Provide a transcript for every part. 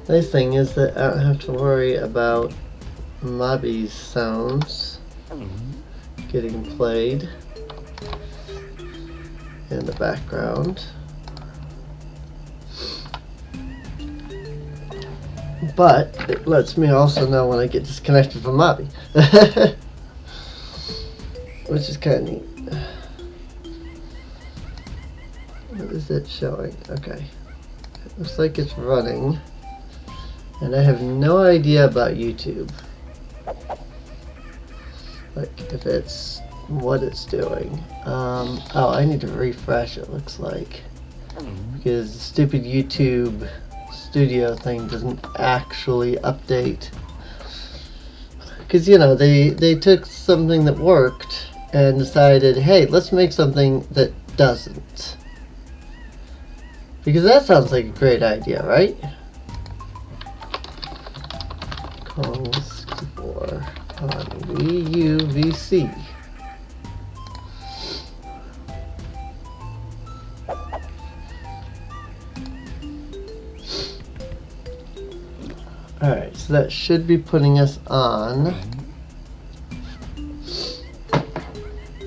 Nice thing is that I don't have to worry about Mobby's sounds getting played in the background. But it lets me also know when I get disconnected from Mobby. Which is kind of neat. What is it showing? Okay. It looks like it's running. And I have no idea about YouTube. Like, if it's what it's doing. Oh, I need to refresh, it looks like. Because the stupid YouTube Studio thing doesn't actually update. Because, you know, they took something that worked and decided, hey, let's make something that doesn't. Because that sounds like a great idea, right? Kong 64 on Wii U VC. Alright, so that should be putting us on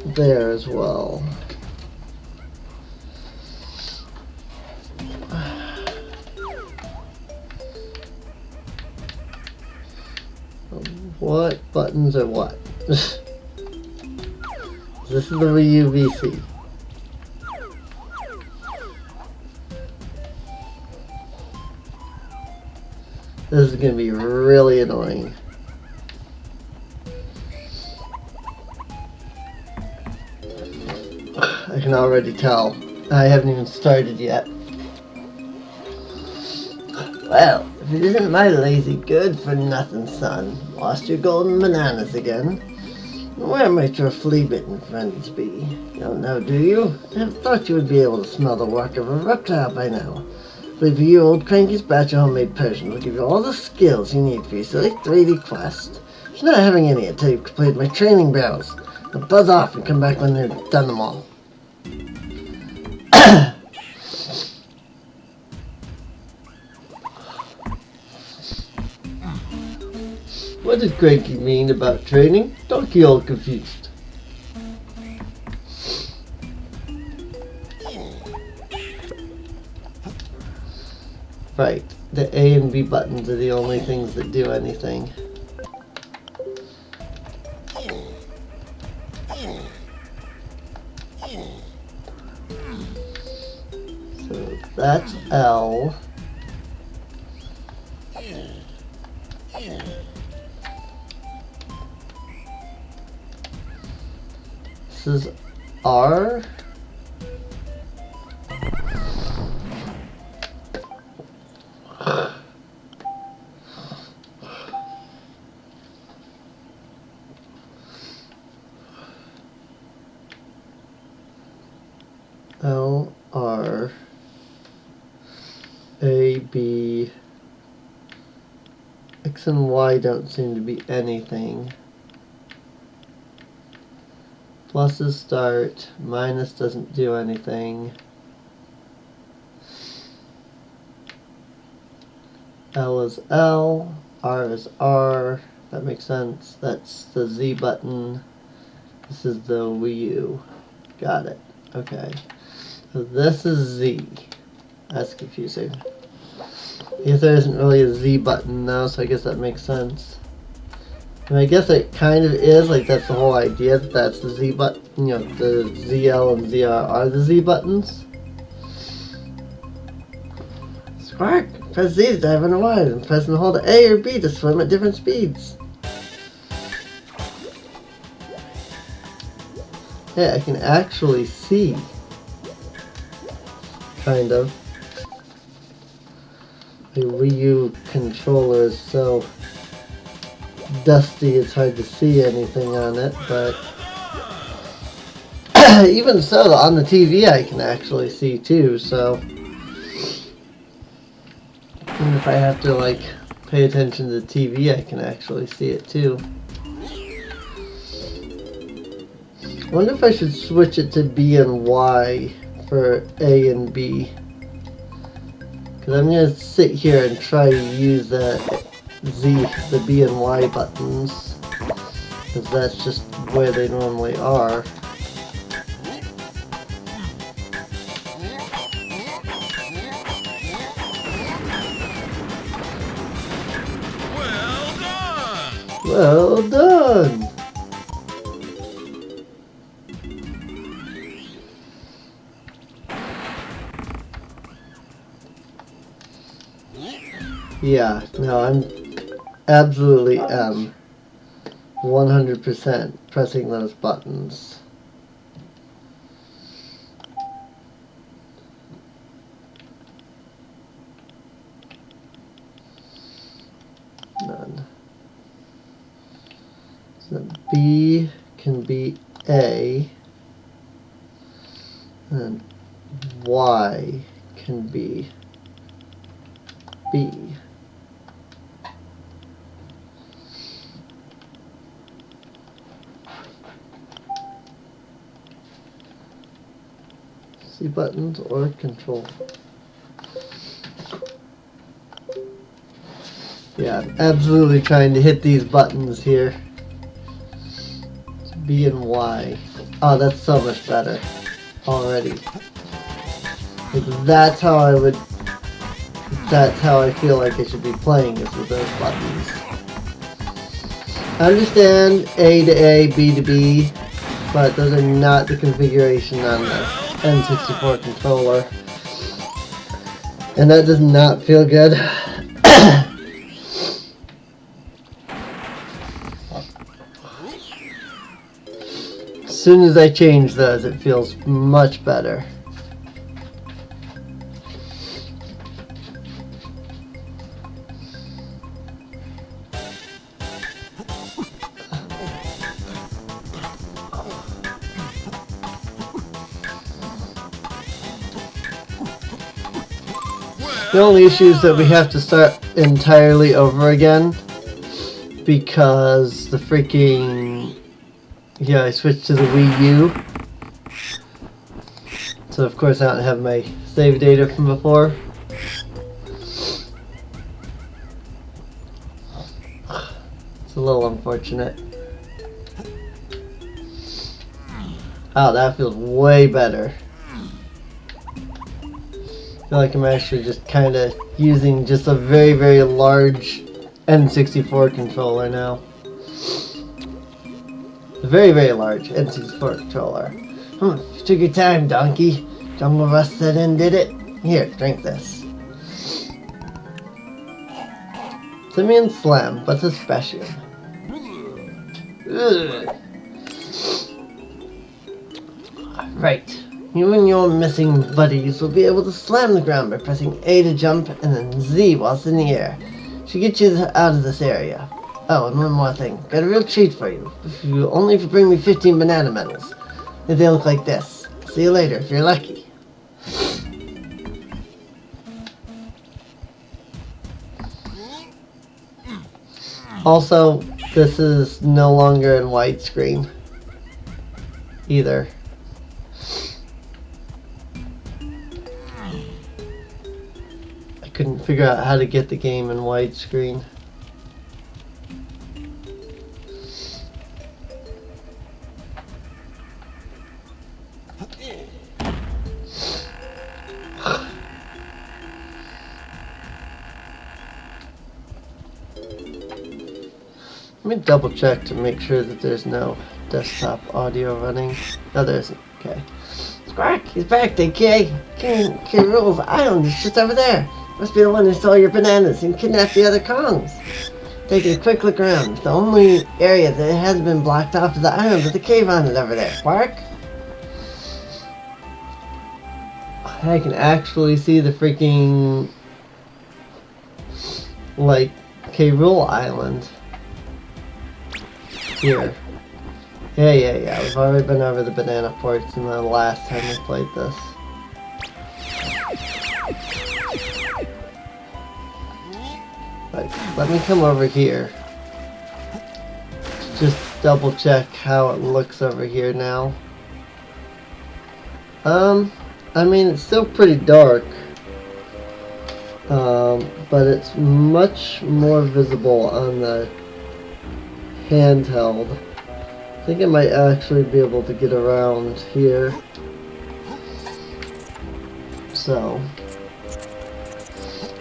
there as well. What buttons are what? This is the Wii U VC. This is going to be really annoying. I can already tell. I haven't even started yet. Well, if it isn't my lazy good-for-nothing son, lost your golden bananas again. Where might your flea-bitten friends be? You don't know, do you? I have thought you would be able to smell the work of a reptile by now. But for you, old Cranky's batch of homemade potions will give you all the skills you need for your silly 3D quest. You're not having any until you've completed my training barrels. Now buzz off and come back when they've done them all. What did Cranky mean about training? Don't get all confused. Right, the A and B buttons are the only things that do anything. So that's L. This is R. L, R, A, B, X and Y don't seem to be anything. Pluses start, minus doesn't do anything. L is L, R is R, that makes sense. That's the Z button. This is the Wii U. Got it. Okay. So this is Z. That's confusing. I guess there isn't really a Z button now, so I guess that makes sense. And I guess it kind of is, like that's the whole idea, that that's the Z button, you know, the ZL and ZR are the Z buttons. Spark! Press Z to dive underwater, and press and hold A or B to swim at different speeds. Yeah, I can actually see. Kind of. The Wii U controller is so dusty it's hard to see anything on it, but even so, on the TV I can actually see too, so even if I have to like pay attention to the TV, I can actually see it too. I wonder if I should switch it to B and Y for A and B. Because I'm going to sit here and try to use the B and Y buttons. Because that's just where they normally are. Well done! Yeah, no, I'm absolutely 100% pressing those buttons. None. So B can be A, and Y can be B. C buttons or control. Yeah, I'm absolutely trying to hit these buttons here. It's B and Y. Oh, that's so much better already. Like, that's how I feel like I should be playing, is with those buttons. I understand A to A, B to B, but those are not the configuration on the N64 controller. And that does not feel good. As soon as I change those, it feels much better. The only issue is that we have to start entirely over again because the freaking... Yeah, I switched to the Wii U. So of course I don't have my save data from before. It's a little unfortunate. Oh, that feels way better. I feel like I'm actually just kind of using just a very, very large N64 controller now. A very, very large N64 controller. You took your time, donkey. Jungle Rust said and did it. Here, drink this. Simeon Slam, what's a special? Ugh. Right. You and your missing buddies will be able to slam the ground by pressing A to jump and then Z whilst in the air. Should get you out of this area. Oh, and one more thing. Got a real treat for you. Only if you bring me 15 banana medals. They look like this. See you later if you're lucky. Also, this is no longer in widescreen either. I couldn't figure out how to get the game in widescreen. Let me double check to make sure that there's no desktop audio running. No, there isn't. Okay. Squawk, he's back there, K. King Rule's island is just over there. Must be the one who stole your bananas and kidnapped the other Kongs. Taking a quick look around. The only area that hasn't been blocked off is the island with the cave on it over there. Squawk? I can actually see the freaking... like, K. Rule Island. Here. Yeah. We've already been over the banana ports in the last time we played this. Right, let me come over here. Just double check how it looks over here now. I mean, it's still pretty dark. But it's much more visible on the handheld. I think I might actually be able to get around here. So,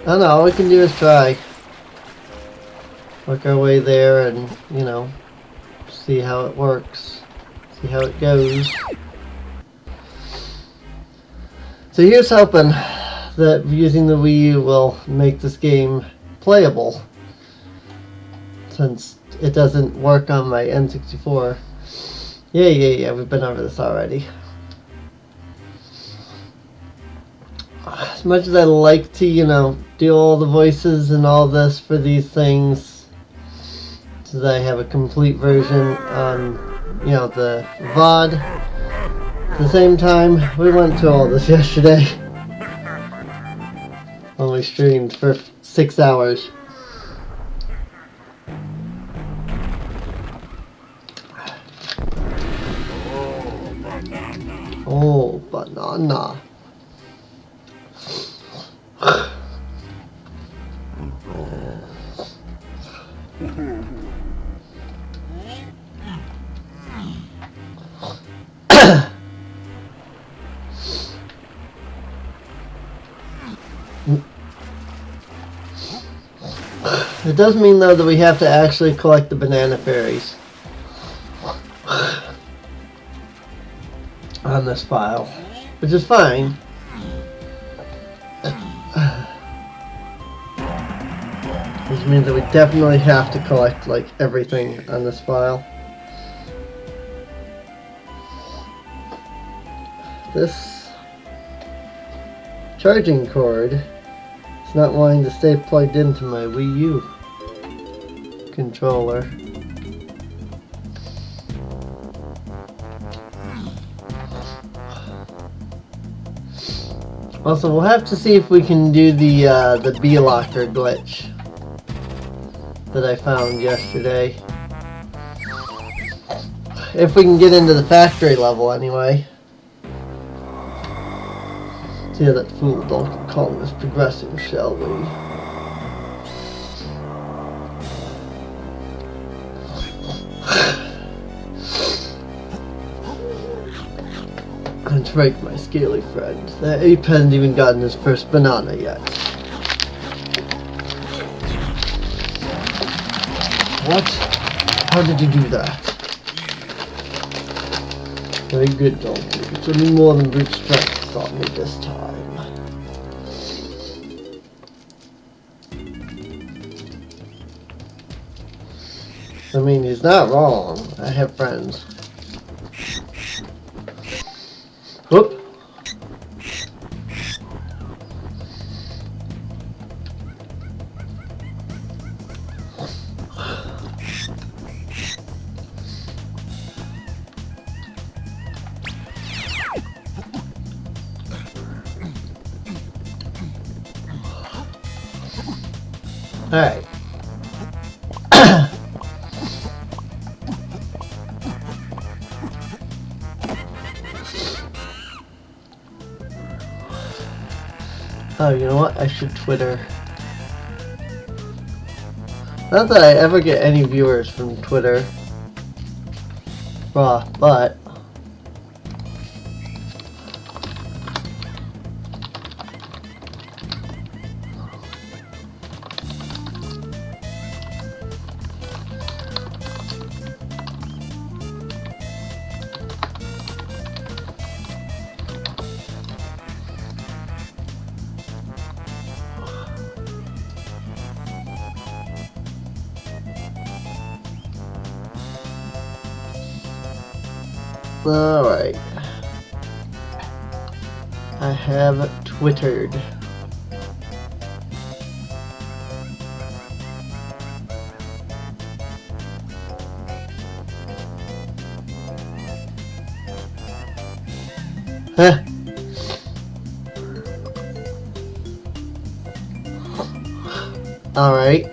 I don't know, all we can do is try. Work our way there and, you know, see how it works. See how it goes. So here's hoping that using the Wii U will make this game playable, since it doesn't work on my N64. Yeah, we've been over this already. As much as I like to, you know, do all the voices and all this for these things, so that I have a complete version on, you know, the VOD. At the same time, we went to all this yesterday. Only streamed for 6 hours. Oh, banana. It does mean, though, that we have to actually collect the banana fairies on this file, which is fine. Which means that we definitely have to collect, like, everything on this file. This charging cord is not wanting to stay plugged into my Wii U controller. Also, we'll have to see if we can do the B-Locker glitch that I found yesterday. If we can get into the factory level, anyway. See how that fool don't call this progressing, shall we? That's right, my scaly friend. That ape hasn't even gotten his first banana yet. What? How did you do that? Very good, donkey. It's only more than brute strength taught me this time. I mean, he's not wrong. I have friends. Whoop. Alright. Oh, you know what? I should Twitter. Not that I ever get any viewers from Twitter. But alright. I have Twittered. Huh. Alright.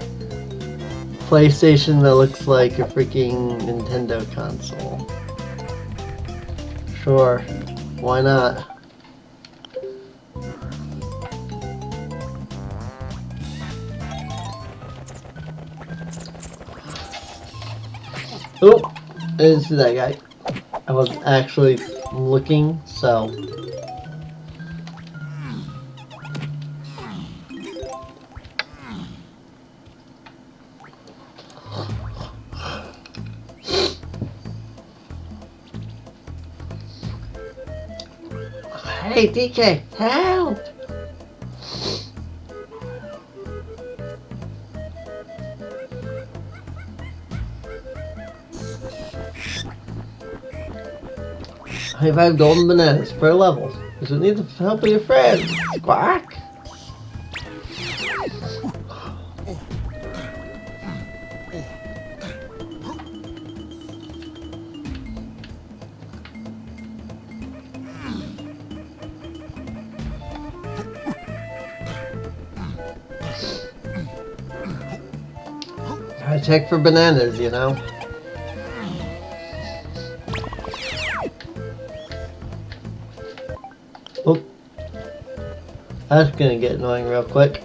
PlayStation that looks like a freaking Nintendo console. Sure, why not? Oh, I didn't see that guy. I wasn't actually looking, so. Hey, DJ, help! High 5 golden bananas per level. Because we need the help of your friends. Quack! I check for bananas, you know. Oh, that's gonna get annoying real quick.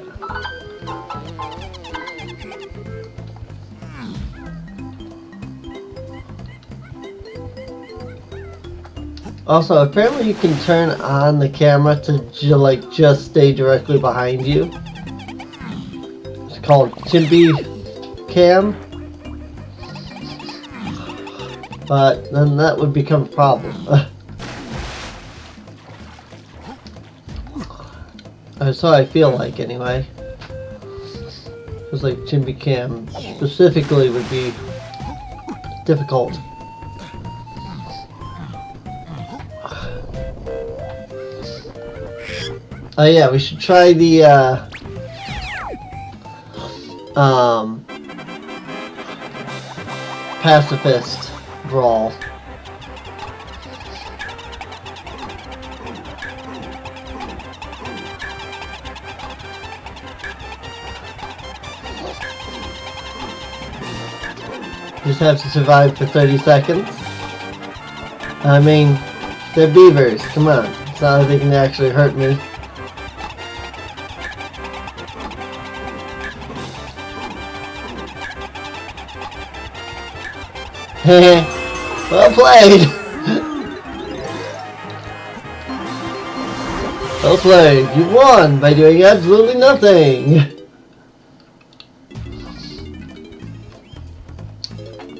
Also, apparently you can turn on the camera to just stay directly behind you. It's called Chimpy Cam. But then that would become a problem. So I feel like, anyway. It's like Chimpy Cam specifically would be difficult. Oh yeah, we should try the pacifist brawl. Just have to survive for 30 seconds. I mean, they're beavers, come on. It's not like they can actually hurt me. Well played! Well played! You won by doing absolutely nothing!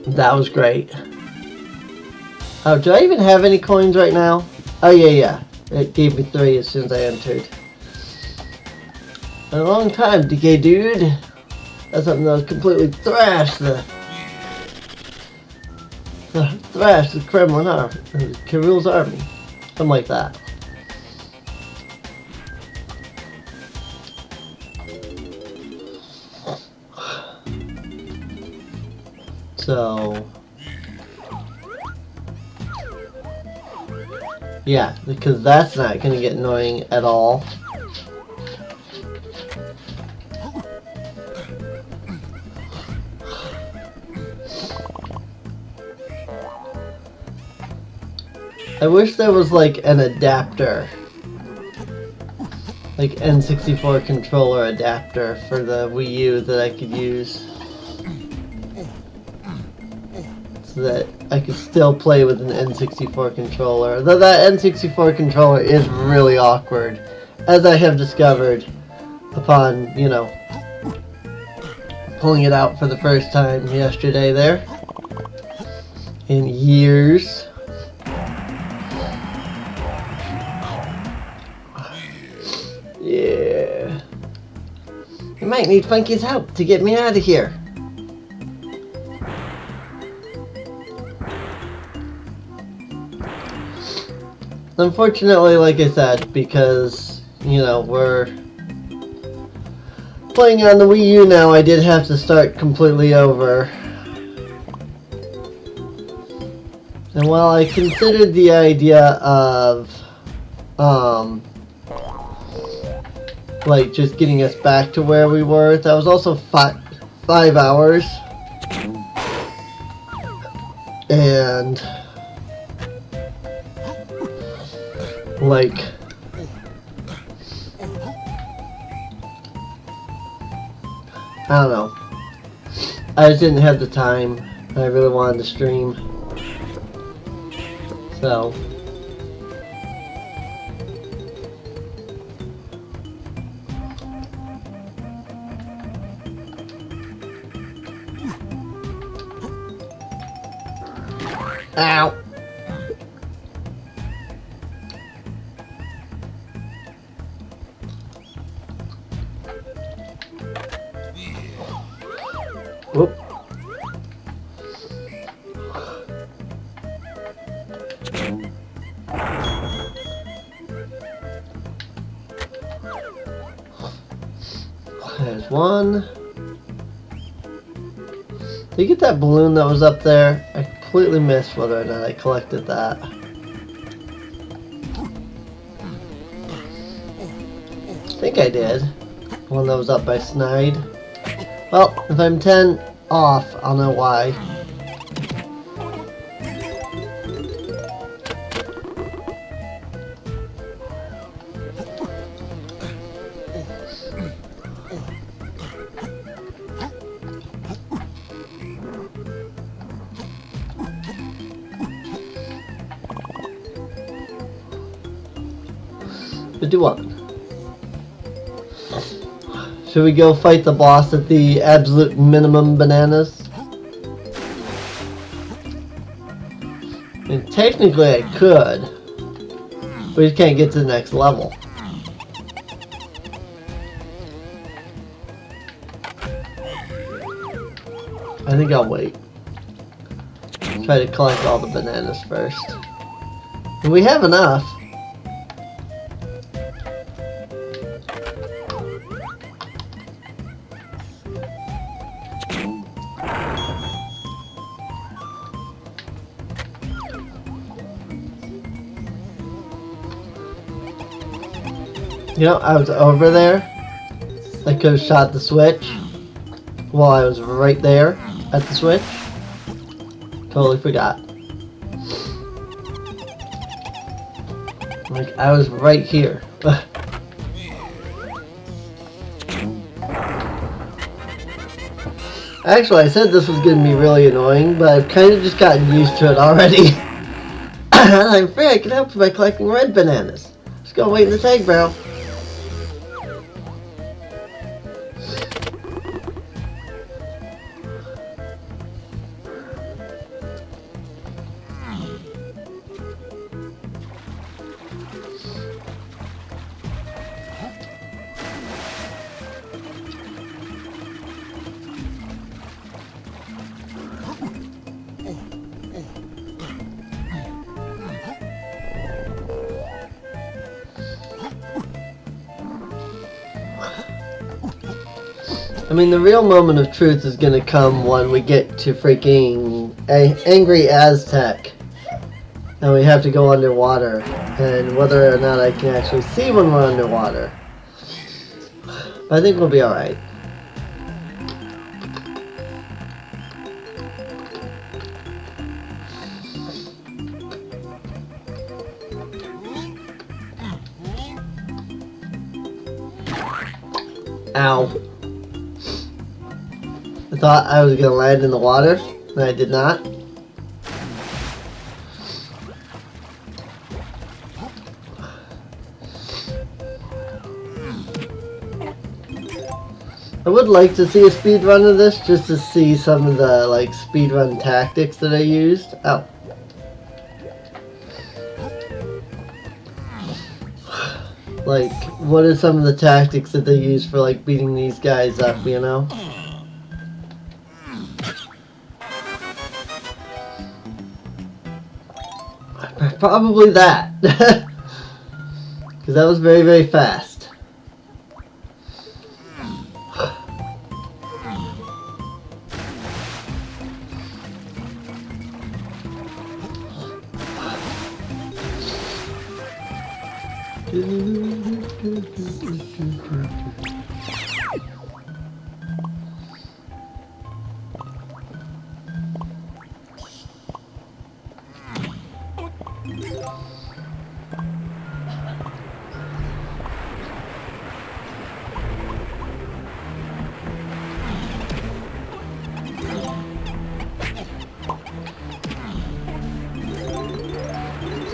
That was great. Oh, do I even have any coins right now? Oh yeah. It gave me 3 as soon as I entered. A long time, DK dude. That's something that was completely thrashed the Kremlin army, Kirill's army. Something like that. So yeah, because that's not gonna get annoying at all. I wish there was like an adapter, like N64 controller adapter for the Wii U that I could use, so that I could still play with an N64 controller. Though that N64 controller is really awkward, as I have discovered upon, you know, pulling it out for the first time yesterday there, in years. Yeah. You might need Funky's help to get me out of here. Unfortunately, like I said, because, you know, we're playing on the Wii U now, I did have to start completely over. And while I considered the idea of, like, just getting us back to where we were, that was also 5 hours And like I don't know. I just didn't have the time. I really wanted to stream. So ow. Whoop. There's one. Did you get that balloon that was up there? I completely missed whether or not I collected that. I think I did. The one that was up by Snide. Well, if I'm 10 off, I'll know why. But do what? Should we go fight the boss at the absolute minimum bananas? I mean, technically I could. We just can't get to the next level. I think I'll wait. Try to collect all the bananas first. And we have enough. You know, I was over there. I could have shot the switch while I was right there at the switch. Totally forgot. Like, I was right here. Actually, I said this was going to be really annoying, but I've kind of just gotten used to it already. I'm afraid I can help you by collecting red bananas. Just go wait in the tag barrel. I mean, the real moment of truth is gonna come when we get to freaking Angry Aztec. And we have to go underwater. And whether or not I can actually see when we're underwater. But I think we'll be alright. Ow. I thought I was going to land in the water, and I did not. I would like to see a speedrun of this, just to see some of the, like, speedrun tactics that I used. Ow. Like, what are some of the tactics that they use for, like, beating these guys up, you know? Probably that. Because that was very, very fast.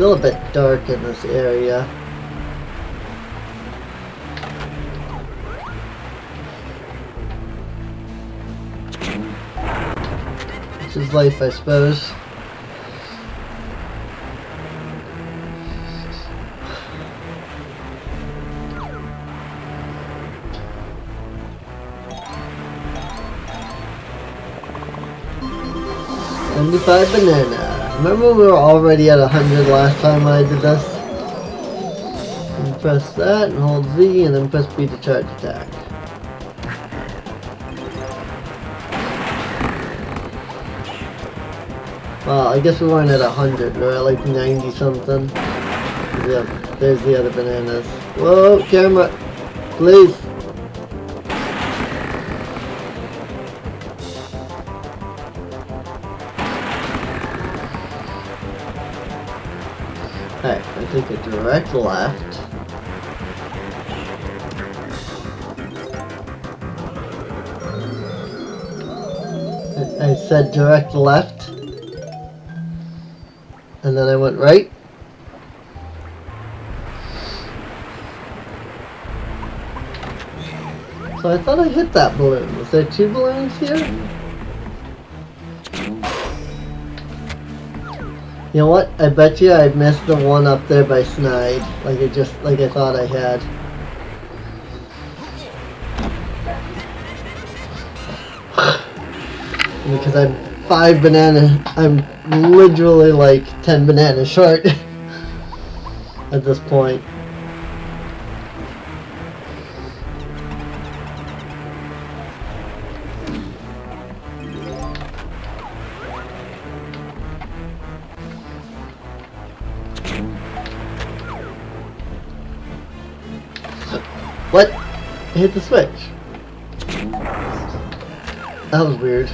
Still a bit dark in this area. Which is life, I suppose. $75 banana. Remember we were already at 100 last time I did this? And press that and hold Z and then press B to charge attack. Well, I guess we weren't at 100, we were at like 90 something. Yeah, there's the other bananas. Whoa, camera, please. Alright, I take a direct left. I said direct left. And then I went right. So I thought I hit that balloon. Was there two balloons here? You know what? I bet you I missed the one up there by Snide. Like I thought I had. Because I'm 5 bananas. I'm literally like 10 bananas short at this point. What? I hit the switch. That was weird.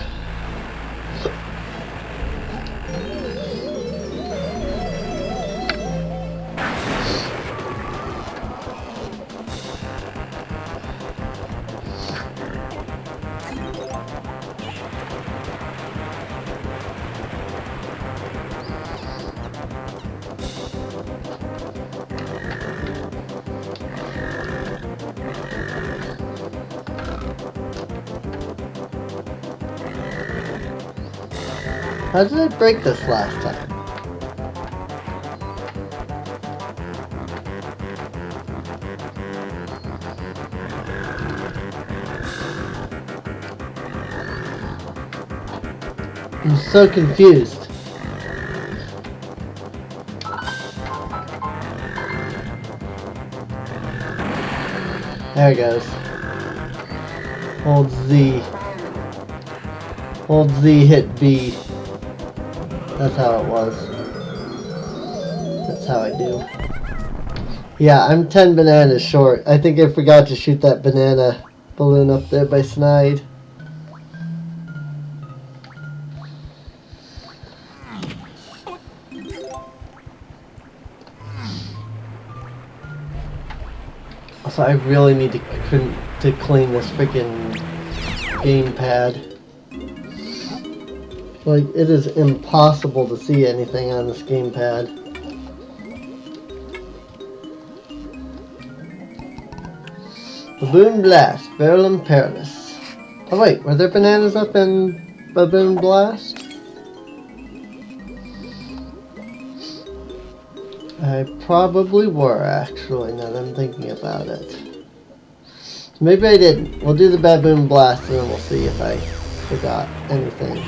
How did I break this last time? I'm so confused. There it goes. Hold Z. Hold Z, hit B. That's how it was. That's how I do. Yeah, I'm 10 bananas short. I think I forgot to shoot that banana balloon up there by Snide. Also, I really need to clean this freaking gamepad. Like, it is impossible to see anything on this gamepad. Baboon Blast, Barrel and Perilous. Oh wait, were there bananas up in Baboon Blast? I probably were, actually, now that I'm thinking about it. So maybe I didn't. We'll do the Baboon Blast and then we'll see if I forgot anything.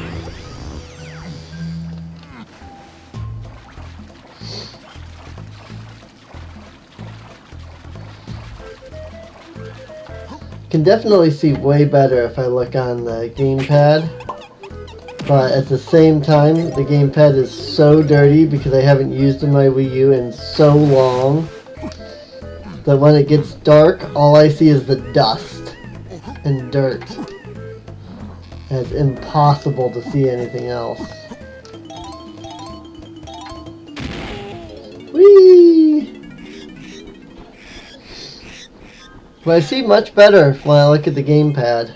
Can definitely see way better if I look on the gamepad, but at the same time the gamepad is so dirty because I haven't used my Wii U in so long that when it gets dark all I see is the dust and dirt and it's impossible to see anything else. Whee! But I see much better when I look at the gamepad.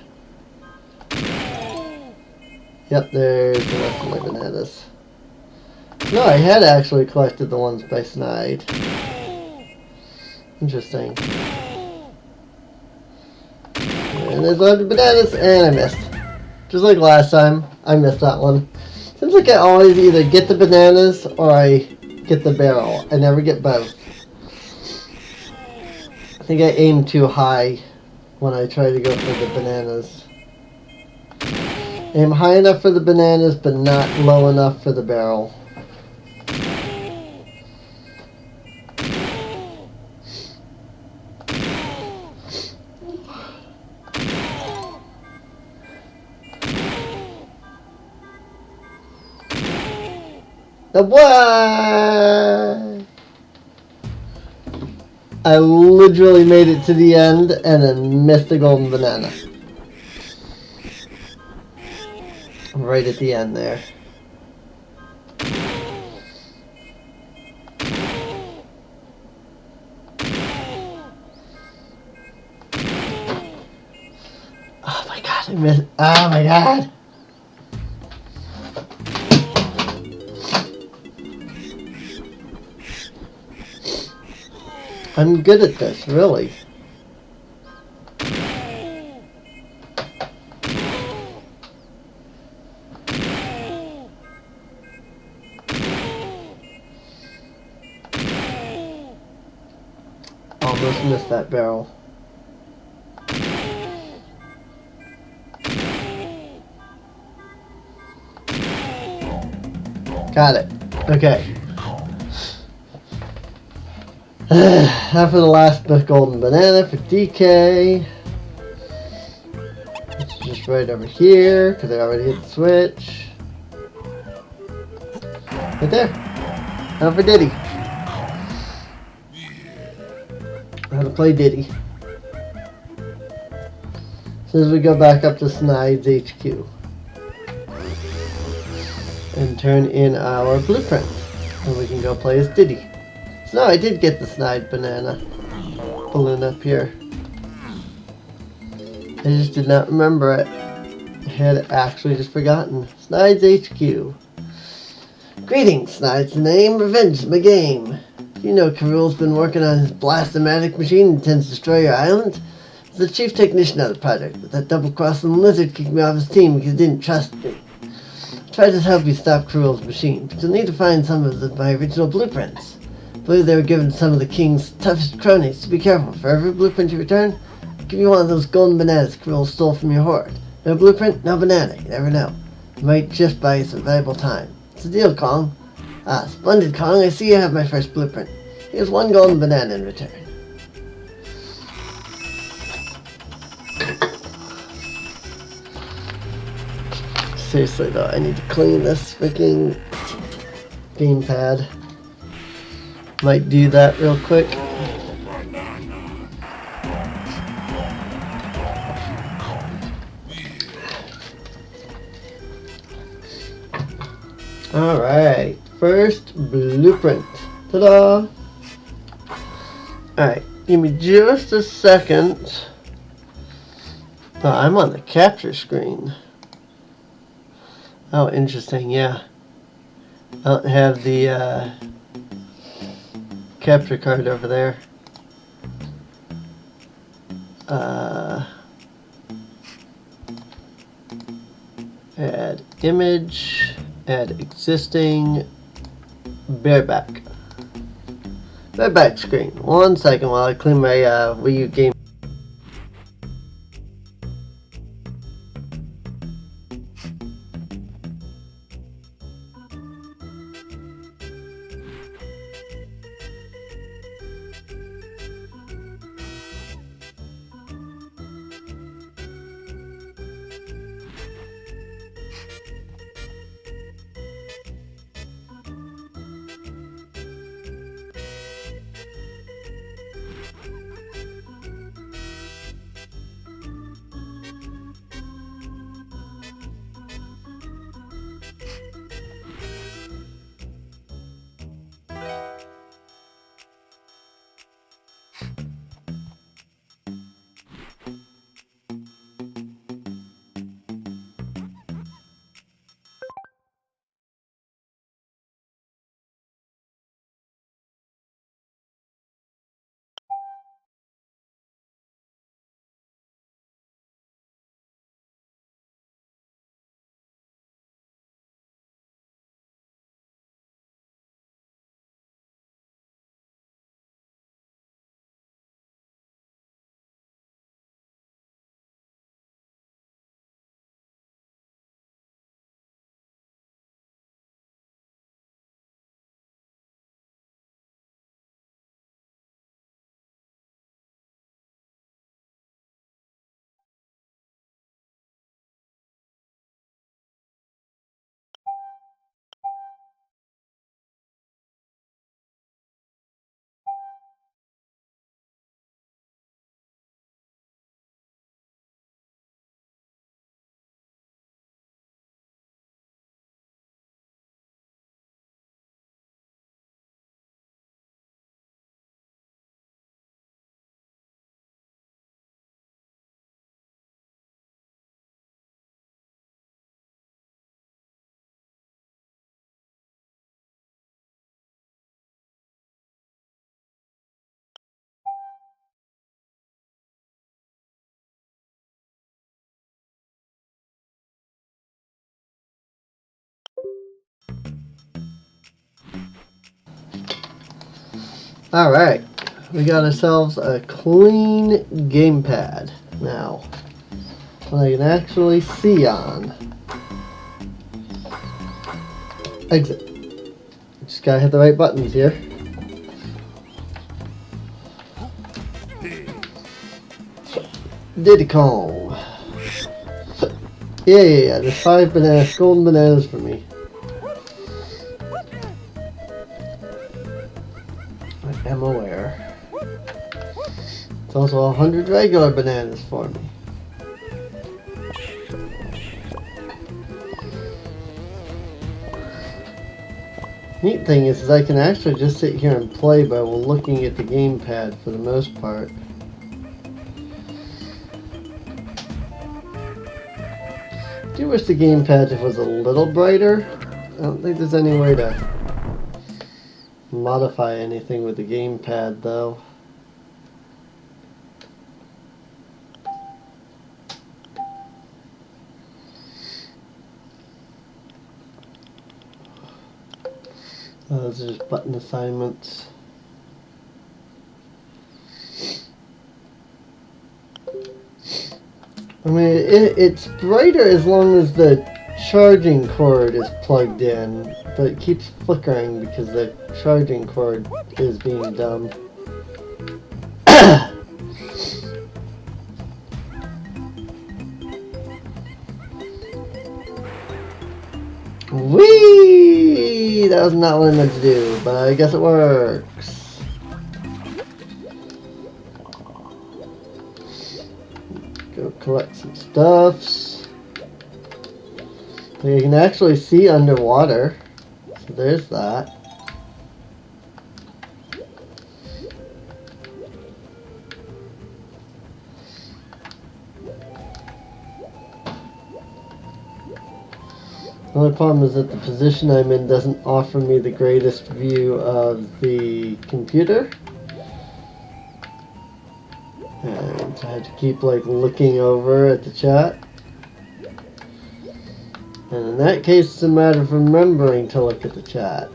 Yep, there's the rest of my bananas. No, I had actually collected the ones by Snide. Interesting. And there's a lot of bananas, and I missed. Just like last time, I missed that one. Seems like I always either get the bananas or I get the barrel. I never get both. I think I aim too high when I try to go for the bananas. Aim high enough for the bananas, but not low enough for the barrel. What? I literally made it to the end and then missed the golden banana. Right at the end there. Oh my god, I missed. Oh my god. I'm good at this, really. Almost missed that barrel. Got it. Okay. Now for the last golden banana for DK. It's just right over here, because I already hit the switch. Right there. Now for Diddy. How to play Diddy. As soon as we go back up to Snide's HQ. And turn in our blueprint. And we can go play as Diddy. So no, I did get the Snide banana balloon up here. I just did not remember it. I had actually just forgotten. Snide's HQ. Greetings, Snide's the name. Revenge is my game. You know Karul's been working on his blast-o-matic machine and intends to destroy your island. As the chief technician of the project, but that double-crossing lizard kicked me off his team because he didn't trust me. I tried to help you stop Karul's machine, but you'll need to find some of my original blueprints. I believe they were given to some of the king's toughest cronies, so be careful. For every blueprint you return, I'll give you one of those golden bananas Karul stole from your hoard. No blueprint, no banana. You never know. You might just buy you some valuable time. It's a deal, Kong. Ah, splendid, Kong. I see you have my first blueprint. Here's one golden banana in return. Seriously, though, I need to clean this freaking gamepad. Might do that real quick. Alright, first blueprint. Ta-da! Alright, give me just a second. Oh, I'm on the capture screen. Oh, interesting, yeah. I don't have the capture card over there. Add image, add existing, bareback. Bareback screen. 1 second while I clean my Wii U game. Alright, we got ourselves a clean gamepad now. That I can actually see on. Exit. Just gotta hit the right buttons here. Diddy Kong. Yeah, there's 5 bananas, golden bananas for me. I am aware. It's also 100 regular bananas for me. Neat thing is I can actually just sit here and play by looking at the gamepad for the most part. I do wish the gamepad was a little brighter. I don't think there's any way to modify anything with the gamepad though. Those are just button assignments. I mean, it's brighter as long as the charging cord is plugged in, but it keeps flickering because the charging cord is being dumb. Whee! That was not what I meant to do, but I guess it works. Go collect some stuffs. You can actually see underwater, so there's that. The only problem is that the position I'm in doesn't offer me the greatest view of the computer. And I had to keep like looking over at the chat. And in that case, it's a matter of remembering to look at the chat.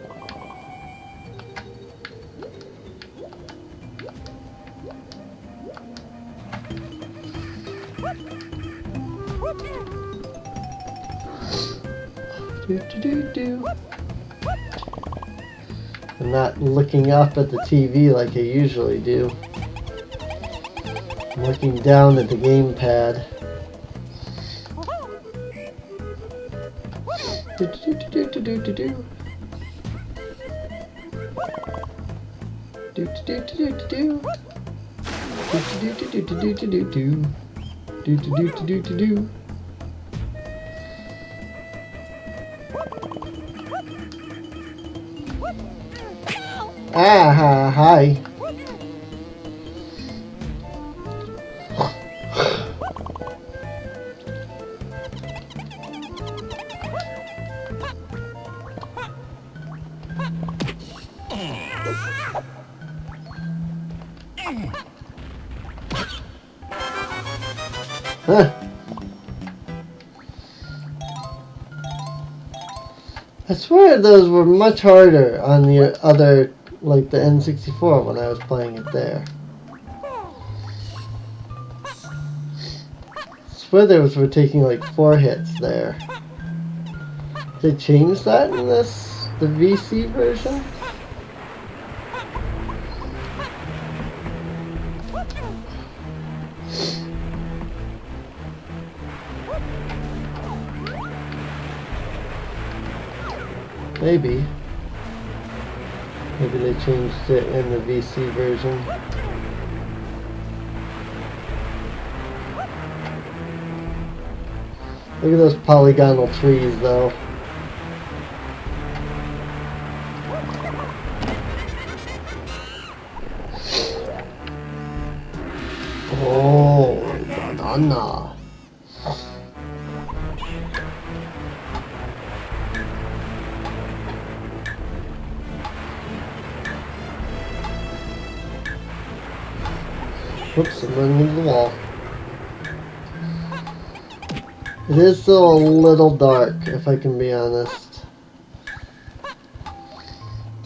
I'm not looking up at the TV like I usually do. I'm looking down at the gamepad. Ah, hi. Huh. I swear those were much harder on the other, like the N64 when I was playing it there. I swear those were taking like 4 hits there. Did they change that in this, the VC version? Maybe. Maybe they changed it in the VC version. Look at those polygonal trees though. Oh, banana. Whoops, I'm running into the wall. It is still a little dark, if I can be honest.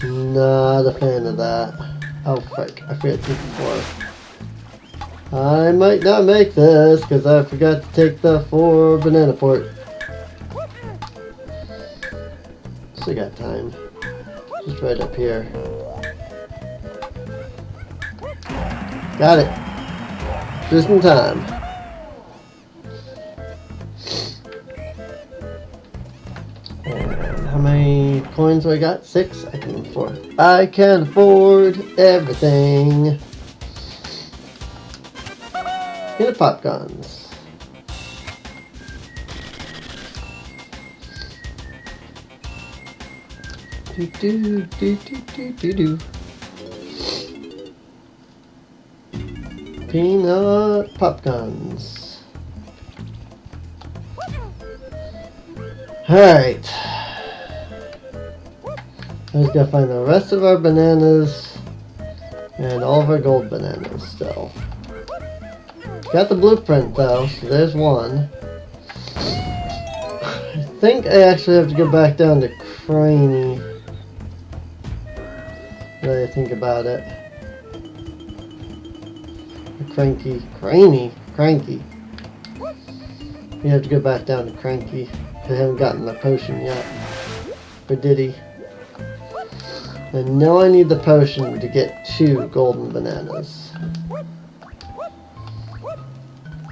Not a fan of that. Oh, frick. I forgot to take the 4. I might not make this because I forgot to take the 4 banana port. Still got time. Just right up here. Got it. Just in time. And how many coins do I got? 6? I can afford. I can afford everything. And the pop guns. Do do do do do do do. Peanut pop guns. Alright. I just gotta find the rest of our bananas and all of our gold bananas still. Got the blueprint though, so there's one. I think I actually have to go back down to Cranny. Now I think about it. Cranky. You have to go back down to Cranky. I haven't gotten the potion yet. Or did he? And now I need the potion to get 2 golden bananas.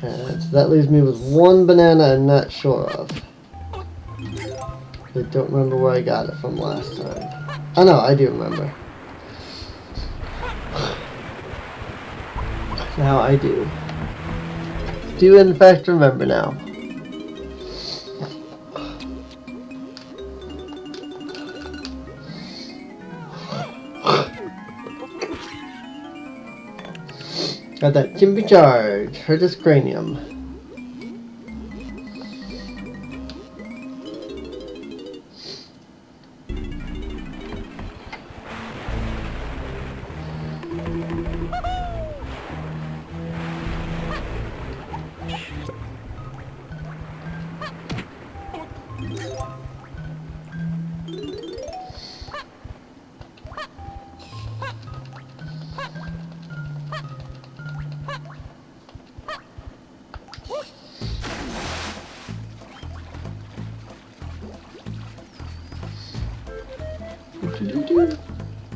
And so that leaves me with 1 banana I'm not sure of. I don't remember where I got it from last time. Oh no, I do remember. Now I do. Do in fact remember now. Got that Chimpy charge. Hurt his cranium.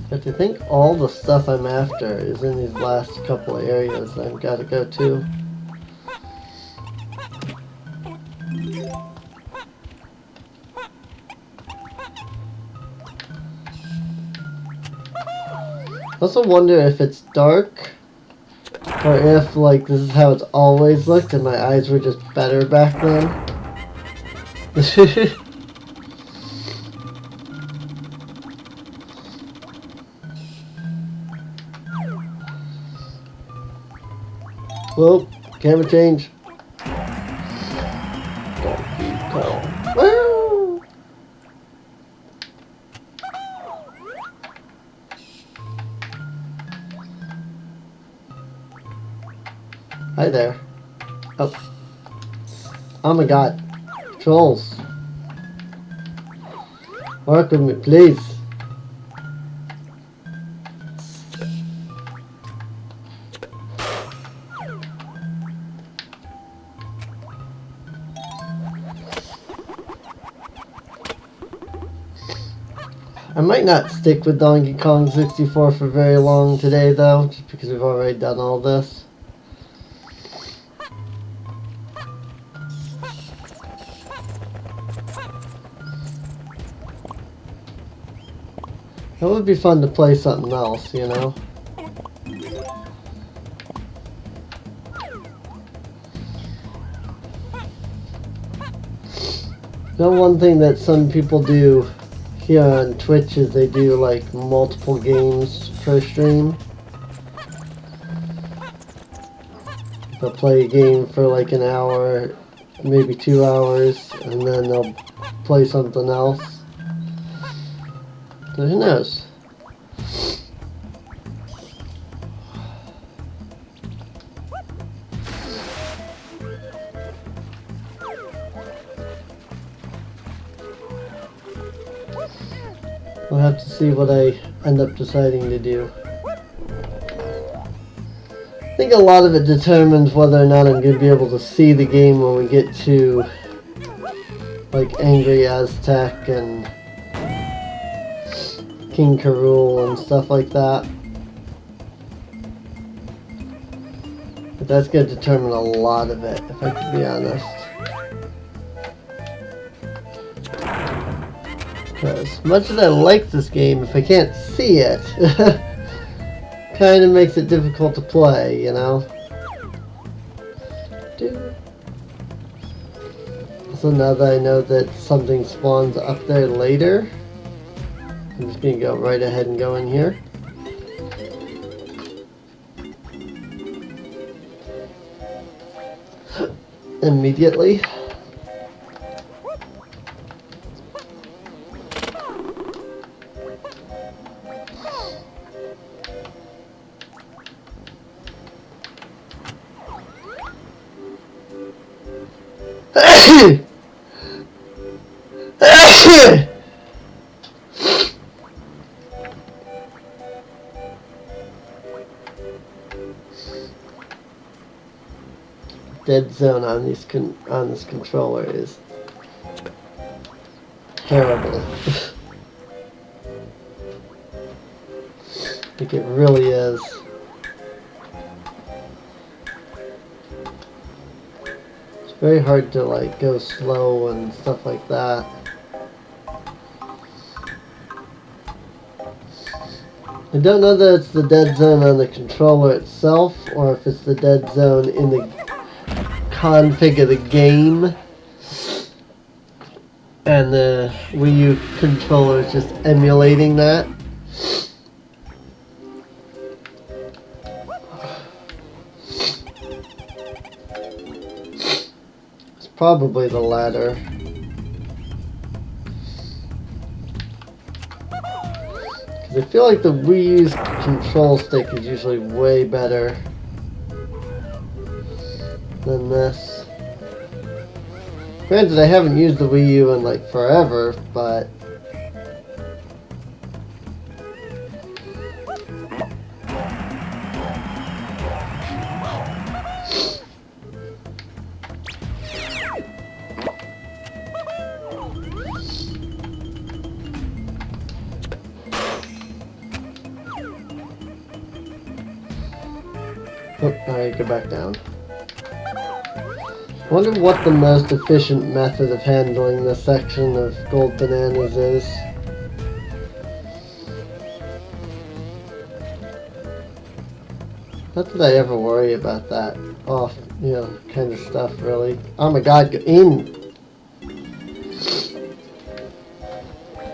But I think all the stuff I'm after is in these last couple of areas I've got to go to. I also wonder if it's dark or if like this is how it's always looked and my eyes were just better back then. Whoa, camera change. Donkey Kong. Woo! Hi there. Oh. Oh my god. Trolls. Work with me, please. I might not stick with Donkey Kong 64 for very long today though, just because we've already done all this. It would be fun to play something else, you know? Now one thing that some people do here on Twitch is they do like multiple games per stream. They'll play a game for like an hour, maybe 2 hours, and then they'll play something else. So who knows? We'll have to see what I end up deciding to do. I think a lot of it determines whether or not I'm going to be able to see the game when we get to like Angry Aztec and King K. Rool and stuff like that. But that's going to determine a lot of it, if I can be honest. Because much as I like this game, if I can't see it, kind of makes it difficult to play, you know? So now that I know that something spawns up there later, I'm just going to go right ahead and go in here. Immediately. Dead zone on this controller is terrible. Like it really is. It's very hard to like go slow and stuff like that. I don't know that it's the dead zone on the controller itself or if it's the dead zone in the config of the game and the Wii U controller is just emulating that. It's probably the latter. Because I feel like the Wii U's control stick is usually way better than this. Granted, I haven't used the Wii U in like forever, but oh, alright, go back down. I wonder what the most efficient method of handling this section of gold bananas is. Not that I ever worry about that off, you know, kind of stuff really. Oh my god, go in!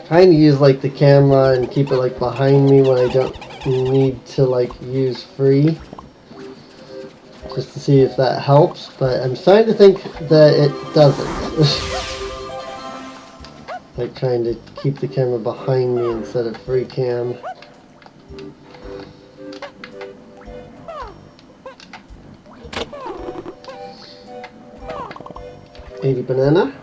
Trying to use like the camera and keep it like behind me when I don't need to like use free. Just to see if that helps, but I'm starting to think that it doesn't. Like trying to keep the camera behind me instead of free cam. $80 banana.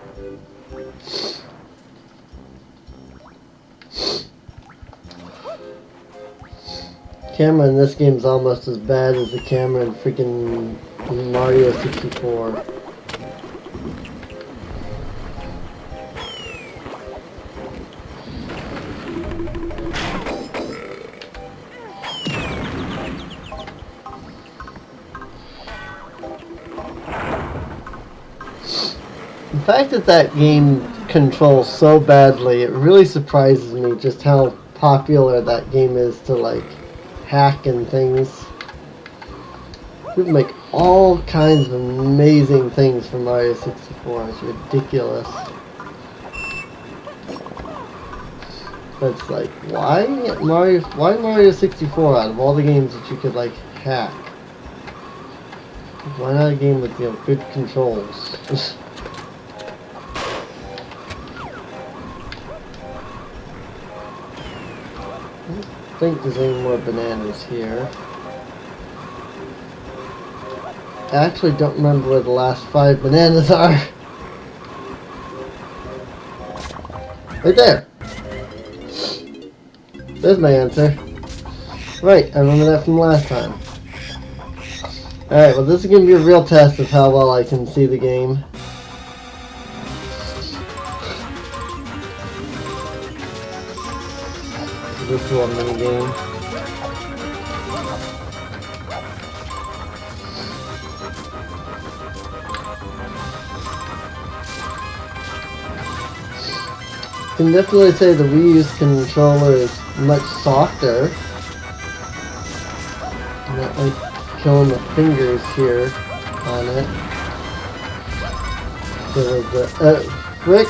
Camera in this game is almost as bad as the camera in freaking Mario 64. The fact that that game controls so badly, it really surprises me just how popular that game is to like hack and things. You can make all kinds of amazing things from Mario 64. It's ridiculous. But it's like, why Mario 64 out of all the games that you could like hack? Why not a game with, you know, good controls? I don't think there's any more bananas here. I actually don't remember where the last 5 bananas are. Right there. There's my answer. Right, I remember that from last time. Alright, well this is going to be a real test of how well I can see the game. This little mini game. I can definitely say the Wii U's controller is much softer. Not like killing the fingers here on it. So the frick,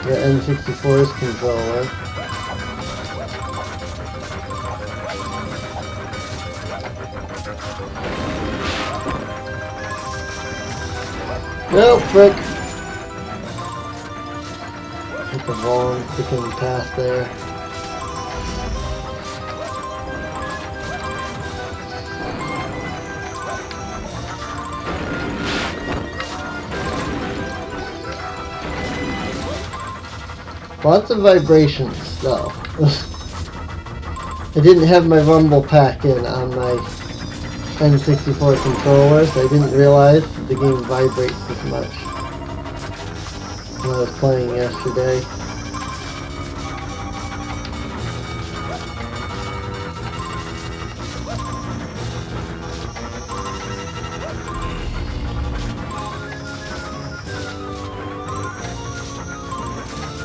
the N64's controller. No, frick. Hit the wrong freaking path there. Lots of vibrations, though. I didn't have my rumble pack in on my N64 controller, so I didn't realize the game vibrates as much when I was playing yesterday.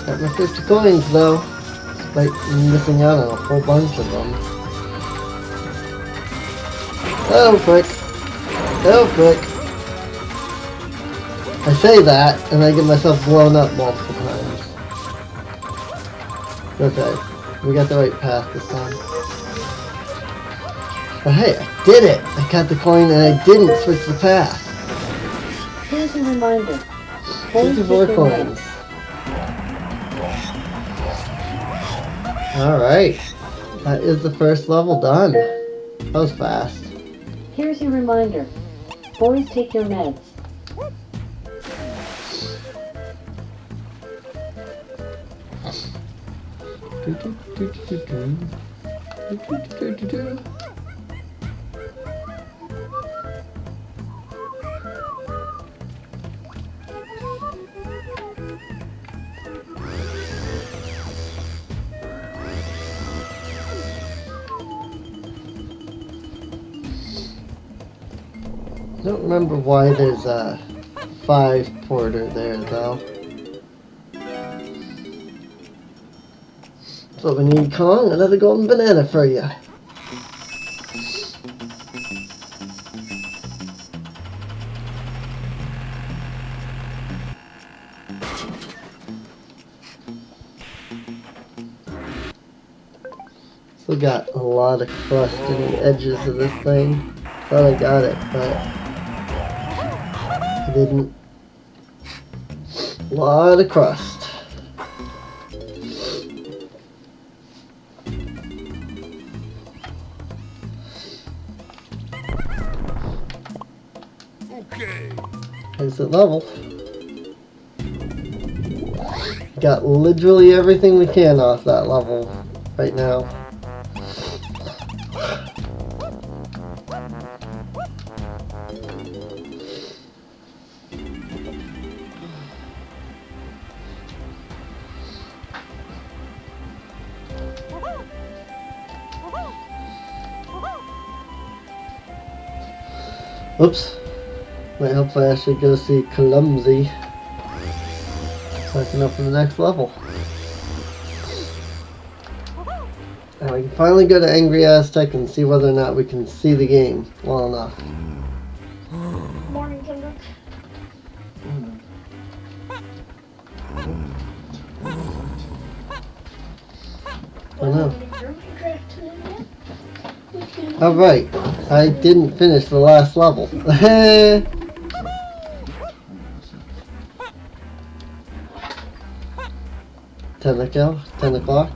Got my 50 coins though, despite missing out on a whole bunch of them. Oh frick! Oh frick! I say that, and I get myself blown up multiple times. Okay, we got the right path this time. But hey, I did it! I got the coin and I didn't switch the path. Here's a reminder. 54 coins. Alright, that is the first level done. That was fast. Here's your reminder. Boys, take your meds. I don't remember why there's a 5 porter there though. So we need Kong, another golden banana for you. Still got a lot of crust in the edges of this thing. Thought I got it, but I didn't. A lot of crust. Okay. Exit level. Got literally everything we can off that level right now. Oops. Might help if I actually go see Clumsy so I can open the next level. And we can finally go to Angry Aztec and see whether or not we can see the game well enough. Morning, Kinder. I know. Alright, I didn't finish the last level. 10 o'clock.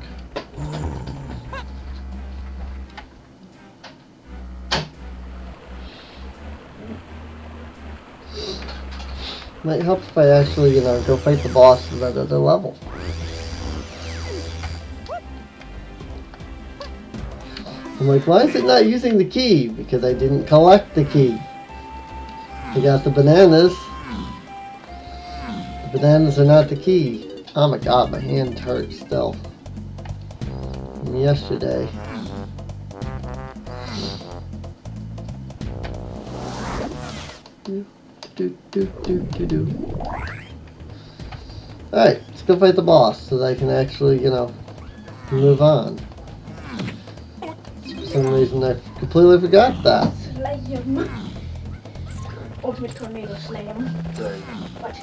Might help if I actually, go fight the boss at that other level. I'm like, why is it not using the key? Because I didn't collect the key. I got the bananas. The bananas are not the key. Oh my god, my hand hurts still. From yesterday. Alright, let's go fight the boss so that I can actually, move on. For some reason I completely forgot that. Slam. Ultimate tornado slam. What?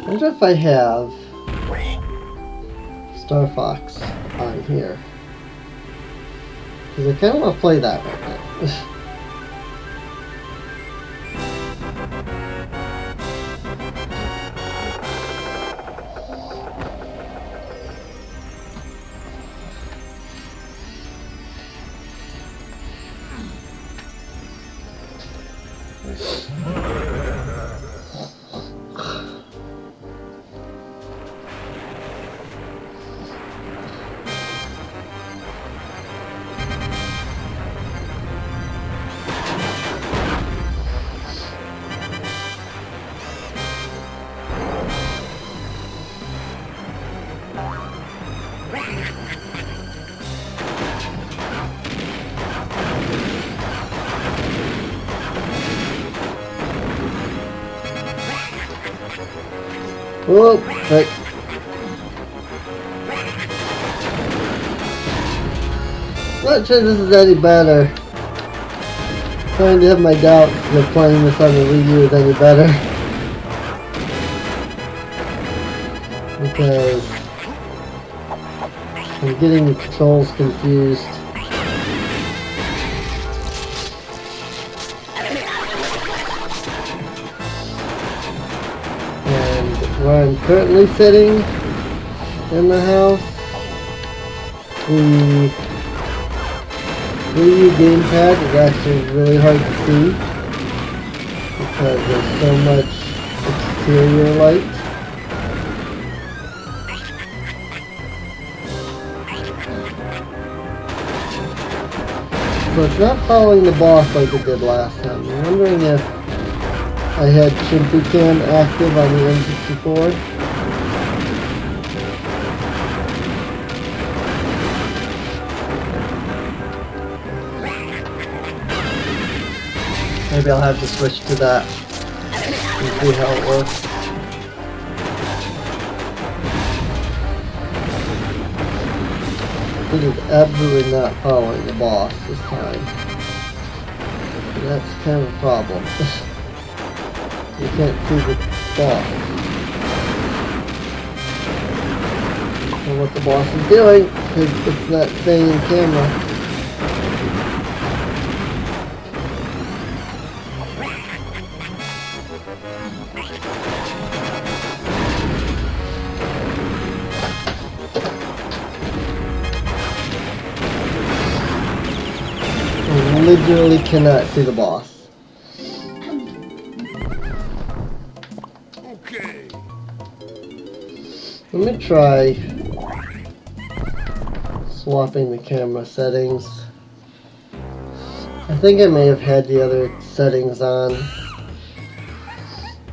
I wonder if I have Star Fox on here. Because I kind of want to play that right now. Whoa, right. Not sure this is any better. Trying to have my doubts that playing this on the Wii U is any better. Because I'm getting the controls confused. Where I'm currently sitting in the house, the Wii U gamepad is actually really hard to see because there's so much exterior light. So it's not following the boss like it did last time. I'm wondering if I had Chimpy Cam active on the N64. Maybe I'll have to switch to that and see how it works. It is absolutely not following the boss this time. And that's kind of a problem. You can't see the boss. And what the boss is doing, because it's not staying in camera. I literally cannot see the boss. Let me try swapping the camera settings. I think I may have had the other settings on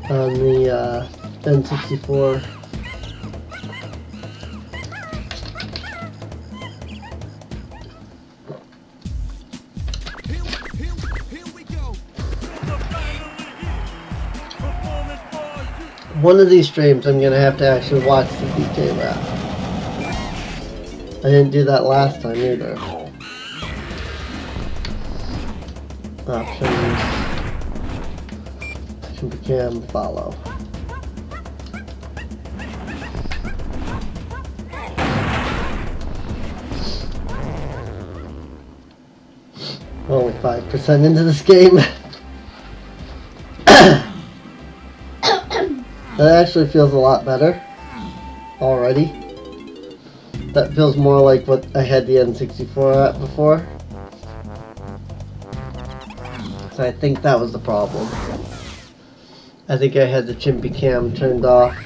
the N64. One of these streams I'm going to have to actually watch the PK rap. I didn't do that last time either. Options. Cam follow. 25% into this game. That actually feels a lot better already. That feels more like what I had the N64 at before. So I think that was the problem. I think I had the Chimpy Cam turned off.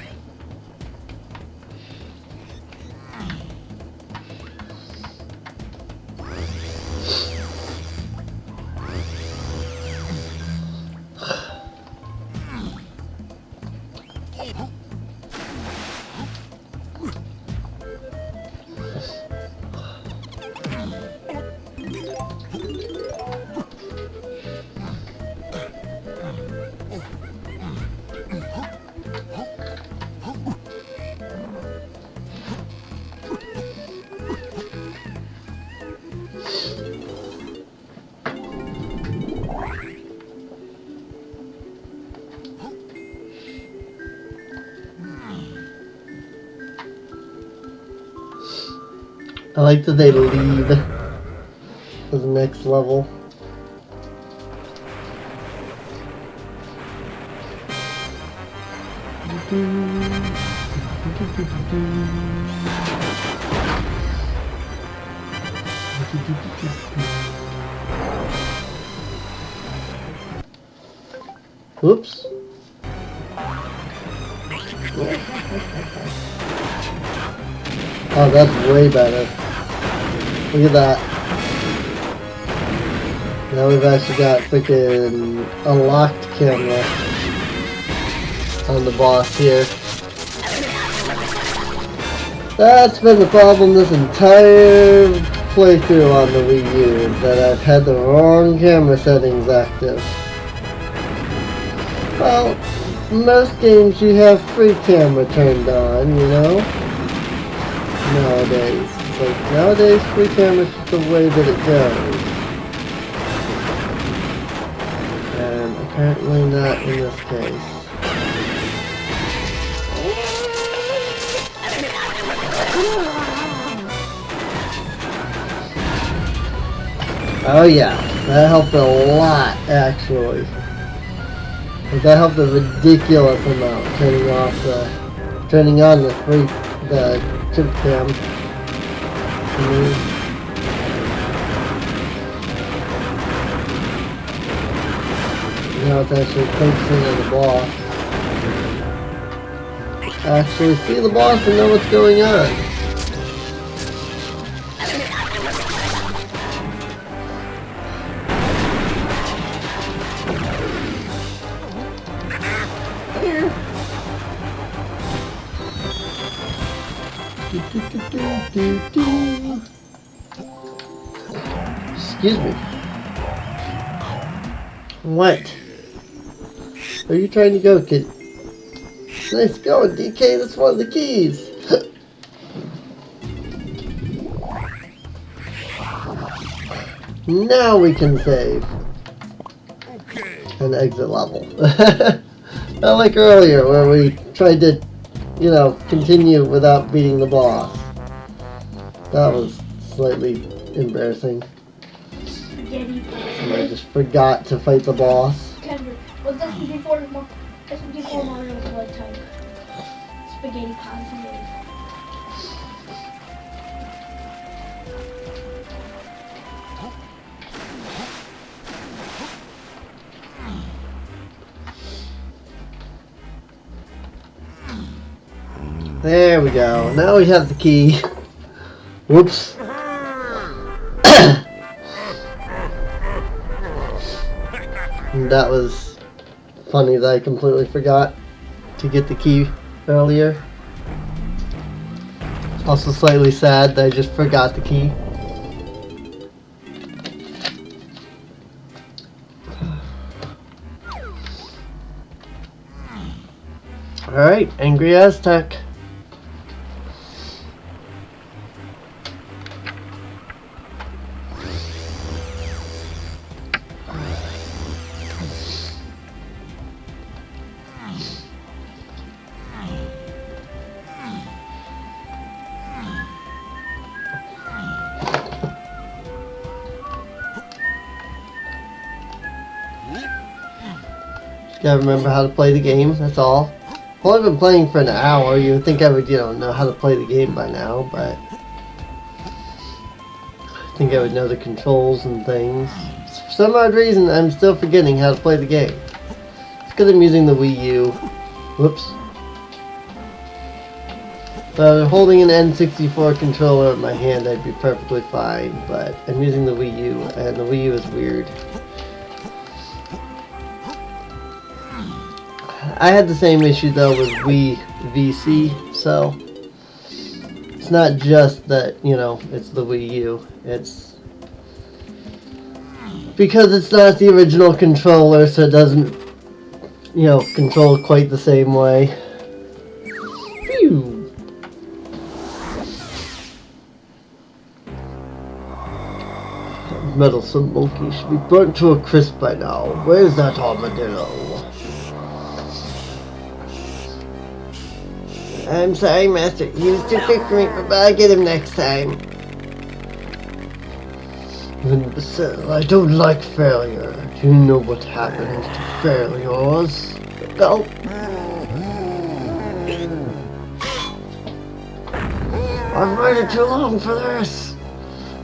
I like that they lead to the next level. Oops. Oh, that's way better. Look at that. Now we've actually got freaking a locked camera on the boss here. That's been the problem this entire playthrough on the Wii U, is that I've had the wrong camera settings active. Well, most games you have free camera turned on, you know? Nowadays. It's like, nowadays free camera's just the way that it goes. And apparently not in this case. Oh yeah, that helped a lot actually. Like, that helped a ridiculous amount, turning on the chip cam. Now it's actually focusing on the boss. Actually see the boss and know what's going on. Excuse me. What? Where are you trying to go, kid? Nice going, DK. That's one of the keys. Now we can save. And exit level. Not like earlier where we tried to, you know, continue without beating the boss. That was slightly embarrassing. And I just forgot to fight the boss. Was this before Mario was like type? Spaghetti pie for me. There we go. Now we have the key. Whoops. That was funny that I completely forgot to get the key earlier. Also slightly sad that I just forgot the key. Alright, Angry Aztec. Gotta remember how to play the game, that's all. Well, I've been playing for an hour. You would think I would, know how to play the game by now, but I think I would know the controls and things. For some odd reason, I'm still forgetting how to play the game. It's because I'm using the Wii U. Whoops. If I was holding an N64 controller in my hand, I'd be perfectly fine, but I'm using the Wii U, and the Wii U is weird. I had the same issue though with Wii VC, so it's not just that, it's the Wii U. It's because it's not the original controller, so it doesn't, control quite the same way. Phew. Meddlesome monkey should be burnt to a crisp by now. Where's that armadillo? I'm sorry, Master. He was too quick for me, but I'll get him next time. I don't like failure. Do you know what happens to failures? Go. I've waited too long for this.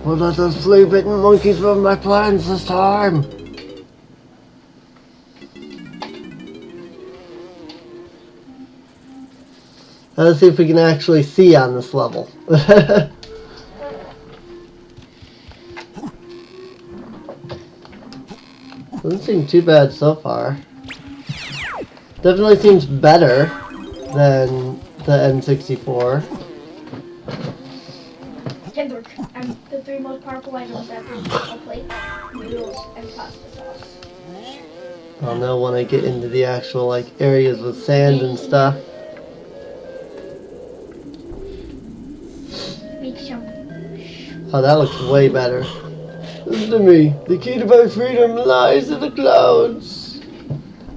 We'll let those flea-bitten monkeys ruin my plans this time. Let's see if we can actually see on this level. Doesn't seem too bad so far. Definitely seems better than the N64. And the 3 most powerful items that a plate, noodles, and pasta sauce. I'll know when I get into the actual areas with sand and stuff. Oh, that looks way better. Listen to me. The key to my freedom lies in the clouds.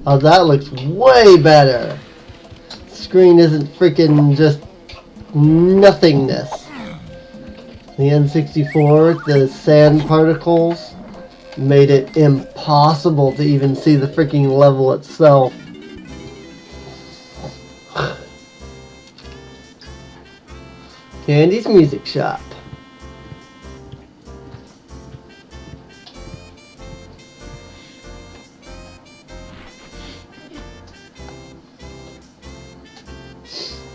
Oh, that looks way better. The screen isn't freaking just nothingness. The N64, the sand particles, made it impossible to even see the freaking level itself. Candy's Music Shop.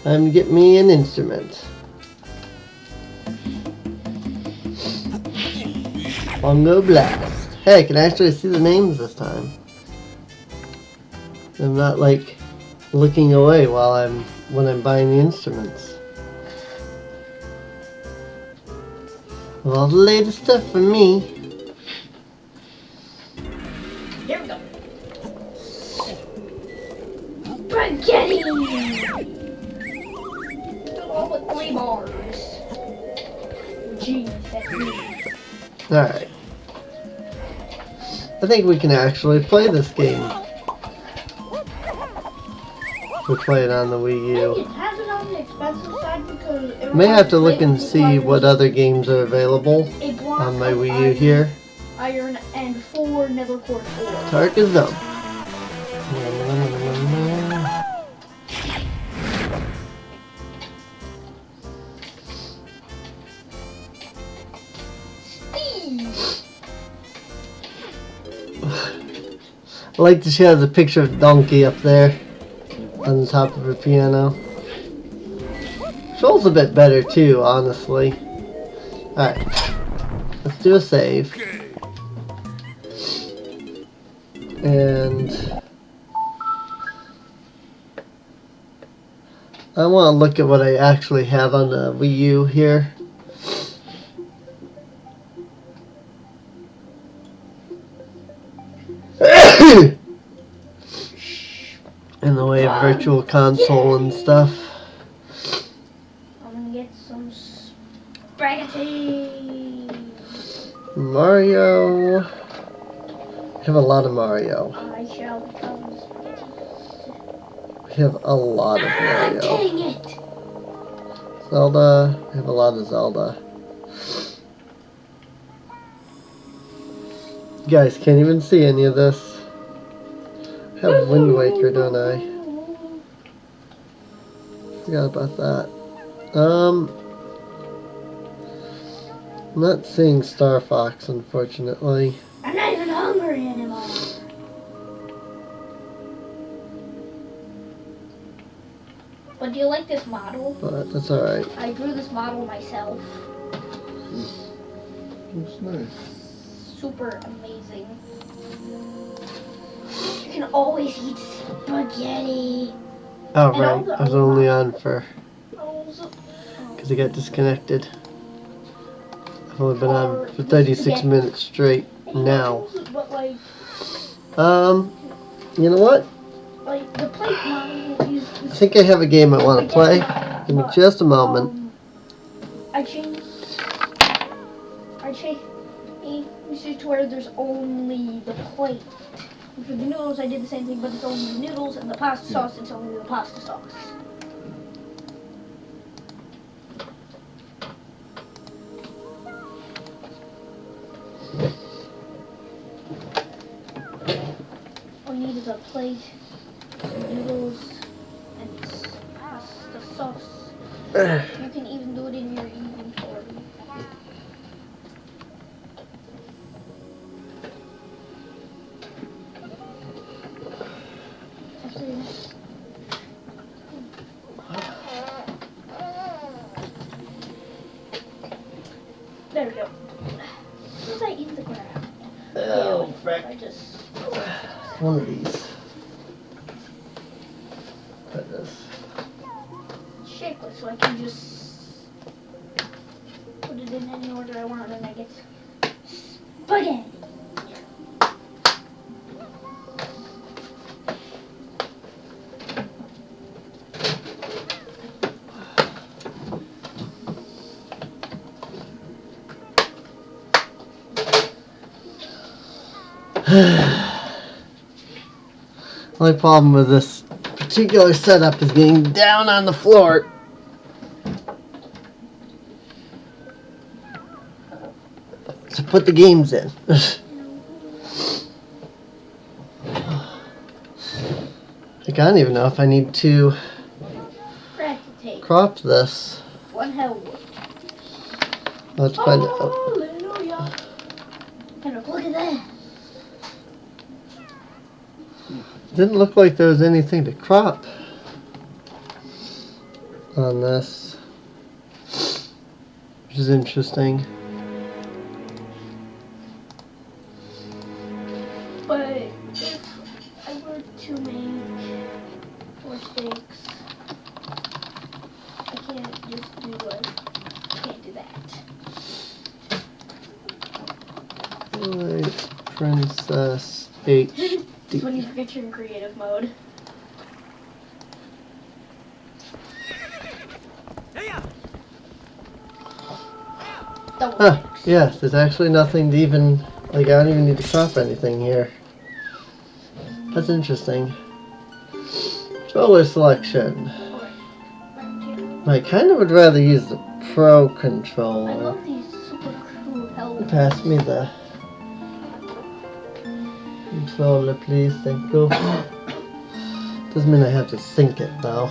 Time to get me an instrument. Bongo Blast. Hey, I can actually see the names this time. I'm not looking away when I'm buying the instruments. All the latest stuff for me. Here we go. Spaghetti! All with 3 bars. Jeez, that's me. Alright. I think we can actually play this game. We'll play it on the Wii U. It has it on the expensive side because it May have to look and see what other games are available on my Wii U here. Iron and 4 nether core ore. Tark is dumb. I like that she has a picture of Donkey up there on the top of her piano. Controls a bit better too, honestly. Alright, let's do a save. And I want to look at what I actually have on the Wii U here. In the way of virtual console and stuff. I'm gonna get some spaghetti. Mario. We have a lot of Mario. I shall become spaghetti. We have a lot of Mario. Dang it! Zelda. We have a lot of Zelda. You guys can't even see any of this. have Wind Waker, don't I? Forgot about that. I'm not seeing Star Fox, unfortunately. I'm not even hungry anymore. But do you like this model? But that's alright. I drew this model myself. Looks nice. Super amazing. You can always eat spaghetti. Oh, And all right. the I was other only on for... Also, because I got disconnected. I've only been on Or for the 36 spaghetti. minutes straight now. But like You know what? the plate model is. I think I have a game I want to play. Give me just a moment. I changed it to where there's only the plate. And for the noodles, I did the same thing, but it's only the noodles, and the pasta sauce, it's only the pasta sauce. All you need is a plate, some noodles, and pasta sauce. You can even do it in your inventory. There we go. Was I in the ground? Oh, frick. I just. One of these. Like this. Shapeless, so I can just put it in any order I want, and I get spaghetti. Only problem with this particular setup is getting down on the floor. To put the games in. I don't even know if I need to Practice. crop this. One hell. Let's find out. Hallelujah. And look at that. Didn't look like there was anything to crop on this, which is interesting. But if I were to make 4 steaks, I can't just do can't do that. Twilight Princess HD. It's when you forget you're in creative mode. Double Huh, clicks. yes, there's actually nothing to even, like, I don't even need to crop anything here. That's interesting. Controller selection. Alright, right here. I kind of would rather use the Pro I controller. love these super cool helmets. Pass me the controller, please. Thank you. Doesn't mean I have to sync it, though,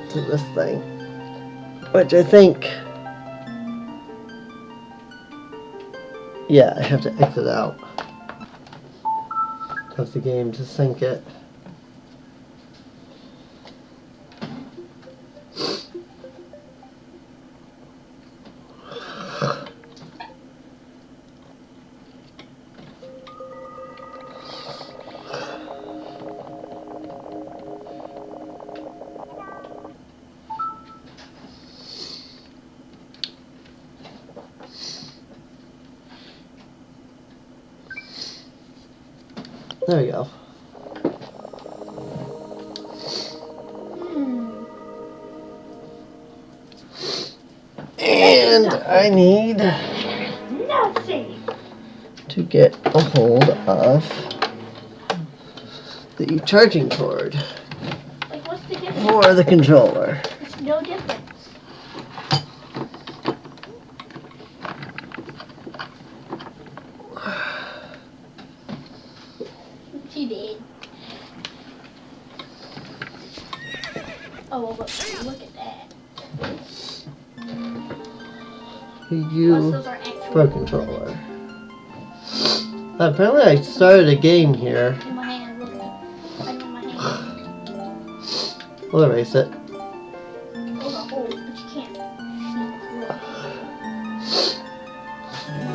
to this thing. Which I think... yeah, I have to exit out of the game to sync it. There we go. And I need Nothing. to get a hold of the charging cord Like, what's the difference? for the controller. There's no difference. Oh, well, look at that. Plus, You those are actual Pro Controller. Apparently I started a game here. in my hand. Look at it. Right in my hand. We'll erase it. Those are old, but you can't see.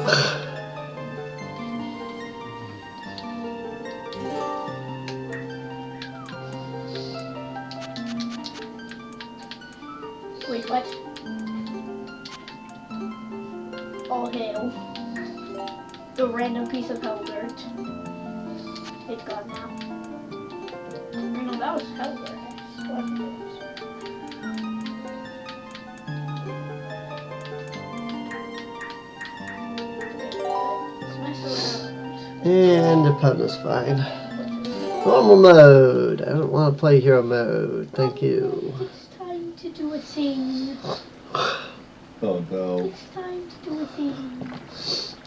Look. Wait, what? All hail. The random piece of hell dirt. It's gone now. No, that was hell dirt. And the opponent's fine. Normal mode. I don't want to play hero mode. Thank you. It's time to do a thing. Oh no. It's time to do a thing.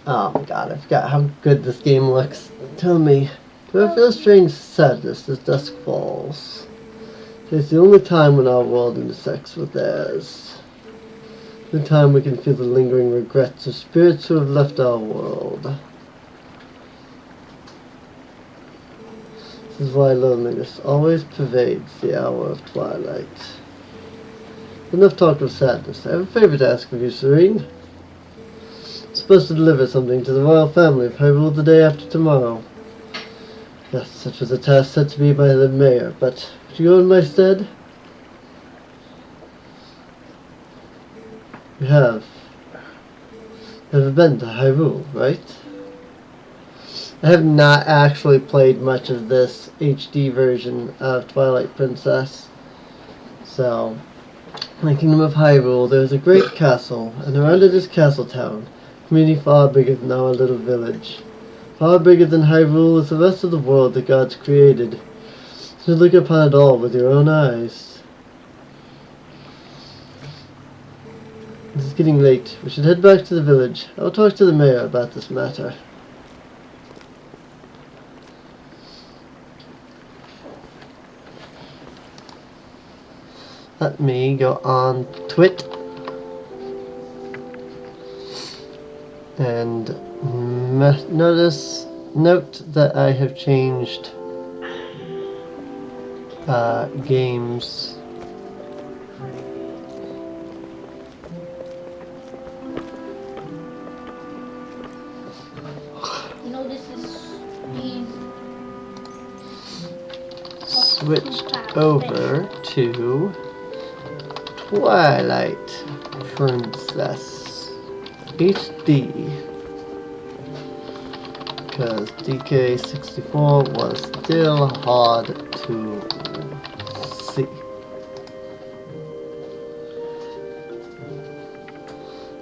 Oh my god, I forgot how good this game looks. Tell me, do I feel strange sadness as dusk falls? It's the only time when our world intersects with theirs. The time we can feel the lingering regrets of spirits who have left our world. This is why loneliness always pervades the hour of twilight. Enough talk of sadness. I have a favor to ask of you, Serene. I'm supposed to deliver something to the royal family of Hyrule the day after tomorrow. Yes, such was a task set to me by the mayor, but would you go in my stead? You have never been to Hyrule, right? I have not actually played much of this HD version of Twilight Princess. So, in the Kingdom of Hyrule, there is a great castle, and around it is Castle Town, a community far bigger than our little village. Far bigger than Hyrule is the rest of the world that God's created. You look upon it all with your own eyes. It is getting late. We should head back to the village. I will talk to the mayor about this matter. Let me go on Twit and note that I have changed games. You know, this is these Switched over to Twilight Princess HD because DK64 was still hard to see. It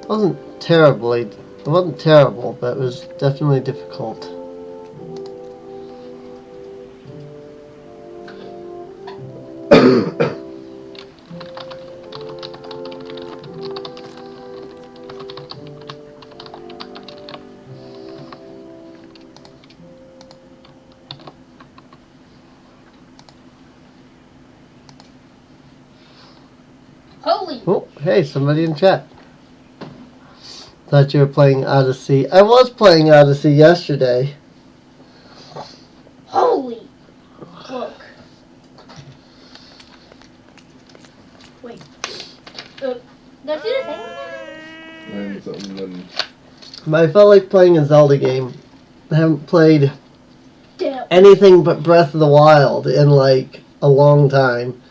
wasn't terrible, but it was definitely difficult. Holy! Oh, hey, somebody in chat. Thought you were playing Odyssey. I was playing Odyssey yesterday. Holy! Look. Wait. Does it say And something then But I felt like playing a Zelda game. I haven't played that? anything but Breath of the Wild in like a long time.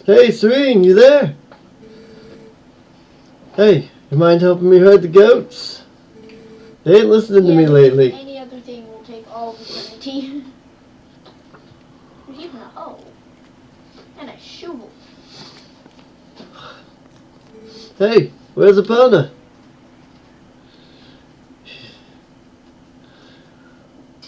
Hey, Serene, you there? Hey, you mind helping me herd the goats? They ain't listening to me lately. Any other thing will take all of eternity. There's even a hoe. And a shovel. Hey, where's Epona?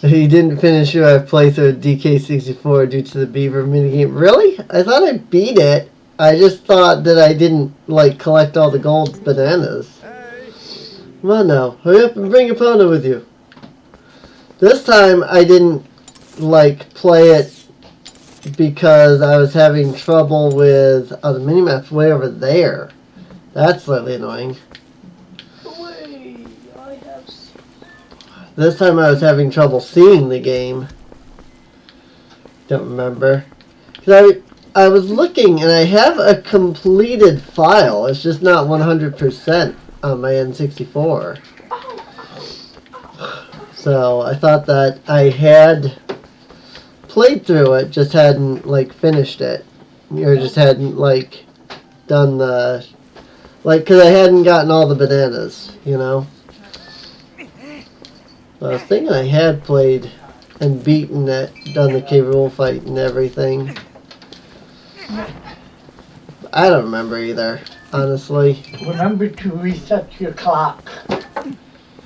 You didn't finish your playthrough of DK64 due to the beaver minigame. Really? I thought I beat it. I just thought that I didn't, like, collect all the gold bananas. Come on now. Hurry up and bring Epona with you. This time I didn't, like, play it because I was having trouble with the minimap's way over there. That's slightly annoying. Away! I have. This time I was having trouble seeing the game. Don't remember. Because I was looking and I have a completed file. It's just not 100% on my N64. So I thought that I had played through it, just hadn't like finished it. Or just hadn't like done the... Like, because I hadn't gotten all the bananas, you know? I was thinking I had played and beaten it, done the K. Rool fight and everything. I don't remember either, honestly. Remember to reset your clock.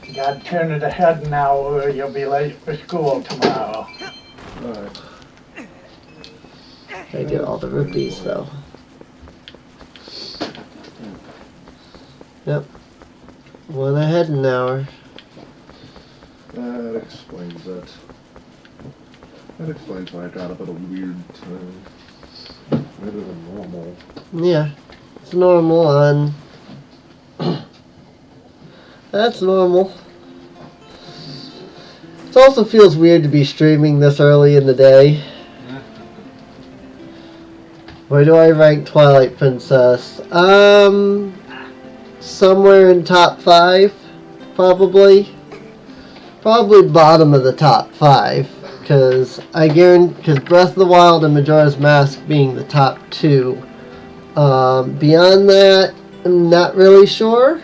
You gotta turn it ahead now or you'll be late for school tomorrow. Alright. I get all the rupees though. Yep. Went ahead an hour. That explains it. That explains why I got up at a weird time. Better than normal. Yeah. It's normal on... That's normal. It also feels weird to be streaming this early in the day. Where do I rank Twilight Princess? Somewhere in top 5, probably. Probably bottom of the top 5, because I guarantee, because Breath of the Wild and Majora's Mask being the top 2. Beyond that, I'm not really sure.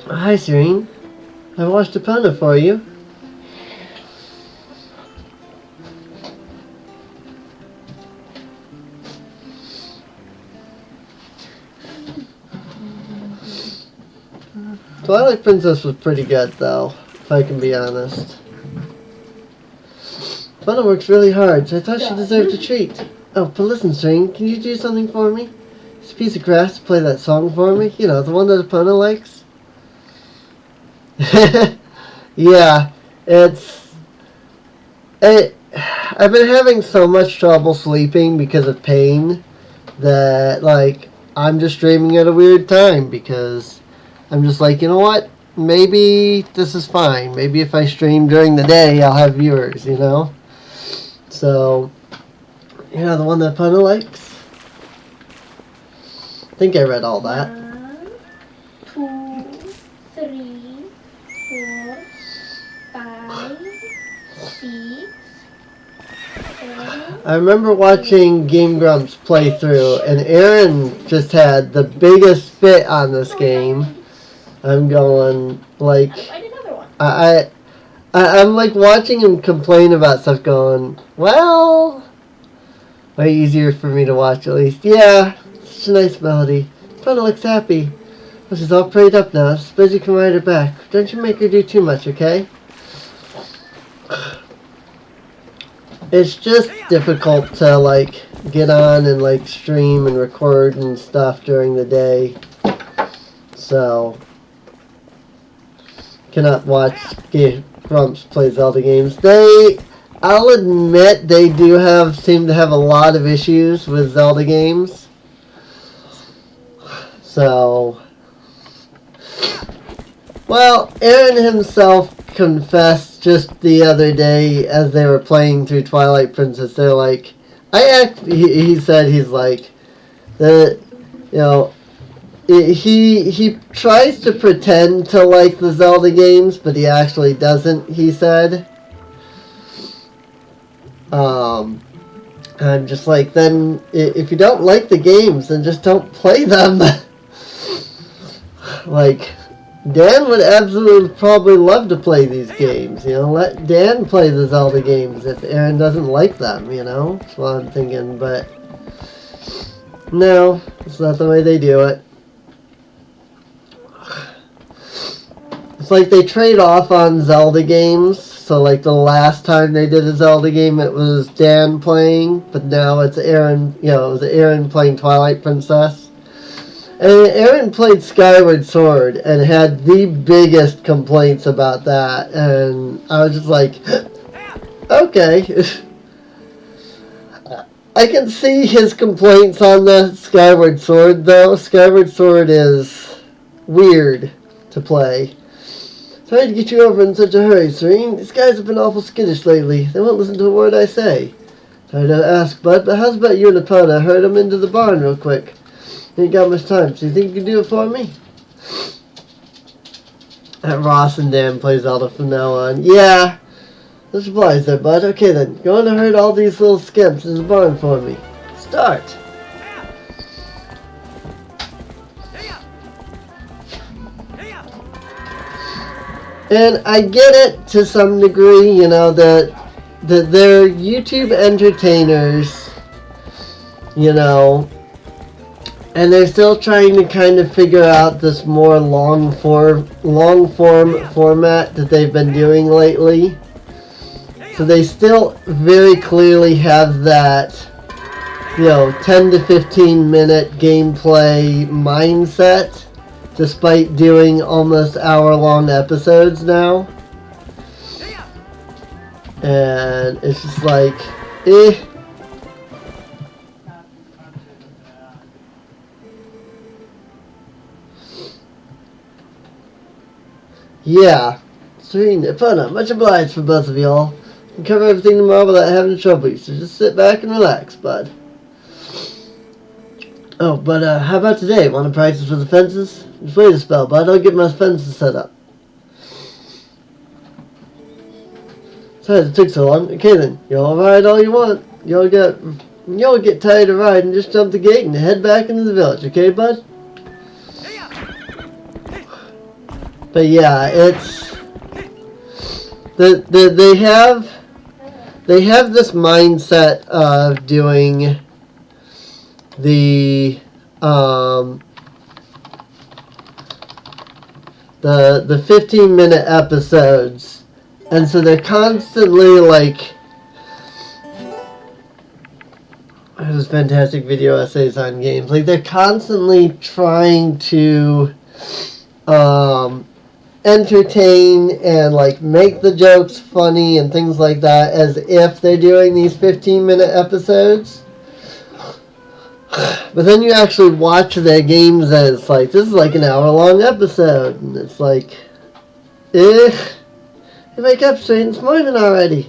Hi, Serene. I watched Epona for you. Twilight Princess was pretty good, though, if I can be honest. Epona works really hard, so I thought she deserved a treat. Oh, but listen, Serene, can you do something for me? Just a piece of grass to play that song for me? You know, the one that Epona likes? Yeah, I've been having so much trouble sleeping because of pain that, like, I'm just streaming at a weird time because I'm just like, you know what? Maybe this is fine. Maybe if I stream during the day, I'll have viewers, you know? So, you know, the one that Epona likes? I think I read all that. 1, 2, 3, 4, 5, 6, 7. I remember watching Game Grumps playthrough, and Aaron just had the biggest fit on this game. I'm going, like, I did another one. I'm like watching him complain about stuff going, well, way easier for me to watch at least. Yeah, such a nice melody. Epona looks happy. Well, she's all prayed up now. I suppose you can ride her back. Don't you make her do too much, okay? It's just difficult to, like, get on and, like, stream and record and stuff during the day. So, cannot watch Grumps play Zelda games. I'll admit, they do seem to have a lot of issues with Zelda games. So, well, Aaron himself confessed just the other day as they were playing through Twilight Princess, they're like, he said he's like, you know, he tries to pretend to like the Zelda games, but he actually doesn't, he said. I'm just like, then if you don't like the games, then just don't play them. Like, Dan would absolutely probably love to play these games, you know, let Dan play the Zelda games if Aaron doesn't like them, you know, that's what I'm thinking, but no, it's not the way they do it. It's like they trade off on Zelda games, so like the last time they did a Zelda game it was Dan playing, but now it's Aaron, you know, it was Aaron playing Twilight Princess. And Aaron played Skyward Sword and had the biggest complaints about that. And I was just like, okay. I can see his complaints on the Skyward Sword, though. Skyward Sword is weird to play. Sorry to get you over in such a hurry, Serene. These guys have been awful skittish lately. They won't listen to a word I say. Sorry to ask, Bud, but how's about you and Epona? Herd them into the barn real quick. Ain't got much time, so you think you can do it for me? That Ross and Dan plays Zelda from now on. Yeah. No supplies there, Bud. Okay then, go on and herd all these little skimps in the barn for me. Start. And I get it to some degree, you know, that they're YouTube entertainers, you know, and they're still trying to kind of figure out this more long form format that they've been doing lately. So they still very clearly have that, you know, 10 to 15 minute gameplay mindset, despite doing almost hour-long episodes now. And it's just like, eh. Yeah. Serene, Epona, much obliged for both of y'all. Can cover everything tomorrow without having to trouble you, so just sit back and relax, Bud. Oh, but how about today? Want to practice with the fences? Just wait a spell, Bud. I'll get my fences set up. Sorry it took so long. Okay then, y'all ride all you want. Y'all get tired of riding, just jump the gate and head back into the village, okay, Bud? But yeah, it's they have this mindset of doing the 15-minute episodes, and so they're constantly like, there's fantastic video essays on games, like they're constantly trying to entertain and like make the jokes funny and things like that, as if they're doing these 15-minute episodes. But then you actually watch their games and it's like, this is like an hour-long episode, and it's like, you wake up straight this morning already.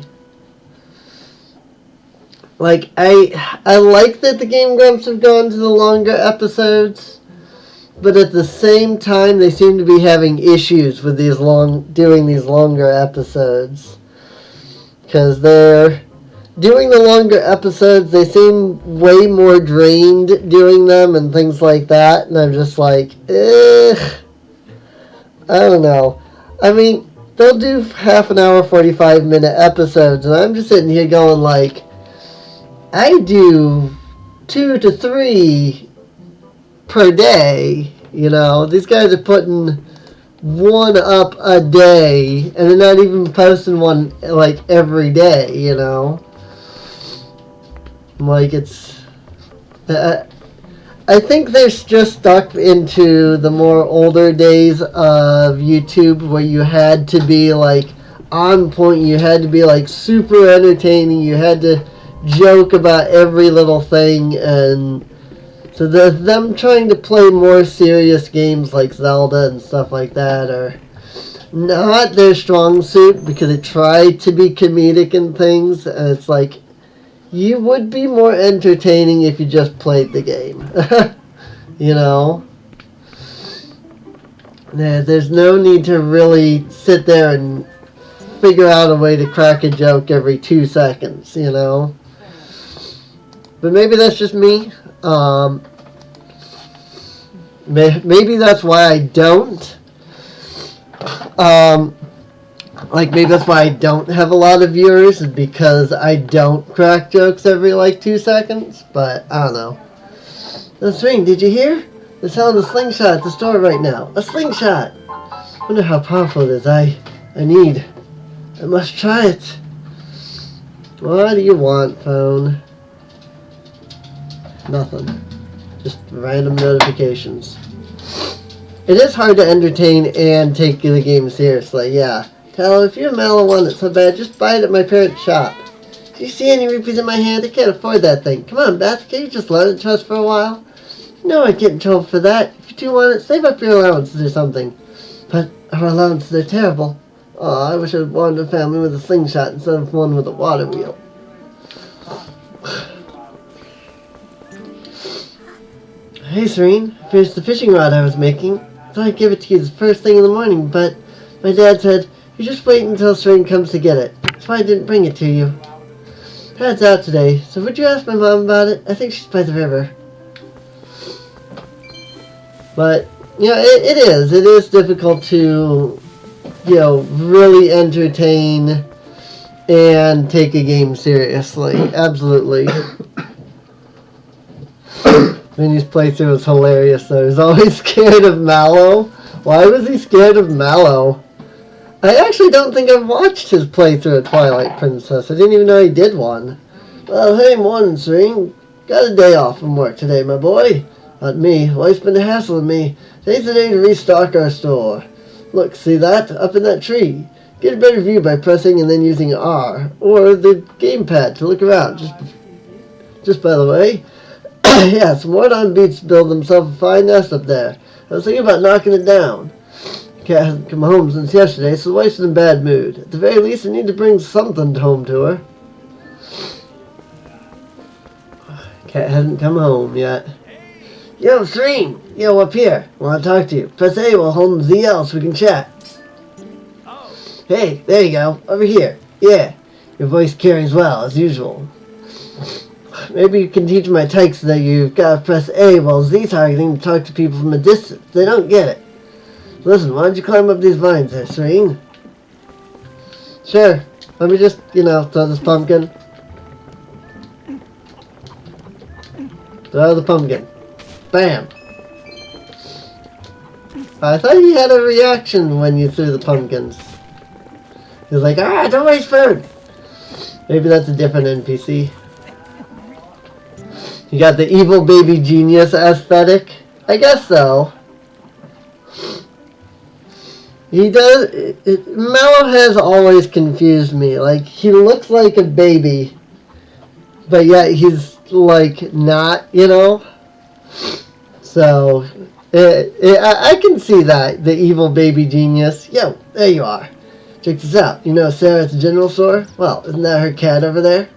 Like, I like that the Game Grumps have gone to the longer episodes, but at the same time, they seem to be having issues with doing these longer episodes. Because they're doing the longer episodes, they seem way more drained doing them and things like that. And I'm just like, I don't know. I mean, they'll do half an hour, 45-minute episodes, and I'm just sitting here going like, I do 2 to 3 per day, you know. These guys are putting one up a day, and they're not even posting one like every day, you know. Like, it's I think they're just stuck into the more older days of YouTube, where you had to be like on point, you had to be like super entertaining, you had to joke about every little thing. And so them trying to play more serious games like Zelda and stuff like that are not their strong suit, because they try to be comedic and things, and it's like, you would be more entertaining if you just played the game. You know? There's no need to really sit there and figure out a way to crack a joke every 2 seconds, you know? But maybe that's just me. Maybe that's why I don't. Maybe that's why I don't have a lot of viewers, is because I don't crack jokes every, 2 seconds. But, I don't know. The swing, did you hear? They're selling a slingshot at the store right now. A slingshot! Wonder how powerful it is. I must try it. What do you want, phone? Nothing. Just random notifications. It is hard to entertain and take the game seriously, yeah. Tell, if you're a mellow one that's so bad, just buy it at my parents' shop. Do you see any rupees in my hand? I can't afford that thing. Come on, Beth. Can't you just loan it to us for a while? No, I'd get in trouble for that. If you do want it, save up your allowances or something. But our allowances are terrible. Oh, I wish I wanted a family with a slingshot instead of one with a water wheel. Hey, Serene. Here's the fishing rod I was making. I thought I'd give it to you the first thing in the morning, but my dad said, you just wait until Serene comes to get it. That's why I didn't bring it to you. Dad's out today, so would you ask my mom about it? I think she's by the river. But, you know, it is difficult to, you know, really entertain and take a game seriously. Absolutely. Vinny's playthrough was hilarious though. He's always scared of Mallow. Why was he scared of Mallow? I actually don't think I've watched his playthrough of Twilight Princess. I didn't even know he did one. Well, hey, morning, Serene. Got a day off from work today, my boy. Not me. Wife's been hassling me. Today's the day to restock our store. Look, see that? Up in that tree. Get a better view by pressing and then using R, or the gamepad to look around. Just by the way, yeah, some Mordon beats build themselves a fine nest up there. I was thinking about knocking it down. Cat hasn't come home since yesterday, so the wife's in a bad mood. At the very least, I need to bring something home to her. Cat hasn't come home yet. Yo, Serene! Yo, up here. I want to talk to you. Press A while holding ZL so we can chat. Hey, there you go. Over here. Yeah. Your voice carries well, as usual. Maybe you can teach my tykes that you've got to press A while Z targeting to talk to people from a distance. They don't get it. Listen, why don't you climb up these vines there, Serene? Sure. Let me just, you know, throw this pumpkin. Throw the pumpkin. Bam. I thought he had a reaction when you threw the pumpkins. He was like, ah, don't waste food. Maybe that's a different NPC. You got the evil baby genius aesthetic? I guess so. He does. Mallow has always confused me. Like, he looks like a baby, but yet he's, like, not, you know? So, I can see that. The evil baby genius. Yo, there you are. Check this out. You know Sarah at the general store? Well, isn't that her cat over there?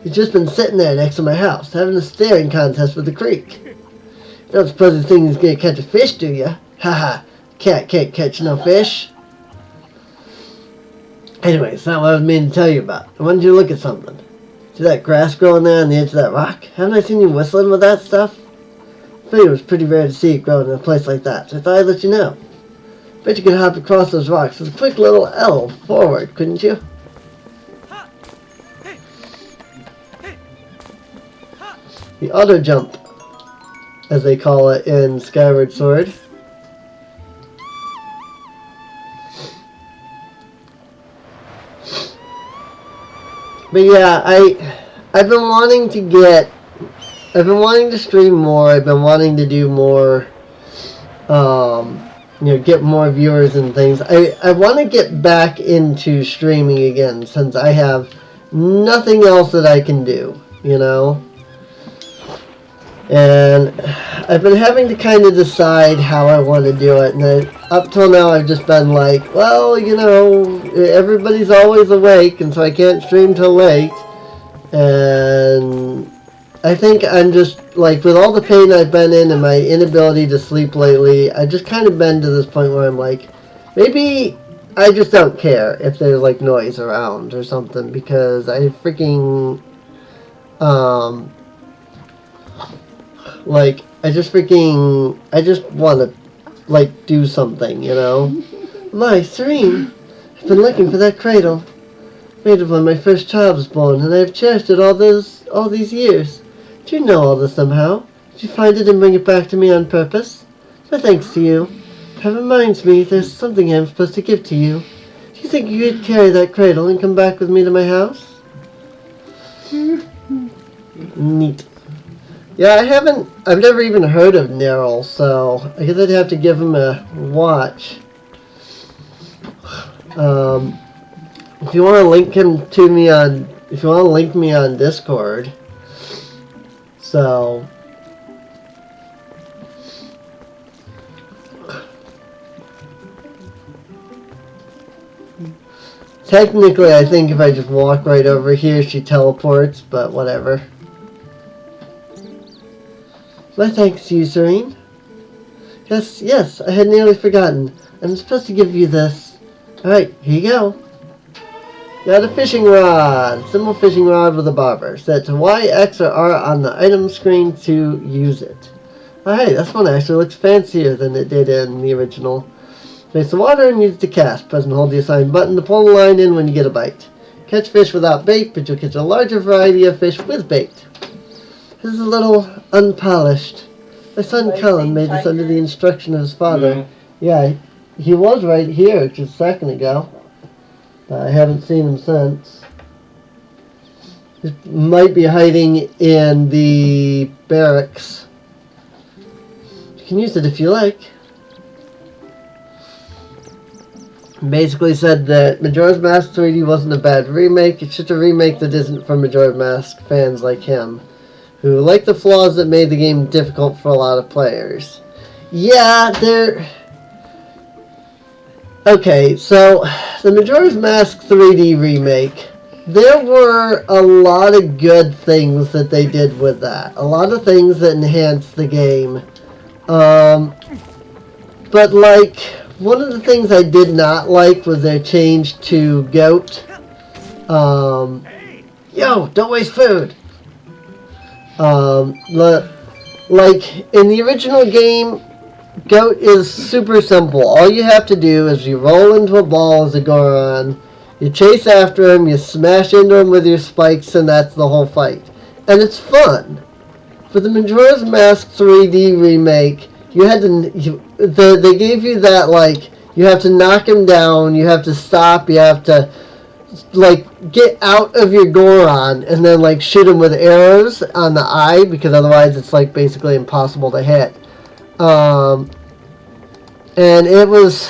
He's just been sitting there next to my house, having a staring contest with the creek. You don't suppose the thing is going to catch a fish, do you? Haha, cat can't catch no fish. Anyway, it's not what I was meaning to tell you about. I wanted you to look at something. See that grass growing there on the edge of that rock? Haven't I seen you whistling with that stuff? I figured it was pretty rare to see it growing in a place like that, so I thought I'd let you know. Bet you could hop across those rocks with a quick little L forward, couldn't you? The auto jump, as they call it in Skyward Sword. But yeah, I've been wanting to stream more. I've been wanting to do more, you know, get more viewers and things. I want to get back into streaming again since I have nothing else that I can do, you know. And I've been having to kind of decide how I want to do it. And up till now, I've just been like, well, you know, everybody's always awake, and so I can't stream till late. And I think I'm just, like, with all the pain I've been in and my inability to sleep lately, I've just kind of been to this point where I'm like, maybe I just don't care if there's, like, noise around or something, because I freaking, like, I just want to, like, do something, you know? My, Serene, I've been looking for that cradle. Made it when my first child was born, and I've cherished it all these years. Do you know all this somehow? Did you find it and bring it back to me on purpose? My thanks to you. That reminds me, there's something I'm supposed to give to you. Do you think you could carry that cradle and come back with me to my house? Neat. Yeah, I've never even heard of Nerl, so I guess I'd have to give him a watch. If you want to link him to me on if you want to link me on Discord. So technically, I think if I just walk right over here, she teleports, but whatever. My thanks to you, Serene. Yes, I had nearly forgotten. I'm supposed to give you this. Alright, here you go. Got a fishing rod. Simple fishing rod with a bobber. Set to Y, X, or R on the item screen to use it. Oh, hey, this one actually looks fancier than it did in the original. Face the water and use it to cast. Press and hold the assigned button to pull the line in when you get a bite. Catch fish without bait, but you'll catch a larger variety of fish with bait. This is a little unpolished. My son Cullen made this under the instruction of his father. Yeah, he was right here just a second ago. But I haven't seen him since. He might be hiding in the barracks. You can use it if you like. Basically said that Majora's Mask 3D wasn't a bad remake. It's just a remake that isn't for Majora's Mask fans like him, who like the flaws that made the game difficult for a lot of players. Yeah, they're... Okay, so the Majora's Mask 3D remake, there were a lot of good things that they did with that. A lot of things that enhanced the game. But like, one of the things I did not like was their change to Goat. Yo, don't waste food! Like, in the original game, Goat is super simple. All you have to do is you roll into a ball as a Goron, you chase after him, you smash into him with your spikes, and that's the whole fight. And it's fun. For the Majora's Mask 3D remake, you had to... they gave you that, like, you have to knock him down, you have to stop, you have to, like, get out of your Goron, and then, like, shoot him with arrows on the eye, because otherwise it's, like, basically impossible to hit. And it was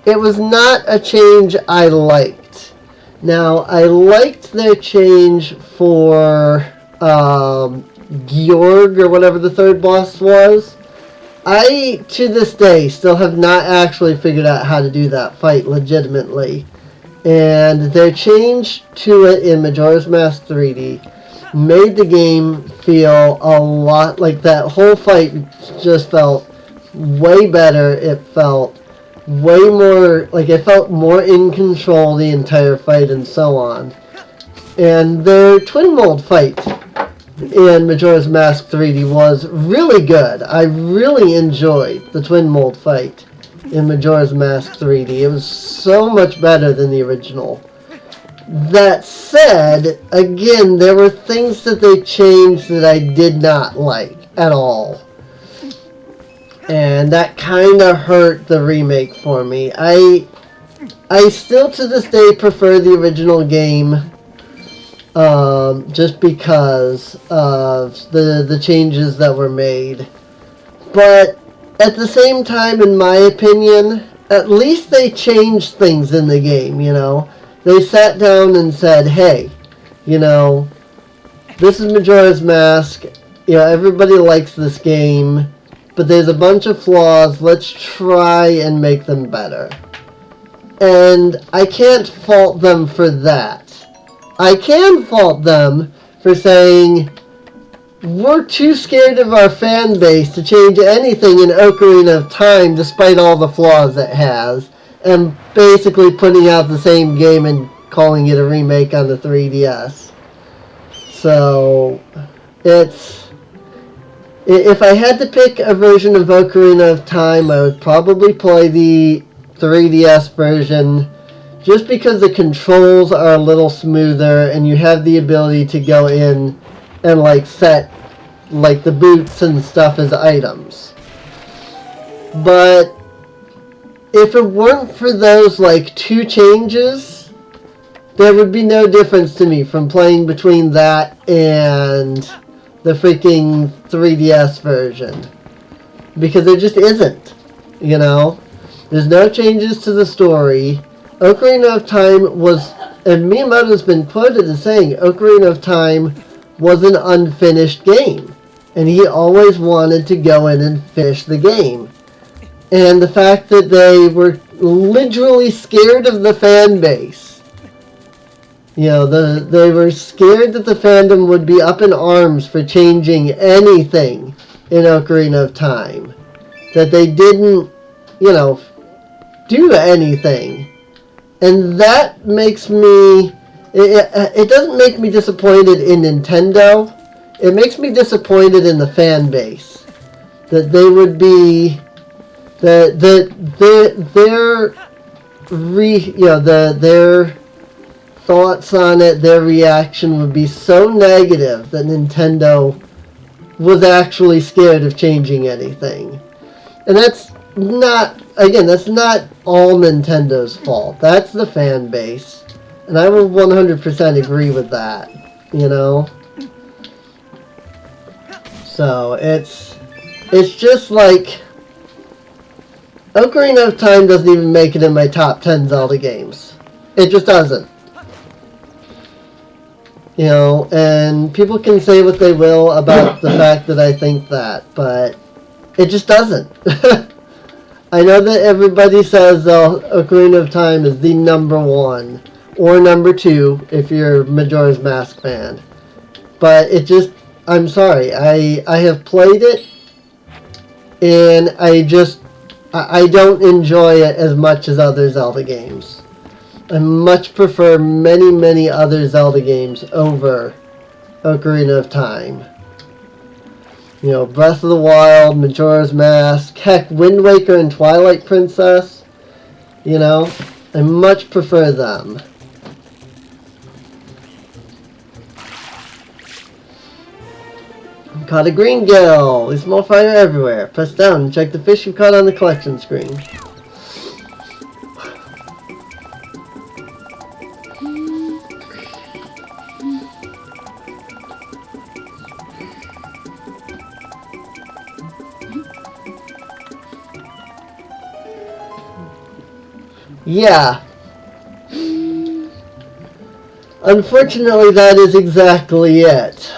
not a change I liked. Now, I liked their change for Georg, or whatever the third boss was. I, to this day, still have not actually figured out how to do that fight legitimately. And their change to it in Majora's Mask 3D made the game feel a lot like that whole fight just felt way better. It felt way more, like it felt more in control the entire fight and so on. And their twin mold fight in Majora's Mask 3D was really good. I really enjoyed the twin mold fight in Majora's Mask 3D. It was so much better than the original. That said, again, there were things that they changed that I did not like at all. And that kind of hurt the remake for me. I still to this day prefer the original game, just because of the changes that were made. But at the same time, in my opinion, at least they changed things in the game, you know. They sat down and said, hey, you know, this is Majora's Mask. You know, everybody likes this game, but there's a bunch of flaws. Let's try and make them better. And I can't fault them for that. I can fault them for saying, we're too scared of our fan base to change anything in Ocarina of Time despite all the flaws it has, and basically putting out the same game and calling it a remake on the 3DS. So, it's... If I had to pick a version of Ocarina of Time, I would probably play the 3DS version, just because the controls are a little smoother and you have the ability to go in and like set like the boots and stuff as items. But if it weren't for those like two changes, there would be no difference to me from playing between that and the freaking 3DS version. Because there just isn't, you know? There's no changes to the story. Ocarina of Time was and Miyamoto's been quoted as saying Ocarina of Time was an unfinished game. And he always wanted to go in and finish the game. And the fact that they were literally scared of the fan base. You know, they were scared that the fandom would be up in arms for changing anything in Ocarina of Time. That they didn't, you know, do anything. And that makes me... It doesn't make me disappointed in Nintendo. It makes me disappointed in the fan base. That they would be... their thoughts on it, their reaction would be so negative that Nintendo was actually scared of changing anything. And that's not all Nintendo's fault. That's the fan base. And I will 100% agree with that, you know? So, it's just like... Ocarina of Time doesn't even make it in my top 10 Zelda games. It just doesn't. You know, and people can say what they will about the fact that I think that, but it just doesn't. I know that everybody says Ocarina of Time is the number one, or number two if you're Majora's Mask fan. But it just, I'm sorry, I have played it, and I don't enjoy it as much as other Zelda games. I much prefer many, many other Zelda games over Ocarina of Time. You know, Breath of the Wild, Majora's Mask, heck, Wind Waker and Twilight Princess. You know, I much prefer them. Caught a green gill. There's more fire everywhere. Press down and check the fish you caught on the collection screen. Yeah. Unfortunately, that is exactly it.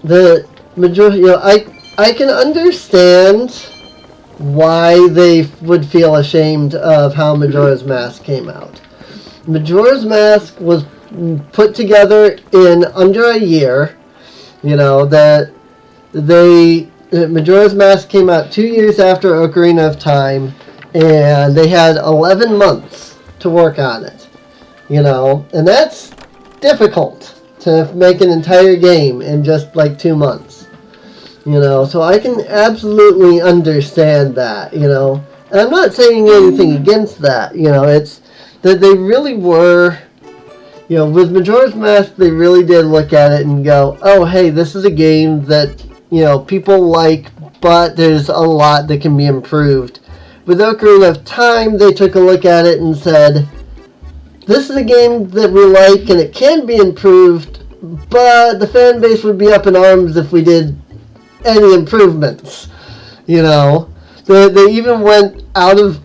The majority, you know, I can understand why they would feel ashamed of how Majora's Mask came out. Majora's Mask was put together in under a year. You know, that Majora's Mask came out 2 years after Ocarina of Time, and they had 11 months to work on it. You know, and that's difficult to make an entire game in just like 2 months. You know, so I can absolutely understand that, you know. And I'm not saying anything against that, you know. It's that they really were, you know, with Majora's Mask, they really did look at it and go, oh, hey, this is a game that, you know, people like, but there's a lot that can be improved. With Ocarina of Time, they took a look at it and said, this is a game that we like and it can be improved, but the fan base would be up in arms if we did any improvements. You know, they even went out of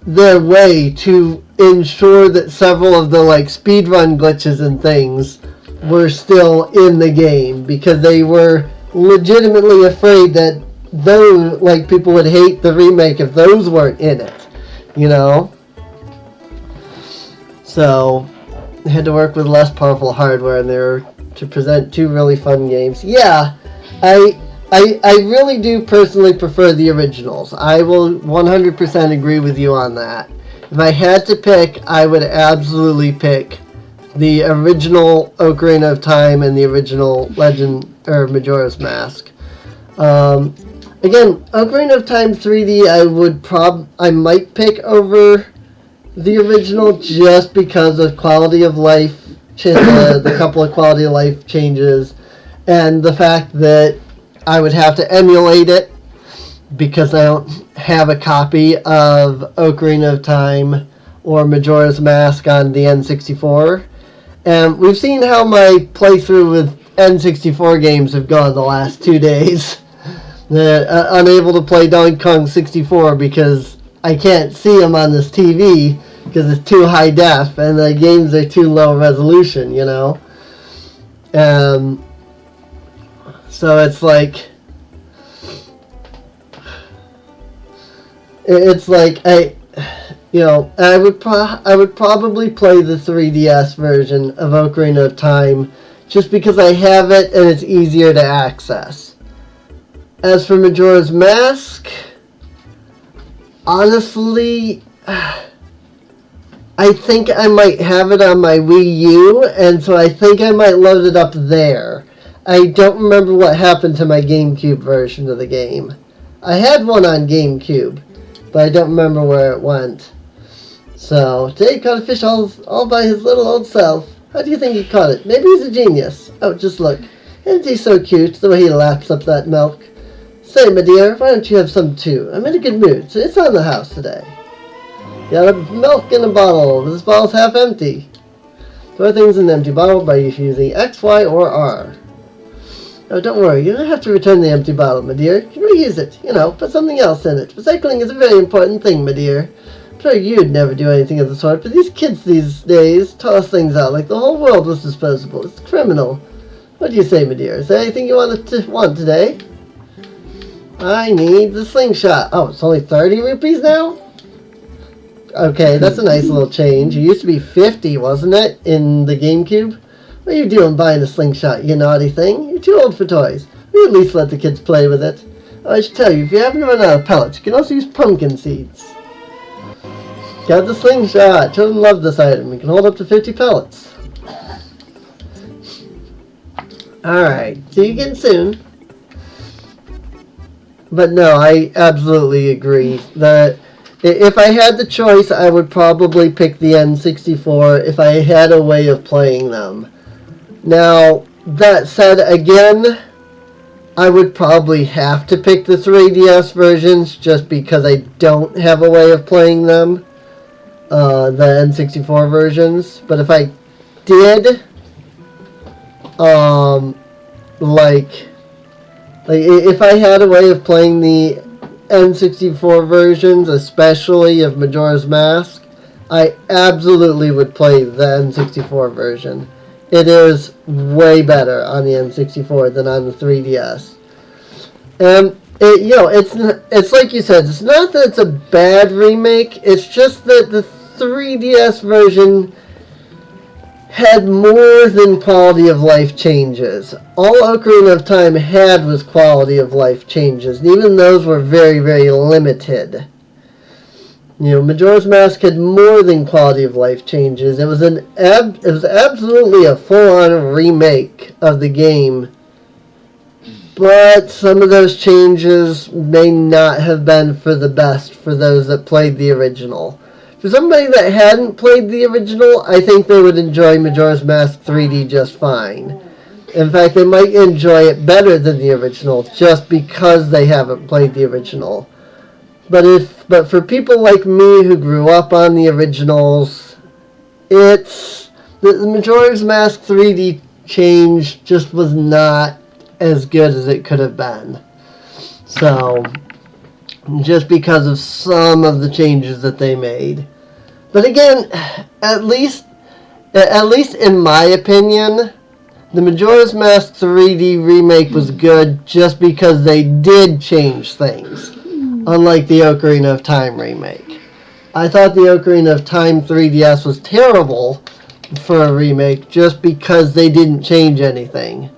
their way to ensure that several of the like speedrun glitches and things were still in the game because they were legitimately afraid that those, like, people would hate the remake if those weren't in it, you know. So they had to work with less powerful hardware in there to present two really fun games. Yeah, I really do personally prefer the originals. I will 100% agree with you on that. If I had to pick, I would absolutely pick the original Ocarina of Time and the original Legend or Majora's Mask. Again, Ocarina of Time 3D I might pick over the original just because of quality of life, the couple of quality of life changes, and the fact that I would have to emulate it because I don't have a copy of Ocarina of Time or Majora's Mask on the N64. And we've seen how my playthrough with N64 games have gone the last 2 days. Unable to play Donkey Kong 64 because I can't see him on this TV because it's too high def and the games are too low resolution, you know. So it's like I would probably play the 3DS version of Ocarina of Time just because I have it and it's easier to access. As for Majora's Mask, honestly, I think I might have it on my Wii U, and so I think I might load it up there. I don't remember what happened to my GameCube version of the game. I had one on GameCube, but I don't remember where it went. So, today caught a fish all by his little old self. How do you think he caught it? Maybe he's a genius. Oh, just look. Isn't he so cute, the way he laps up that milk? Say, my dear, why don't you have some too? I'm in a good mood, so it's on the house today. Got a milk in a bottle. This bottle's half empty. Throw things in an empty bottle by using X, Y, or R. Oh, don't worry. You don't have to return the empty bottle, my dear. You can reuse it. You know, put something else in it. Recycling is a very important thing, my dear. I'm sure you'd never do anything of the sort, but these kids these days toss things out like the whole world was disposable. It's criminal. What do you say, my dear? Is there anything you want today? I need the slingshot. Oh, it's only 30 rupees now? Okay, that's a nice little change. It used to be 50, wasn't it, in the GameCube? What are you doing buying a slingshot, you naughty thing? You're too old for toys. We at least let the kids play with it. Oh, I should tell you, if you happen to run out of pellets, you can also use pumpkin seeds. Got the slingshot. Children love this item. You can hold up to 50 pellets. Alright, see you again soon. But no, I absolutely agree that if I had the choice, I would probably pick the N64 if I had a way of playing them. Now, that said, again, I would probably have to pick the 3DS versions just because I don't have a way of playing them, the N64 versions. But if I did, if I had a way of playing the N64 versions, especially of Majora's Mask, I absolutely would play the N64 version. It is way better on the N64 than on the 3DS. And it's like you said, it's not that it's a bad remake, it's just that the 3DS version had more than quality of life changes. All Ocarina of Time had was quality of life changes, and even those were very, very limited. You know, Majora's Mask had more than quality of life changes. It was absolutely a full-on remake of the game, but some of those changes may not have been for the best for those that played the original. For somebody that hadn't played the original, I think they would enjoy Majora's Mask 3D just fine. In fact, they might enjoy it better than the original just because they haven't played the original. But for people like me who grew up on the originals, the Majora's Mask 3D change just was not as good as it could have been. So, just because of some of the changes that they made. But again, at least in my opinion, the Majora's Mask 3D remake was good just because they did change things, unlike the Ocarina of Time remake. I thought the Ocarina of Time 3DS was terrible for a remake just because they didn't change anything.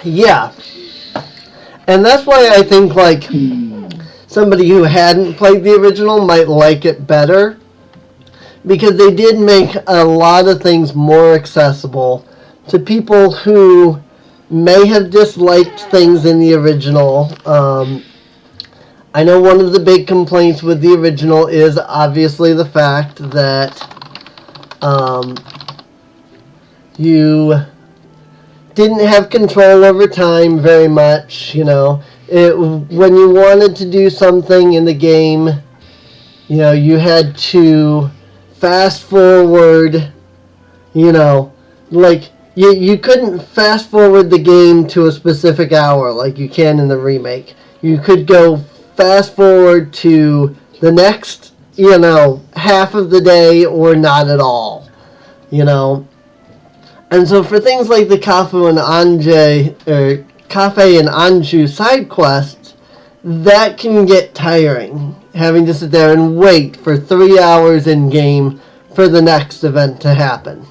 Yeah. And that's why I think, like, somebody who hadn't played the original might like it better. Because they did make a lot of things more accessible to people who may have disliked things in the original. I know one of the big complaints with the original is obviously the fact that you didn't have control over time very much, you know. When you wanted to do something in the game, you know, you had to fast forward, you know, like you couldn't fast forward the game to a specific hour like you can in the remake. You could go fast forward to the next, half of the day or not at all, And so for things like the Cafe and Anju side quests, that can get tiring, having to sit there and wait for 3 hours in game for the next event to happen.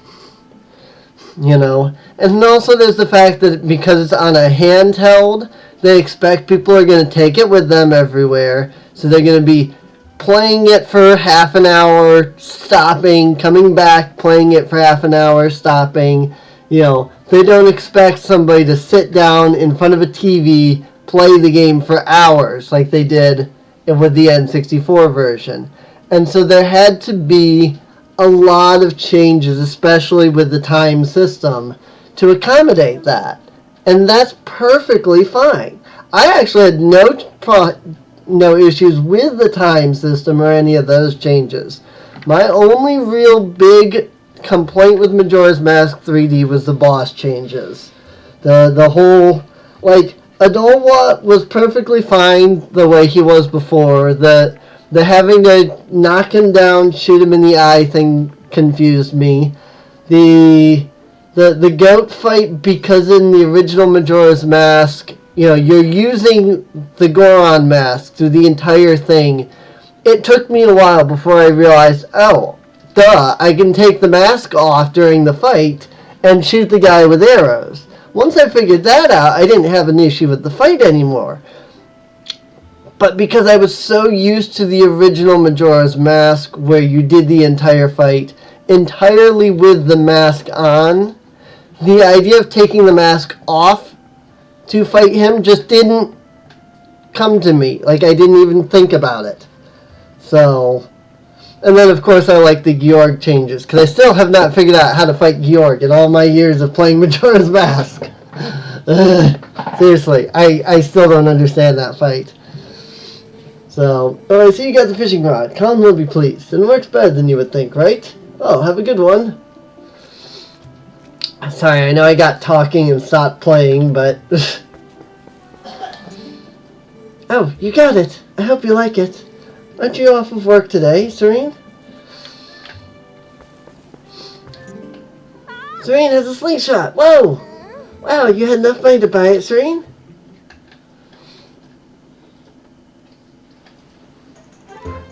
And also there's the fact that because it's on a handheld, they expect people are going to take it with them everywhere. So they're going to be playing it for half an hour, stopping, coming back, playing it for half an hour, stopping. They don't expect somebody to sit down in front of a TV, play the game for hours like they did with the N64 version. And so there had to be a lot of changes, especially with the time system, to accommodate that. And that's perfectly fine. I actually had no issues with the time system or any of those changes. My only real big complaint with Majora's Mask 3D was the boss changes. The whole, Adolwa was perfectly fine the way he was before. The having to knock him down, shoot him in the eye thing confused me. The goat fight, because in the original Majora's Mask, you're using the Goron mask through the entire thing. It took me a while before I realized, I can take the mask off during the fight and shoot the guy with arrows. Once I figured that out, I didn't have an issue with the fight anymore. But because I was so used to the original Majora's Mask, where you did the entire fight entirely with the mask on, the idea of taking the mask off to fight him just didn't come to me. I didn't even think about it. So, and then of course I like the Georg changes, because I still have not figured out how to fight Georg in all my years of playing Majora's Mask. Seriously, I still don't understand that fight. So, alright, so you got the fishing rod. Colin will be pleased. And it works better than you would think, right? Oh, have a good one. Sorry, I know I got talking and stopped playing, but... Oh, you got it. I hope you like it. Aren't you off of work today, Serene? Serene has a slingshot. Whoa! Wow, you had enough money to buy it, Serene?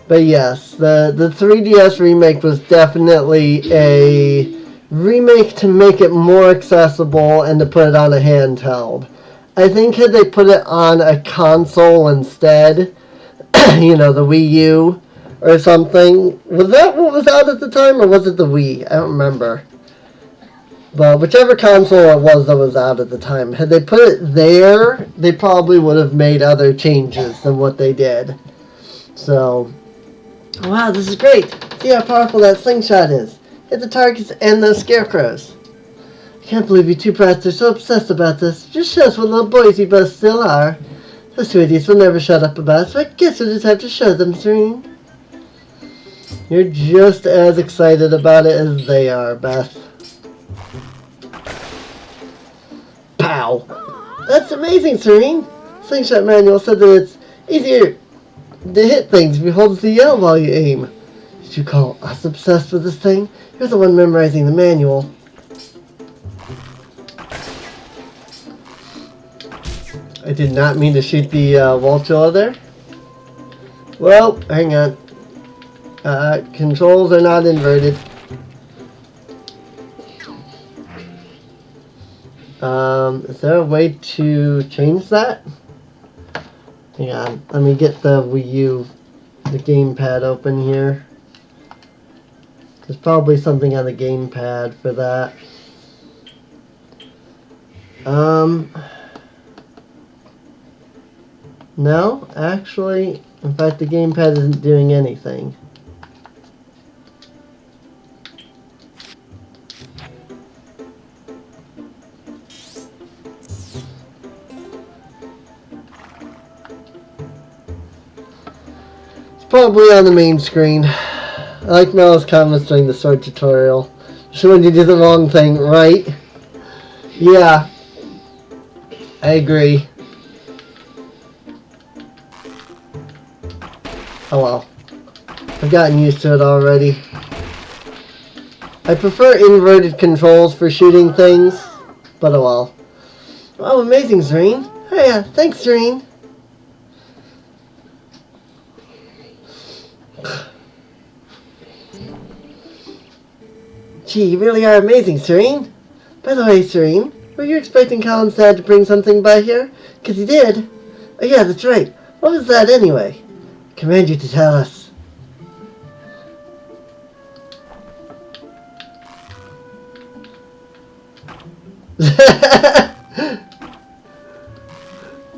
But yes, the 3DS remake was definitely a remake to make it more accessible and to put it on a handheld. I think had they put it on a console instead, the Wii U or something. Was that what was out at the time, or was it the Wii? I don't remember. But whichever console it was that was out at the time, had they put it there, they probably would have made other changes than what they did. So, wow, this is great. See how powerful that slingshot is. Hit the targets and those scarecrows. I can't believe you two brats are so obsessed about this. Just shows what little boys you both still are. Those two idiots will never shut up about it, so I guess we'll just have to show them, Serene. You're just as excited about it as they are, Beth. Pow! That's amazing, Serene. Slingshot Manual said that it's easier to hit things if you hold the L while you aim. Did you call us obsessed with this thing? You're the one memorizing the manual. I did not mean to shoot the Voltula there. Well, hang on. Controls are not inverted. Is there a way to change that? Hang on. Let me get the Wii U, the gamepad open here. There's probably something on the gamepad for that. No, actually, in fact, the gamepad isn't doing anything. It's probably on the main screen. I like Mel's comments during the sword tutorial. Just when you do the wrong thing, right? Yeah, I agree. Oh well. I've gotten used to it already. I prefer inverted controls for shooting things, but oh well. Oh, amazing, Zerine. Hey, thanks, Zerine. Gee, you really are amazing, Serene. By the way, Serene, were you expecting Colin's dad to bring something by here? 'Cause he did. Oh yeah, that's right. What was that anyway? I command you to tell us.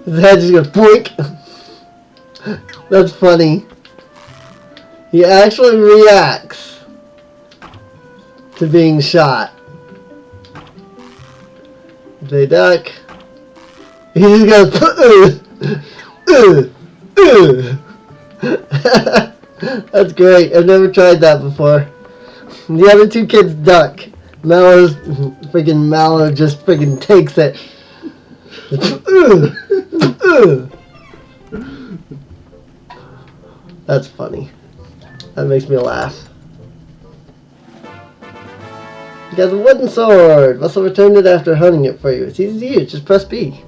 His head just goes boink. That's funny. He actually reacts to being shot. They duck. He just goes, That's great. I've never tried that before. The other two kids duck. Mallow just freaking takes it. That's funny. That makes me laugh. You got a wooden sword. Must have returned it after hunting it for you. It's easy to use. Just press B.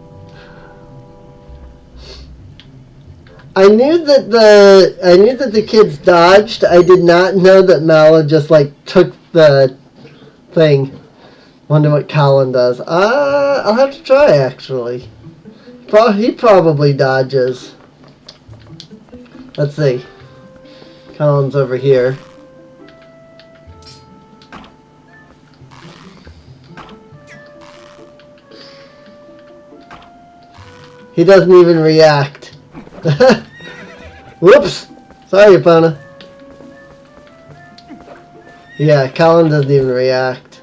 I knew that the kids dodged. I did not know that Mallow just like took the thing. Wonder what Colin does. I'll have to try actually. He probably dodges. Let's see. Colin's over here. He doesn't even react. Whoops! Sorry, Epona. Yeah, Colin doesn't even react.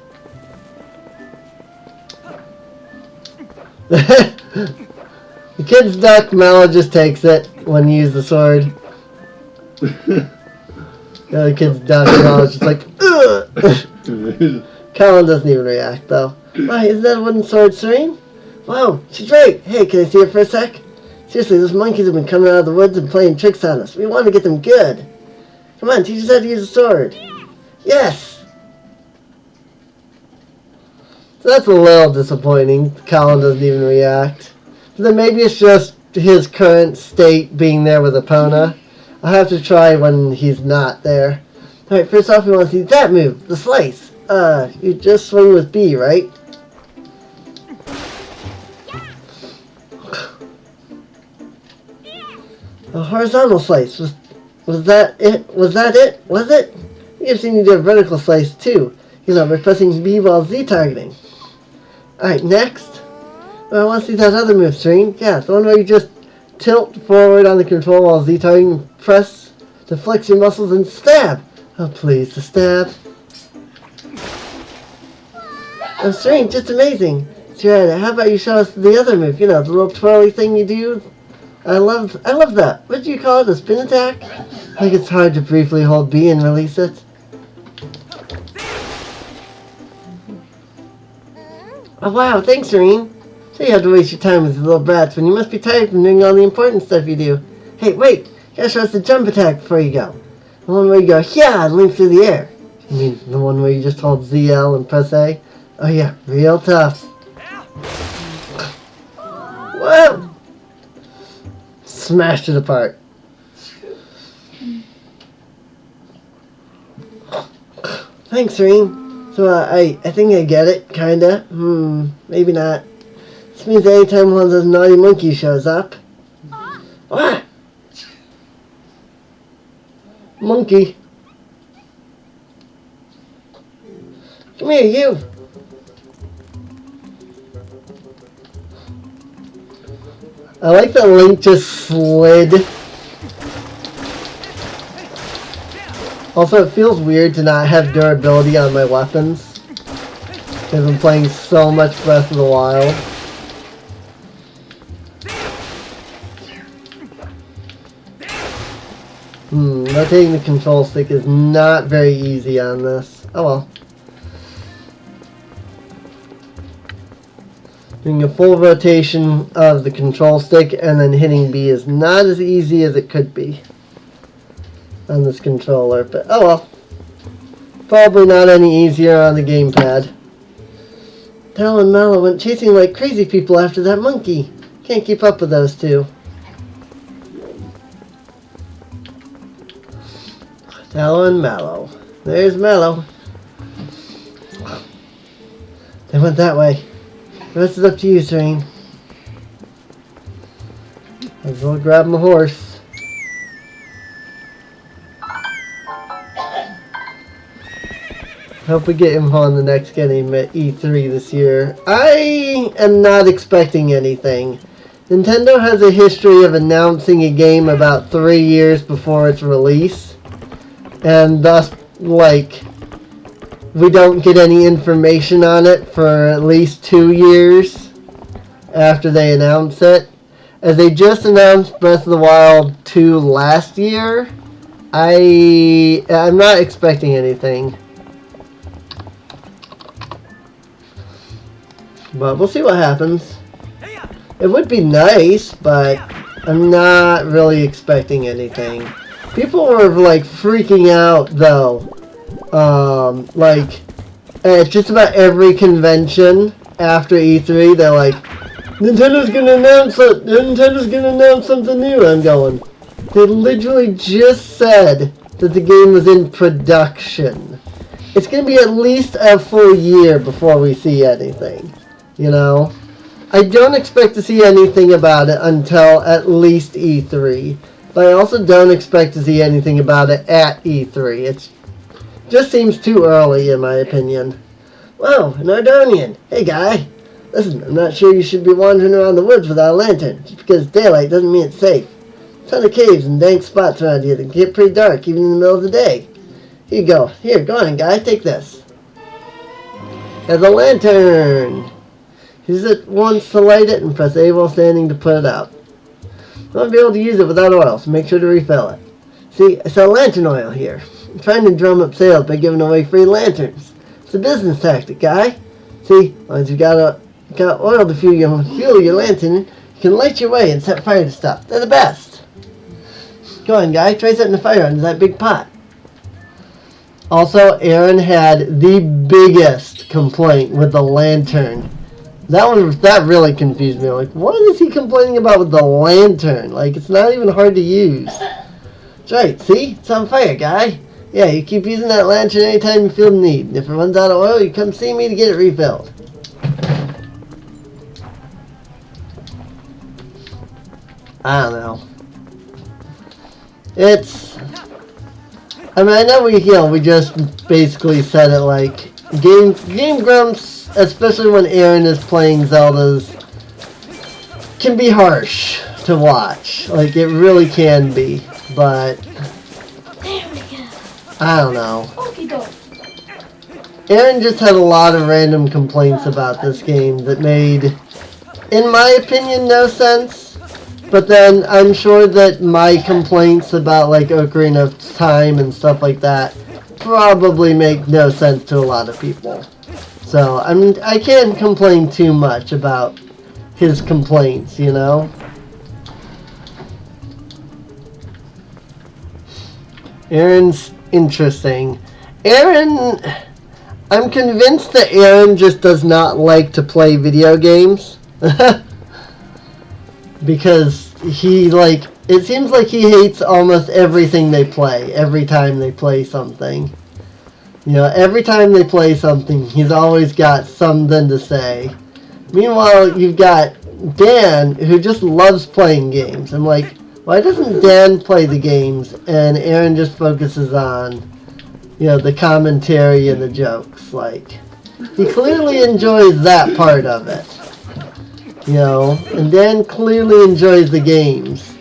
The kids duck, Mallow just takes it when you use the sword. The other kids duck, Mallow's just like, ugh! Colin doesn't even react, though. Why, isn't that a wooden sword, Serene? Wow, she's right. Hey, can I see it for a sec? Seriously, those monkeys have been coming out of the woods and playing tricks on us. We want to get them good. Come on, teach us how to use a sword. Yes! So that's a little disappointing. Colin doesn't even react. So then maybe it's just his current state being there with Epona. I'll have to try when he's not there. Alright, first off we want to see that move, the slice. You just swing with B, right? A horizontal slice. Was that it? Was it? You've seen you do a vertical slice too. You know, by pressing B while Z targeting. Alright, next. I want to see that other move, Serene. Yeah, the one where you just tilt forward on the control while Z targeting, press to flex your muscles and stab. Oh please, the stab. Oh Serene, just amazing. Serena, how about you show us the other move? You know, the little twirly thing you do. I love that. What do you call it? A spin attack? I think it's hard to briefly hold B and release it. Oh wow, thanks, Serene. So you have to waste your time with the little brats when you must be tired from doing all the important stuff you do. Hey, wait! You gotta show us the jump attack before you go. The one where you go, yeah, and leap through the air. You mean the one where you just hold ZL and press A? Oh yeah, real tough. Whoa! Smashed it apart. Thanks, Serene. So, I think I get it, kinda. Maybe not. This means anytime one of those naughty monkeys shows up. What? Monkey. Come here, you. I like that Link just slid. Also, it feels weird to not have durability on my weapons. I've been playing so much Breath of the Wild. Rotating the control stick is not very easy on this. Oh well. Doing a full rotation of the control stick and then hitting B is not as easy as it could be on this controller, but oh well. Probably not any easier on the gamepad. Tal and Mallow went chasing like crazy people after that monkey. Can't keep up with those two. Tal and Mallow. There's Mallow. They went that way. The rest is up to you, Serene. I'll go grab my horse. Hope we get him on the next game at E3 this year. I am not expecting anything. Nintendo has a history of announcing a game about 3 years before its release. And thus, like, we don't get any information on it for at least 2 years after they announce it. As they just announced Breath of the Wild 2 last year, I'm not expecting anything. But we'll see what happens. It would be nice, but I'm not really expecting anything. People were like freaking out though. Like at just about every convention after E3, they're like, Nintendo's gonna announce it. Nintendo's gonna announce something new. I'm going. They literally just said that the game was in production. It's gonna be at least a full year before we see anything. You know, I don't expect to see anything about it until at least E3. But I also don't expect to see anything about it at E3. It just seems too early, in my opinion. Whoa, an Ardonian. Hey, guy. Listen, I'm not sure you should be wandering around the woods without a lantern. Just because it's daylight doesn't mean it's safe. A ton of caves and dank spots around here that can get pretty dark even in the middle of the day. Here you go. Here, go on, guy. Take this. There's a lantern. Use it once to light it and press A while standing to put it out. You won't be able to use it without oil, so make sure to refill it. See, I sell lantern oil here. I'm trying to drum up sales by giving away free lanterns. It's a business tactic, guy. See, as long as you've got oil to fuel your lantern, you can light your way and set fire to stuff. They're the best. Go on, guy. Try setting the fire under that big pot. Also, Aaron had the biggest complaint with the lantern. That really confused me. Like, what is he complaining about with the lantern? Like, it's not even hard to use. That's right, see? It's on fire, guy. Yeah, you keep using that lantern anytime you feel the need. If it runs out of oil, you come see me to get it refilled. I don't know. I mean, I know we just basically said it like, Game Grumps, especially when Aaron is playing Zeldas, can be harsh to watch. Like, it really can be. But, There we go. I don't know. Okie doke. Aaron just had a lot of random complaints about this game that made, in my opinion, no sense. But then I'm sure that my complaints about, like, Ocarina of Time and stuff like that probably make no sense to a lot of people. So, I mean, I can't complain too much about his complaints, you know? Aaron's interesting. Aaron, I'm convinced that Aaron just does not like to play video games. Because he, like, it seems like he hates almost everything they play, every time they play something. You know, every time they play something, he's always got something to say. Meanwhile, you've got Dan, who just loves playing games. I'm like, why doesn't Dan play the games and Aaron just focuses on, you know, the commentary and the jokes? Like, he clearly enjoys that part of it. You know, and Dan clearly enjoys the games.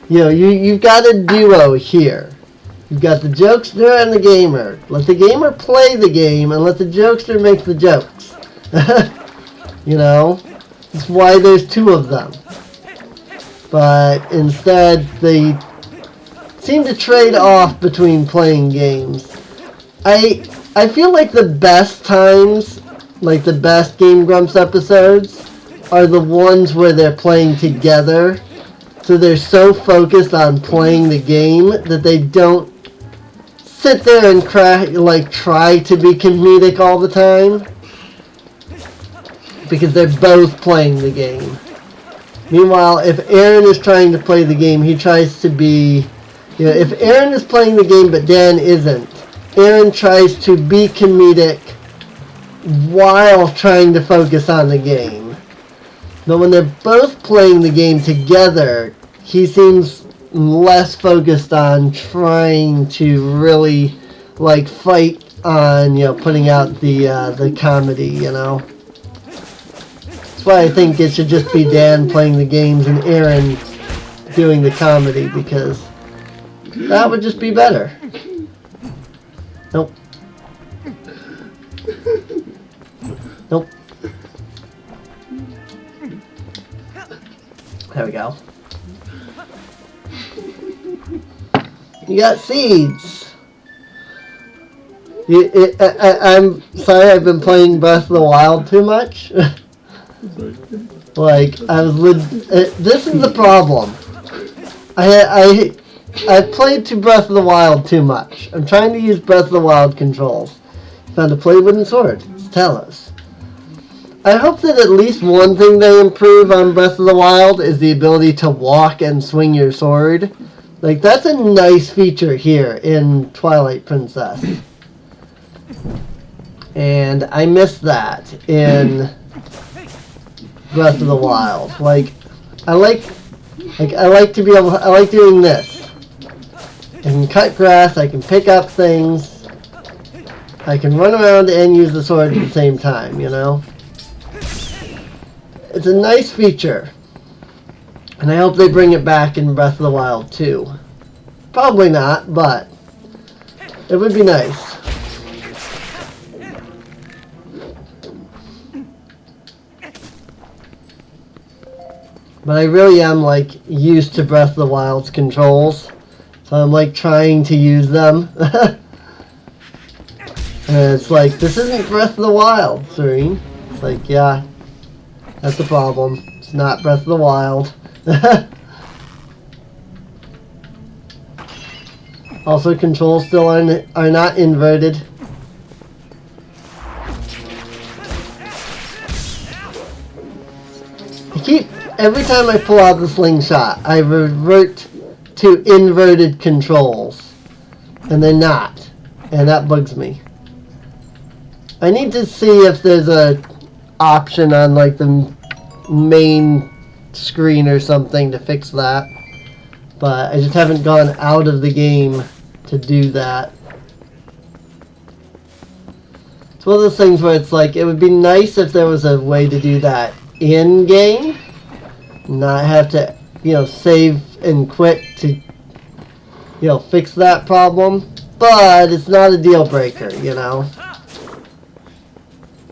You know, you've got a duo here. You've got the jokester and the gamer. Let the gamer play the game and let the jokester make the jokes. You know? That's why there's two of them. But instead, they seem to trade off between playing games. I feel like the best times, like the best Game Grumps episodes, are the ones where they're playing together. So they're so focused on playing the game that they don't sit there and try to be comedic all the time. Because they're both playing the game. Meanwhile, if Aaron is trying to play the game, he tries to be... if Aaron is playing the game but Dan isn't, Aaron tries to be comedic while trying to focus on the game. But when they're both playing the game together, he seems less focused on trying to really fight on putting out the comedy. That's why I think it should just be Dan playing the games and Aaron doing the comedy, because that would just be better. Nope. Nope. There we go. You got seeds. I'm sorry, I've been playing Breath of the Wild too much. This is the problem. I played to Breath of the Wild too much. I'm trying to use Breath of the Wild controls. Found a play wooden sword. It's Talos. I hope that at least one thing they improve on Breath of the Wild is the ability to walk and swing your sword. That's a nice feature here in Twilight Princess. And I miss that in Breath of the Wild. I like doing this. I can cut grass, I can pick up things, I can run around and use the sword at the same time, It's a nice feature. And I hope they bring it back in Breath of the Wild too. Probably not, but it would be nice. But I really am used to Breath of the Wild's controls. So I'm trying to use them. And it's this isn't Breath of the Wild, Serene. It's yeah, that's the problem. It's not Breath of the Wild. Also, controls still are not inverted. Every time I pull out the slingshot, I revert to inverted controls. And they're not. And that bugs me. I need to see if there's a option on the main screen or something to fix that. But I just haven't gone out of the game to do that. It's one of those things where it's it would be nice if there was a way to do that in-game. Not have to, save and quit to, fix that problem. But it's not a deal breaker,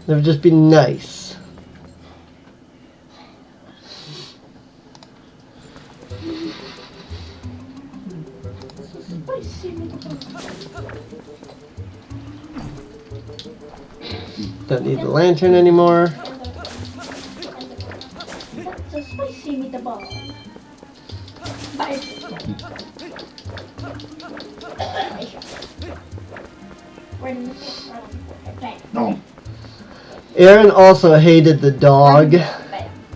It would just be nice. Don't need the lantern anymore. That's a spicy meatball. No. Aaron also hated the dog.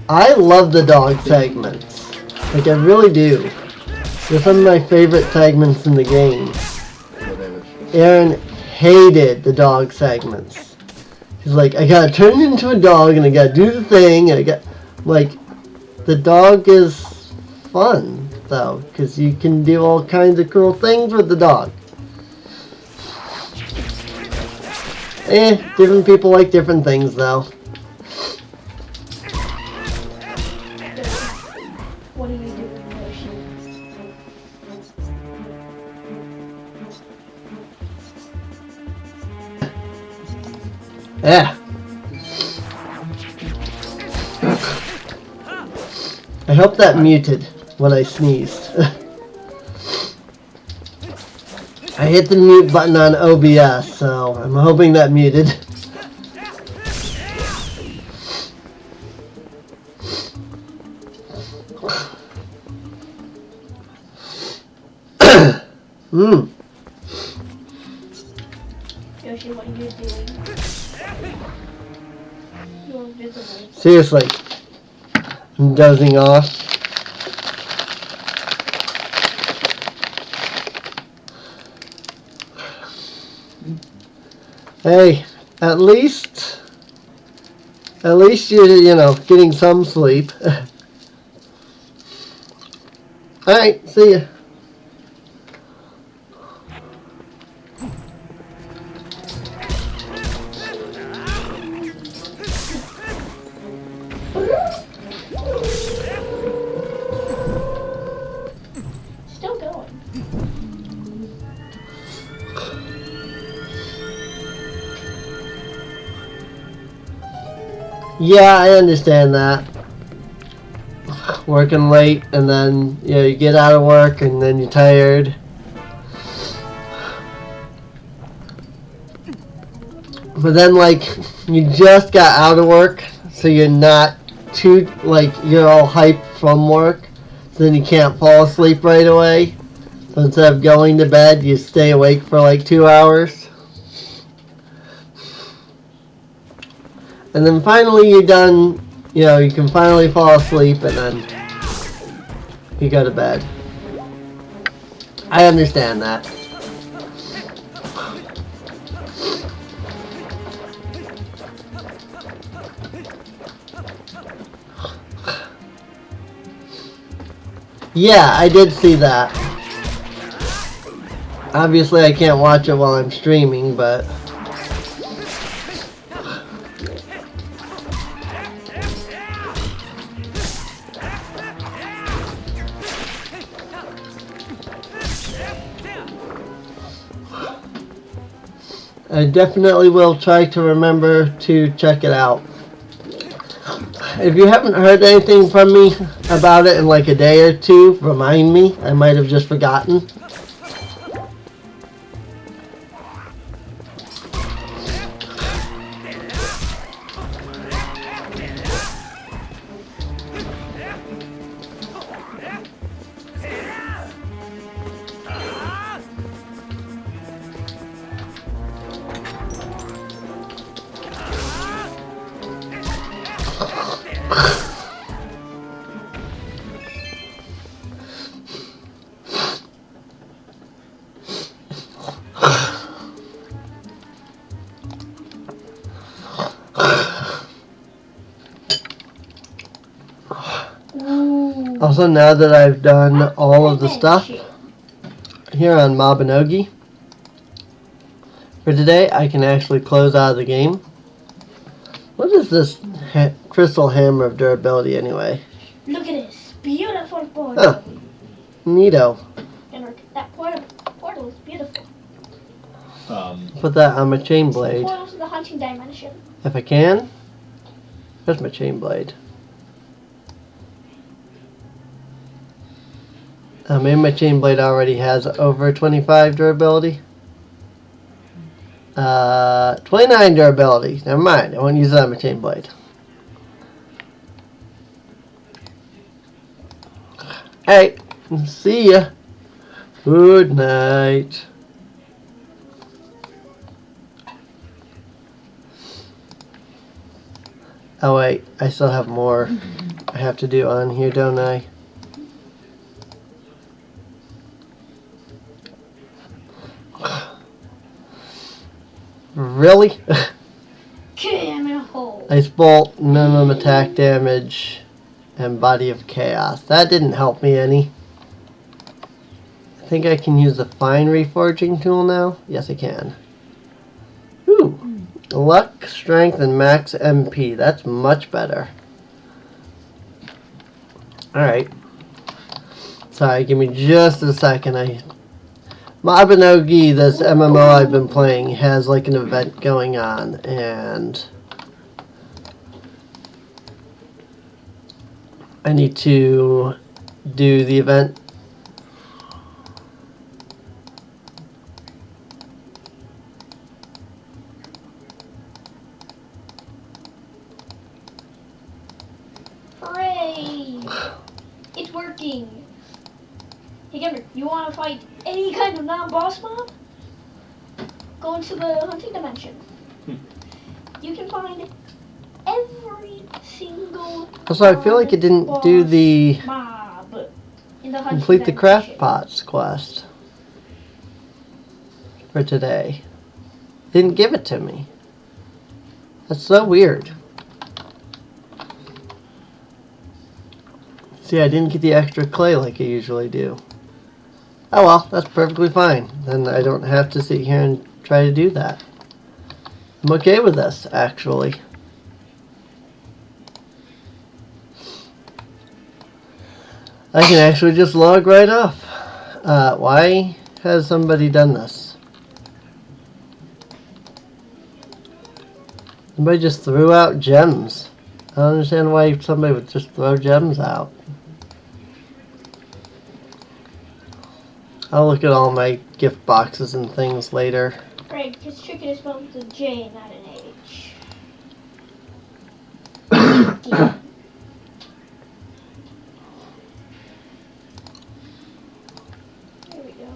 I love the dog segments. I really do. They're some of my favorite segments in the game. Aaron hated the dog segments. He's I gotta turn into a dog and I gotta do the thing and I got the dog is fun though, because you can do all kinds of cool things with the dog. Different people like different things though. What do you do? Yeah. I hope that muted when I sneezed. I hit the mute button on OBS, so I'm hoping that muted. Yoshi, what are you doing? You're visible. Seriously. I'm dozing off. Hey, at least you're getting some sleep. Alright, see ya. Still going. Yeah, I understand that. Working late and then you get out of work and then you're tired. But then you just got out of work, so you're not too you're all hyped from work, so then you can't fall asleep right away. So instead of going to bed, you stay awake for 2 hours. And then finally you're done, you can finally fall asleep and then you go to bed. I understand that. Yeah, I did see that. Obviously I can't watch it while I'm streaming, but I definitely will try to remember to check it out. If you haven't heard anything from me about it in a day or two, remind me. I might have just forgotten. Also, now that I've done all of the stuff here on Mabinogi for today, I can actually close out of the game. What is this crystal hammer of durability anyway? Look at this beautiful portal. Oh, neato. And that portal is beautiful. Put that on my chain blade. Portal to the hunting dimension. If I can. There's my chain blade. Maybe my chain blade already has over 25 durability. 29 durability. Never mind. I won't use it on my chain blade. Alright. See ya. Good night. Oh wait. I still have more I have to do on here, don't I? Really? Okay, I'm in a hole. Ice Bolt, minimum attack damage, and Body of Chaos. That didn't help me any. I think I can use the Fine Reforging tool now. Yes, I can. Ooh. Luck, Strength, and Max MP. That's much better. Alright. Sorry, give me just a second. Mabinogi, this MMO I've been playing, has an event going on, and I need to do the event. Hooray! It's working. Hey, Gamer, you want to fight any kind of non-boss mob, go into the hunting dimension. You can find every single Also, I feel like it didn't do the mob in the hunting complete the craft dimension. pots quest for today. Didn't give it to me. That's so weird. See, I didn't get the extra clay like I usually do. Oh well, that's perfectly fine. Then I don't have to sit here and try to do that. I'm okay with this, actually. I can actually just log right off. Why has somebody done this? Somebody just threw out gems. I don't understand why somebody would just throw gems out. I'll look at all my gift boxes and things later. Right, because chicken is spelled with a J, not an H. Yeah. There we go.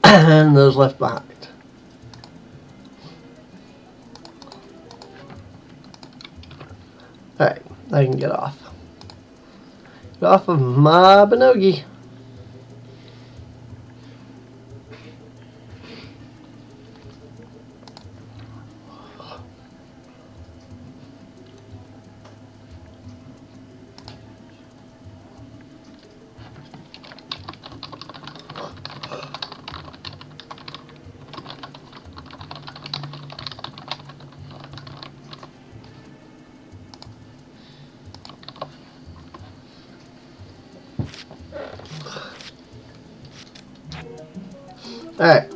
And those left behind. Alright, I can get off. Get off of my Binogi. Alright.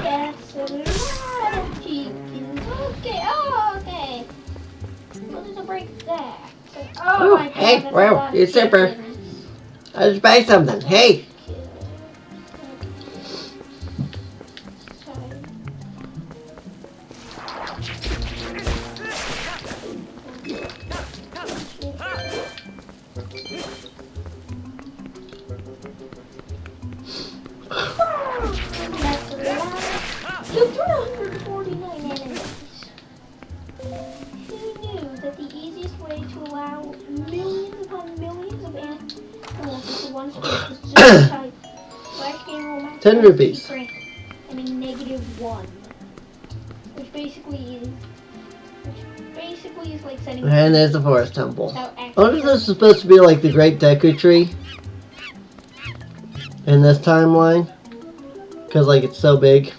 That's a lot of chickens. Okay, oh, okay. Well, there's a break there. Oh Ooh, my god, hey, that's a wow, lot of you zipper. chickens. I just buy something. Hey! Sorry. That's a lot. You 349 enemies. Who knew that the easiest way to allow millions upon millions of animals into one space was just to type Black Game Room 10 rupees. and a -1, which basically is like setting. And there's the forest temple. without I wonder if actually- this is supposed to be like the Great Deku Tree in this timeline. Because like it's so big.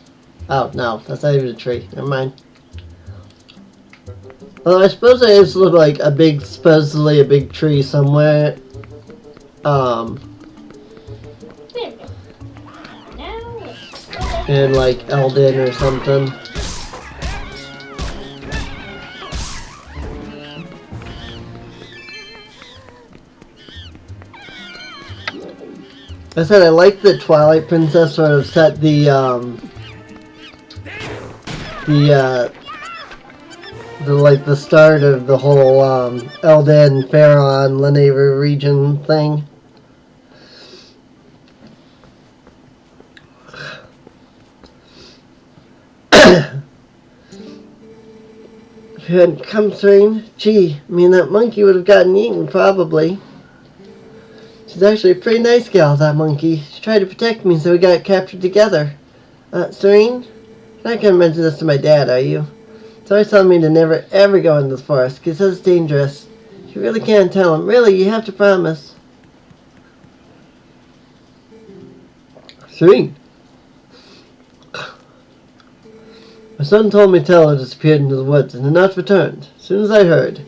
Oh no, that's not even a tree. Never mind. Well, I suppose it is like a big, supposedly a big tree somewhere. There we go. Now let's go back. In like Elden or something. I said I like that Twilight Princess sort of set the like the start of the whole Elden, Pharaon, Leneva region thing. If you hadn't come soon, gee, me and that monkey would have gotten eaten probably. She's actually a pretty nice gal, that monkey. She tried to protect me, so we got captured together. Serene? You're not gonna mention this to my dad, are you? He's always telling me to never ever go into the forest, because it's dangerous. You really can't tell him. Really, you have to promise. Serene? My son told me Teller disappeared into the woods and had not returned, as soon as I heard.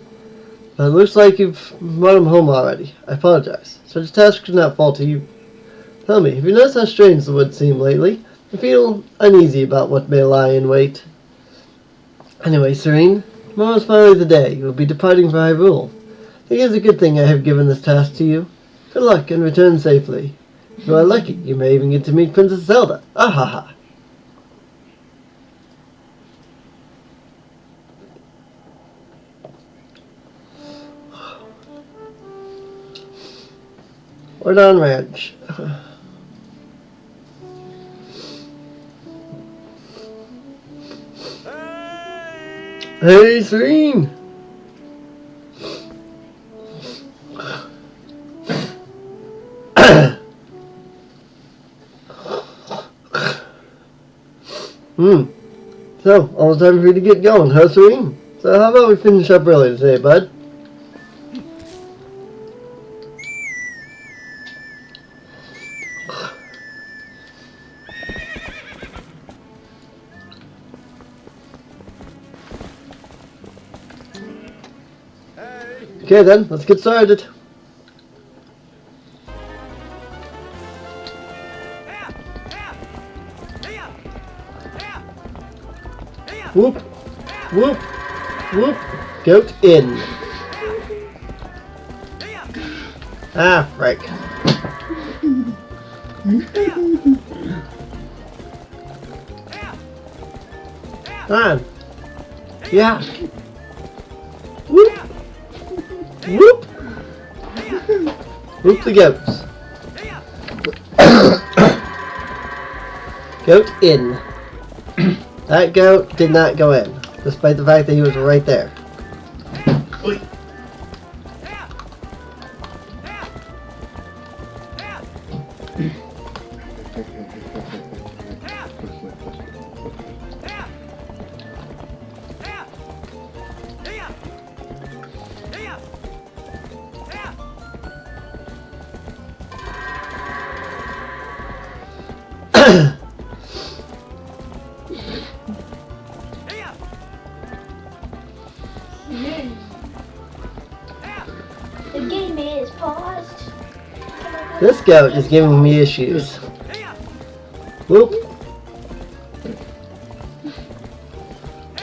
But it looks like you've brought him home already. I apologize. Such a task could not fall to you Tell me, have you noticed how strange the woods seem lately? I feel uneasy about what may lie in wait. Anyway, Serene, tomorrow's finally the day. You will be departing for Hyrule. I think it's a good thing I have given this task to you. Good luck and return safely. If you are lucky, you may even get to meet Princess Zelda. Ah ha ha. Ordon Ranch. Hey, Serene! So, almost time for you to get going, huh, Serene? So how about we finish up early today, bud? Okay then, let's get started. Whoop, whoop, whoop. Goat in. Ah, right. Come on. Yeah. Whoop. Whoop. Whoop the goats. Goat in. That goat did not go in, despite the fact that he was right there. The game is paused. This goat is giving me issues. Whoop.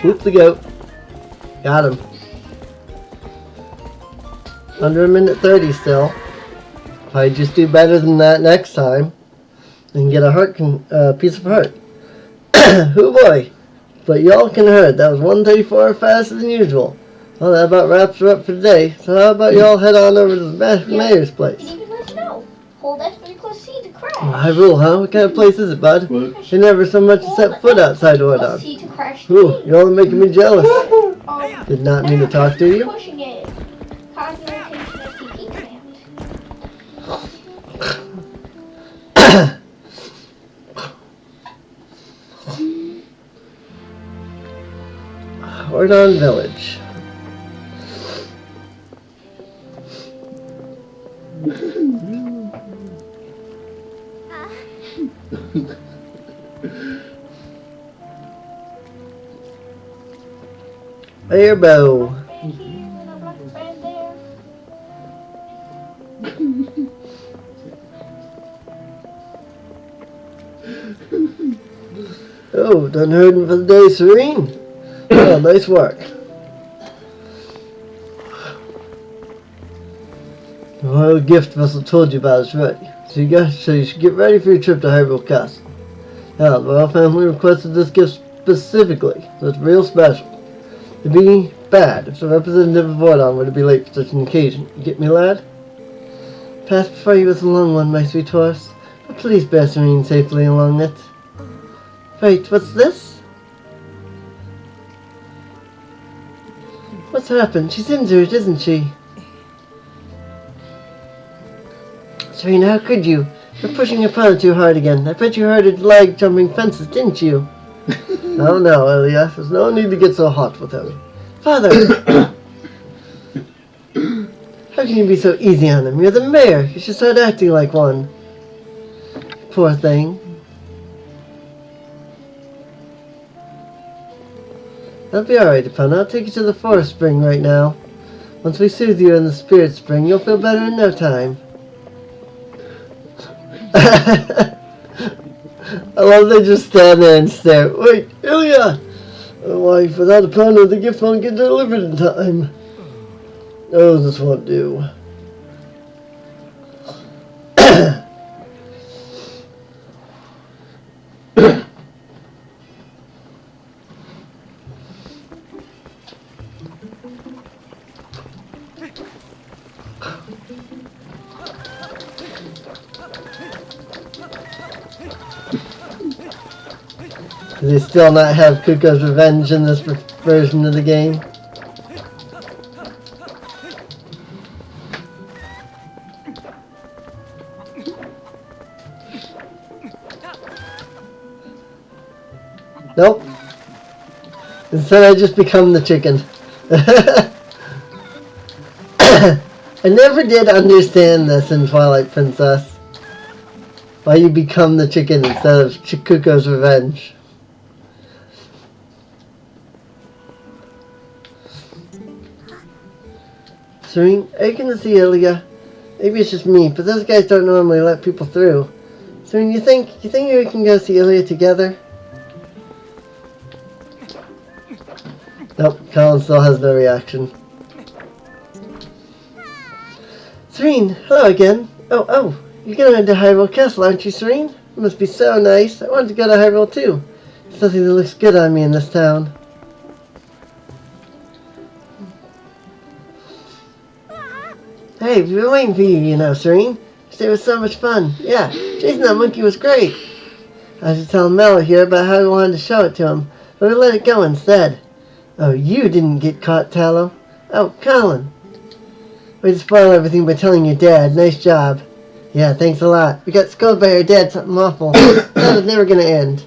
Whoop the goat. Got him. Under a minute 30 still. If I just do better than that next time, and get a heart piece of heart. Oh boy. But y'all can heard that was 134 faster than usual. Well, that about wraps her up for today. So how about y'all head on over to the mayor's place? Didn't even let you know. Hold F3 plus C to crash. Hyrule, huh? What kind of place is it, bud? What? They never so much as set foot outside Plus Ordon. C to crash. Ooh, you're only making me jealous. Oh, Did not mean to talk to you. pushing it. Cause rotation SCP command. Ordon Village. Airbow. Back here and a black band there. Oh, done herding for the day, Serene. Oh, nice work. The royal gift vessel told you about is ready. So you should get ready for your trip to Hyrule Castle. Now, the royal family requested this gift specifically, so it's real special. It'd be bad if the representative of Ordon were to be late for such an occasion. You get me, lad? Pass before you was a long one, my sweet horse, but please bear Serene safely along it. Wait, what's this? What's happened? She's injured, isn't she? Serena, how could you? You're pushing your opponent too hard again. I bet you heard her leg jumping fences, didn't you? Oh no, Elias. There's no need to get so hot with him. Father! How can you be so easy on him? You're the mayor. You should start acting like one. Poor thing. That'll be alright, Epona. I'll take you to the forest spring right now. Once we soothe you in the spirit spring, you'll feel better in no time. I love they just stand there and stare. Wait, Ilya! Wife, without a partner, the gift won't get delivered in time. Oh, this won't do. Do they still not have Kuko's Revenge in this version of the game? Nope. Instead I just become the chicken. I never did understand this in Twilight Princess. Why you become the chicken instead of Kuko's Revenge. Serene, are you gonna see Ilya? Maybe it's just me, but those guys don't normally let people through. Serene, you think we can go see Ilya together? Nope, Colin still has no reaction. Serene, hello again. Oh, you're going to Hyrule Castle, aren't you, Serene? It must be so nice. I wanted to go to Hyrule too. There's nothing that looks good on me in this town. Hey, we've been waiting for you, you know, Serene. Today was so much fun. Yeah, chasing that monkey was great. I should tell Mello here about how we wanted to show it to him, but we let it go instead. Oh, you didn't get caught, Tallow. Oh, Colin. Way to spoil everything by telling your dad. Nice job. Yeah, thanks a lot. We got scolded by your dad something awful. That was never gonna end.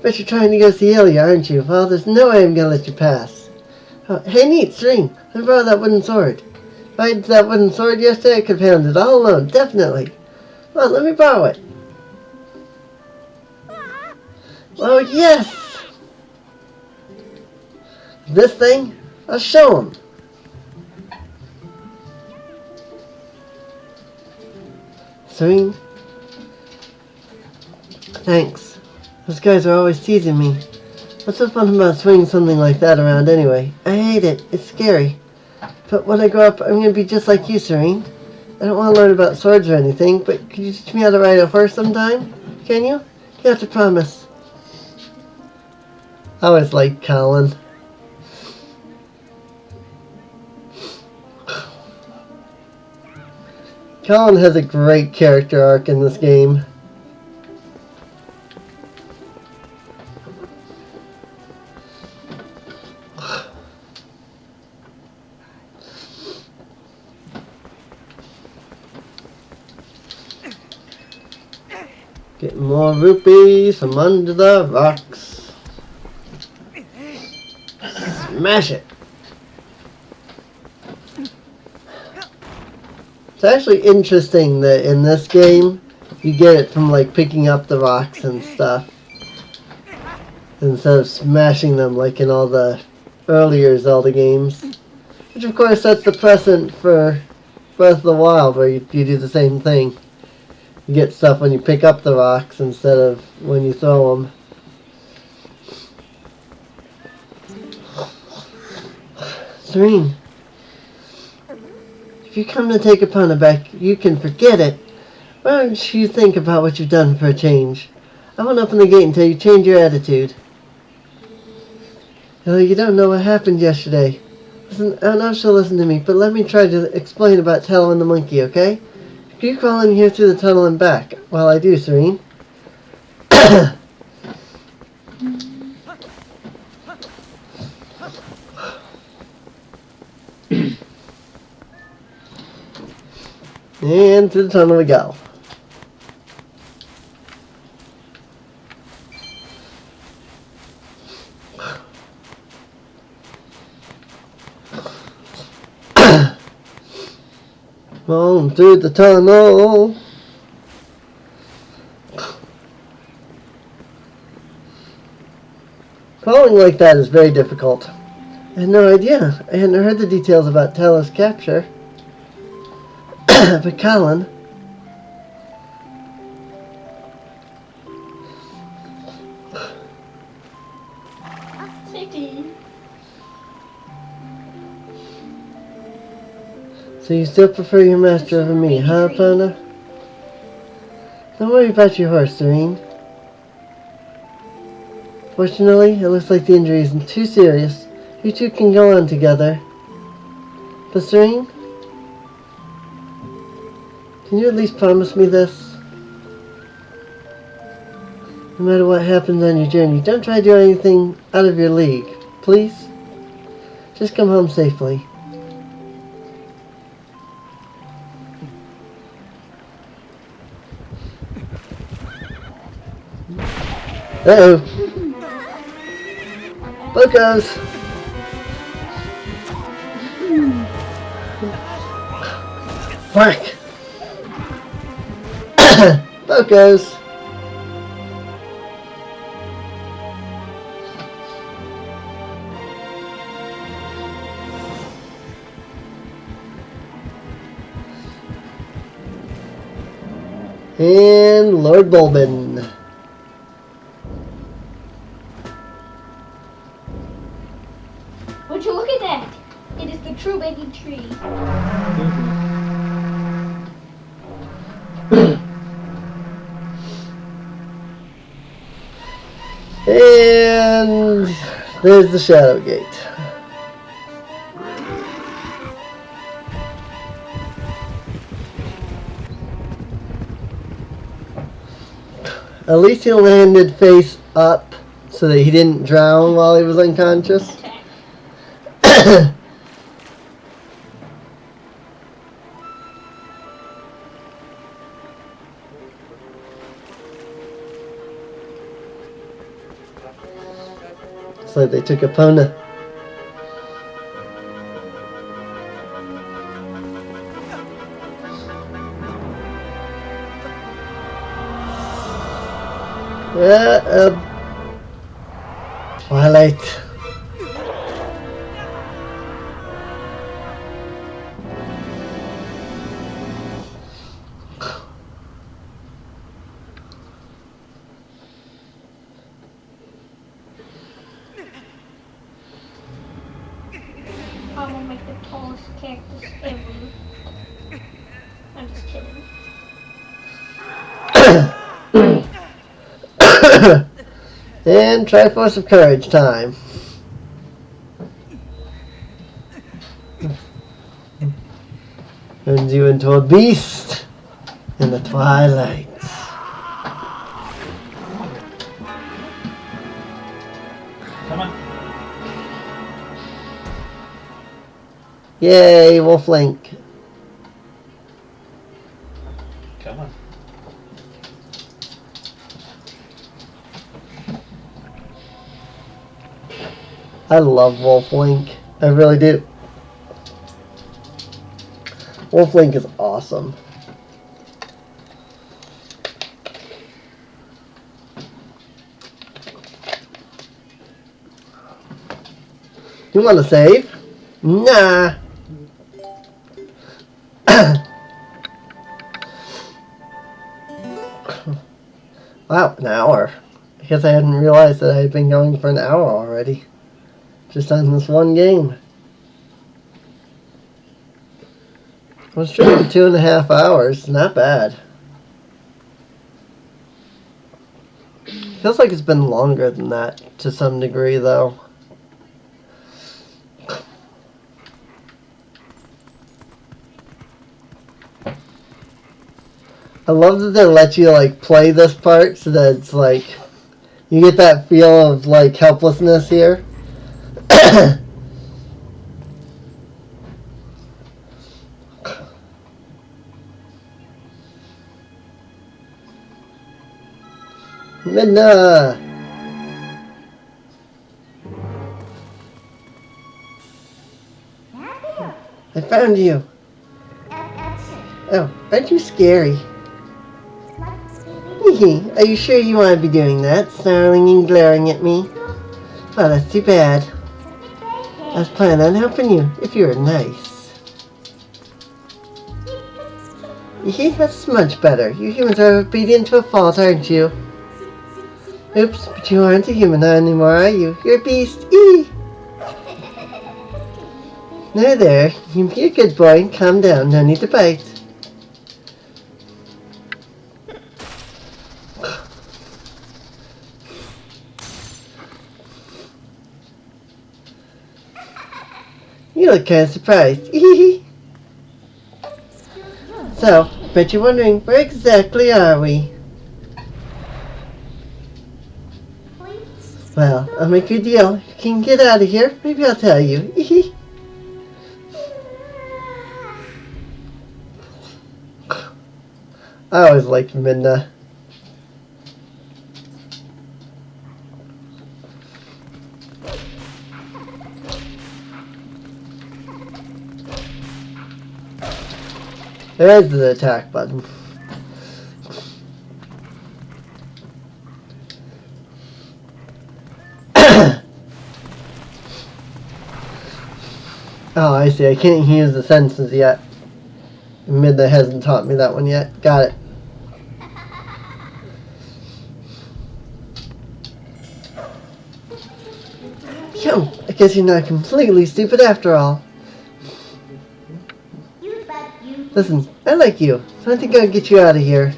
Bet you're trying to go see Ilya, aren't you? Well, there's no way I'm gonna let you pass. Oh, hey, neat, Serene. Let me borrow that wooden sword. If I had that wooden sword yesterday, I could have handled it all alone, definitely. Well, let me borrow it. Oh, yes! This thing? I'll show him. Serene? Thanks. Those guys are always teasing me. What's so fun about swinging something like that around anyway? I hate it. It's scary. But when I grow up, I'm going to be just like you, Serene. I don't want to learn about swords or anything, but could you teach me how to ride a horse sometime? Can you? You have to promise. I always liked Colin. Colin has a great character arc in this game. Getting more rupees from under the rocks. Smash it! It's actually interesting that in this game, you get it from like picking up the rocks and stuff, instead of smashing them like in all the earlier Zelda games. Which of course sets the precedent for Breath of the Wild, where you do the same thing. You get stuff when you pick up the rocks instead of when you throw them. Serene, if you come to take Epona back, you can forget it. Why don't you think about what you've done for a change? I won't open the gate until you change your attitude. You don't know what happened yesterday. Listen, I know she'll listen to me, but let me try to explain about Tallow and the monkey, okay? Can you crawl in here through the tunnel and back while I do, Serene? And through the tunnel we go. On through the tunnel. Crawling like that is very difficult. I had no idea. I hadn't heard the details about Tallow's capture. But Colin, So you still prefer your master over me, huh, Epona? Don't worry about your horse, Serene. Fortunately, it looks like the injury isn't too serious. You two can go on together. But Serene, can you at least promise me this? No matter what happens on your journey, don't try to do anything out of your league. Please? Just come home safely. Uh-oh. Bocos! Whack! Bocos! And Lord Bulbin. Would you look at that? It is the true baby tree. And there's the Shadow Gate. At least he landed face up so that he didn't drown while he was unconscious. It's like they took Epona. Twilight. I will make the tallest cactus ever. I'm just kidding. And Triforce of Courage time. Turns you into a beast in the twilight. Come on. Yay, Wolf Link. Come on. I love Wolf Link. I really do. Wolf Link is awesome. You want to save? Nah. Wow, an hour. I guess I hadn't realized that I had been going for an hour already. Just on this one game. I was trying for 2.5 hours. Not bad. Feels like it's been longer than that to some degree, though. I love that they let you like play this part so that it's like you get that feel of like helplessness here. Midna! I found you. Oh, aren't you scary? Are you sure you want to be doing that, snarling and glaring at me? Well, that's too bad. I was planning on helping you, if you were nice. That's much better. You humans are obedient to a fault, aren't you? Oops, but you aren't a human anymore, are you? You're a beast. Eee! There. You be a good boy. Calm down. No need to bite. You look kind of surprised. So, bet you're wondering, where exactly are we? Well, I'll make you a deal. If you can get out of here, maybe I'll tell you. I always liked Midna. There's the attack button. Oh, I see. I can't use the senses yet. Midna hasn't taught me that one yet. Got it. Yo, I guess you're not completely stupid after all. Listen, I like you, so I think I'll get you out of here.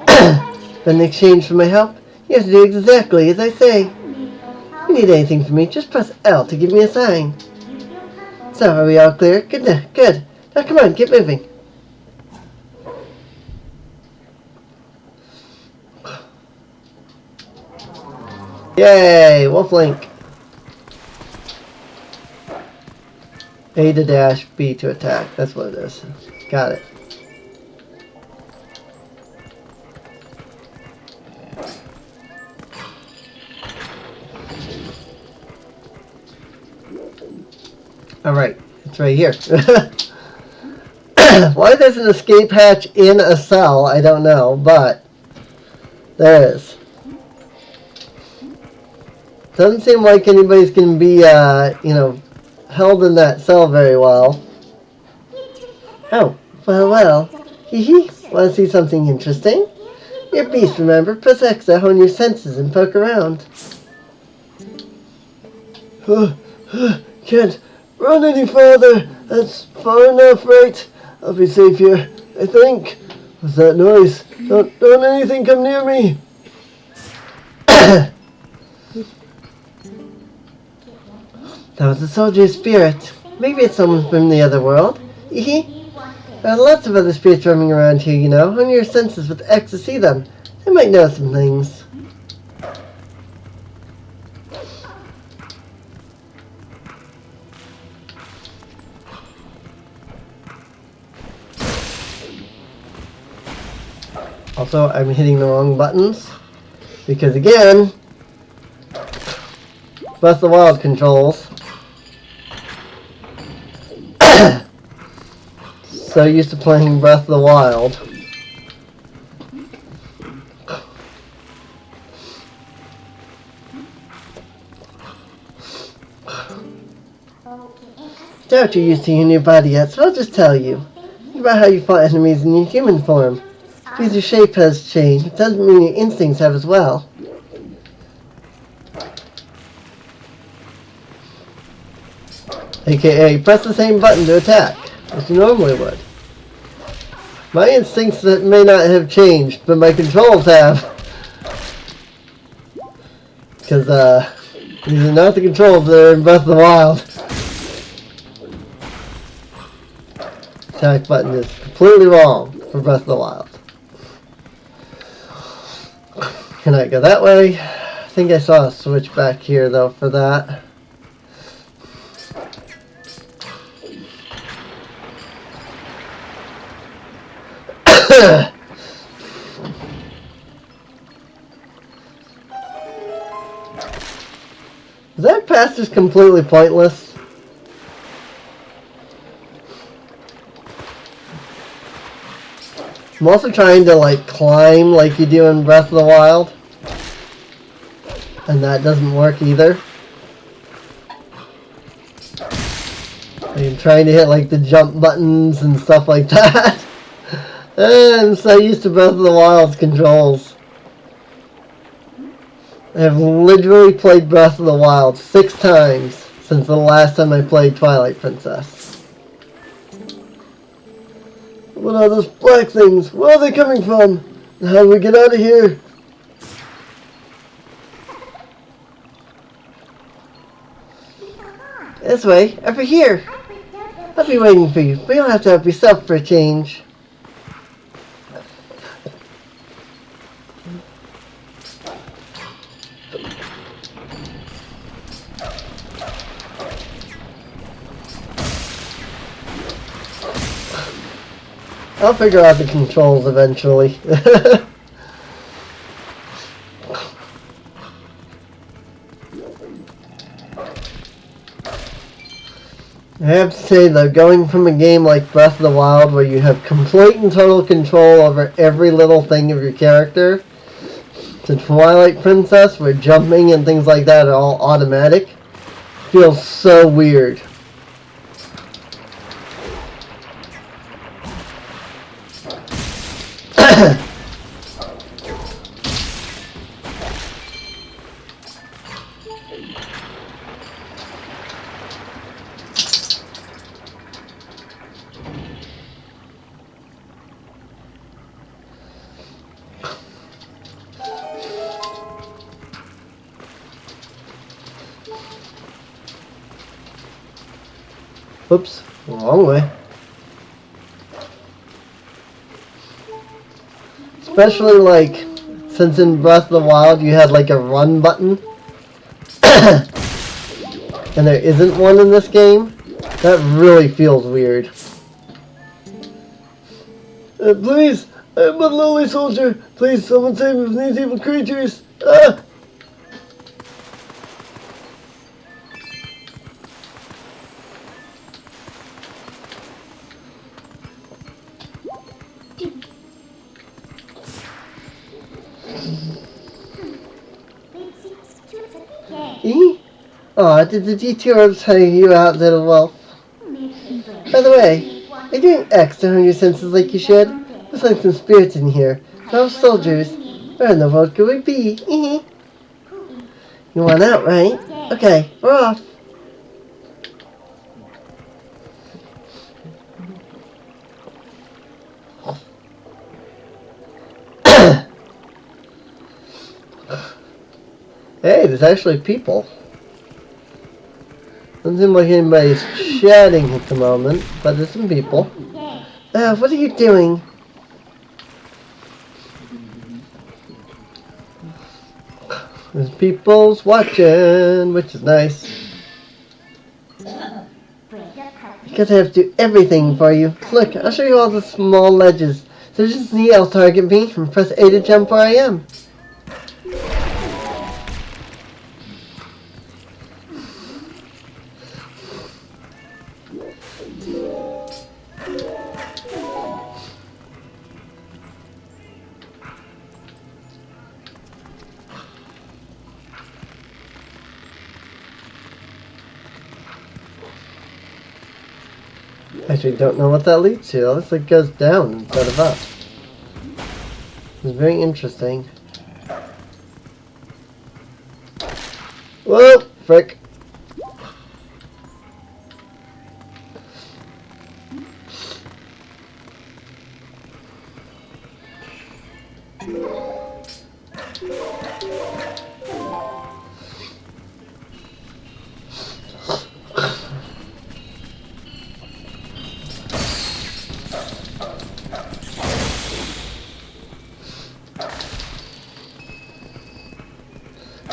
But in exchange for my help, you have to do exactly as I say. If you need anything from me, just press L to give me a sign. So, are we all clear? Good. Good. Now come on, get moving. Yay, Wolf Link. A to dash, B to attack. That's what it is. Got it. Alright, it's right here. Why there's an escape hatch in a cell, I don't know, but there is. Doesn't seem like anybody's going to be, held in that cell very well. Oh, well. Hee. Want to see something interesting? You're a beast, remember? Press X to hone your senses and poke around. Can't run any farther. That's far enough, right? I'll be safe here, I think. What's that noise? Don't anything come near me. That was a soldier's spirit. Maybe it's someone from the other world. There are lots of other spirits roaming around here, you know. Hone your senses with X to see them. They might know some things. Also, I'm hitting the wrong buttons. Because again, Breath of the Wild controls. So used to playing Breath of the Wild. Doubt you're used to your new body yet, so I'll just tell you. Think about how you fought enemies in your human form. Because your shape has changed, it doesn't mean your instincts have as well. AKA, press the same button to attack, as you normally would. My instincts may not have changed, but my controls have. Because, these are not the controls that are in Breath of the Wild. Attack button is completely wrong for Breath of the Wild. Can I go that way? I think I saw a switch back here, though, for that. Is that pass just completely pointless? I'm also trying to climb like you do in Breath of the Wild. And that doesn't work either. I'm trying to hit the jump buttons and stuff like that. I'm so used to Breath of the Wild's controls. I've literally played Breath of the Wild 6 times since the last time I played Twilight Princess. What are those black things? Where are they coming from? How do we get out of here? This way, over here. I'll be waiting for you. We don't have to help yourself for a change. I'll figure out the controls eventually. I have to say though, going from a game like Breath of the Wild where you have complete and total control over every little thing of your character to Twilight Princess where jumping and things like that are all automatic feels so weird. Oops, wrong way. Especially like, since in Breath of the Wild you had like a run button, and there isn't one in this game, that really feels weird. Please, I'm a lowly soldier. Please, someone save me from these evil creatures. Ah! Aw, did the detour tell you out that well? By the way, are you doing X to hone your senses like you should? Looks like some spirits in here. 12 soldiers. Where in the world could we be? You want out, right? Okay, we're off. Hey, there's actually people. Doesn't seem like anybody's chatting at the moment, but there's some people. What are you doing? There's people's watching, which is nice. Because I have to do everything for you. Look, I'll show you all the small ledges. So just kneel, target me, and press A to jump where I am. Actually, don't know what that leads to. It looks like it goes down instead of up. It's very interesting. Whoa! Frick.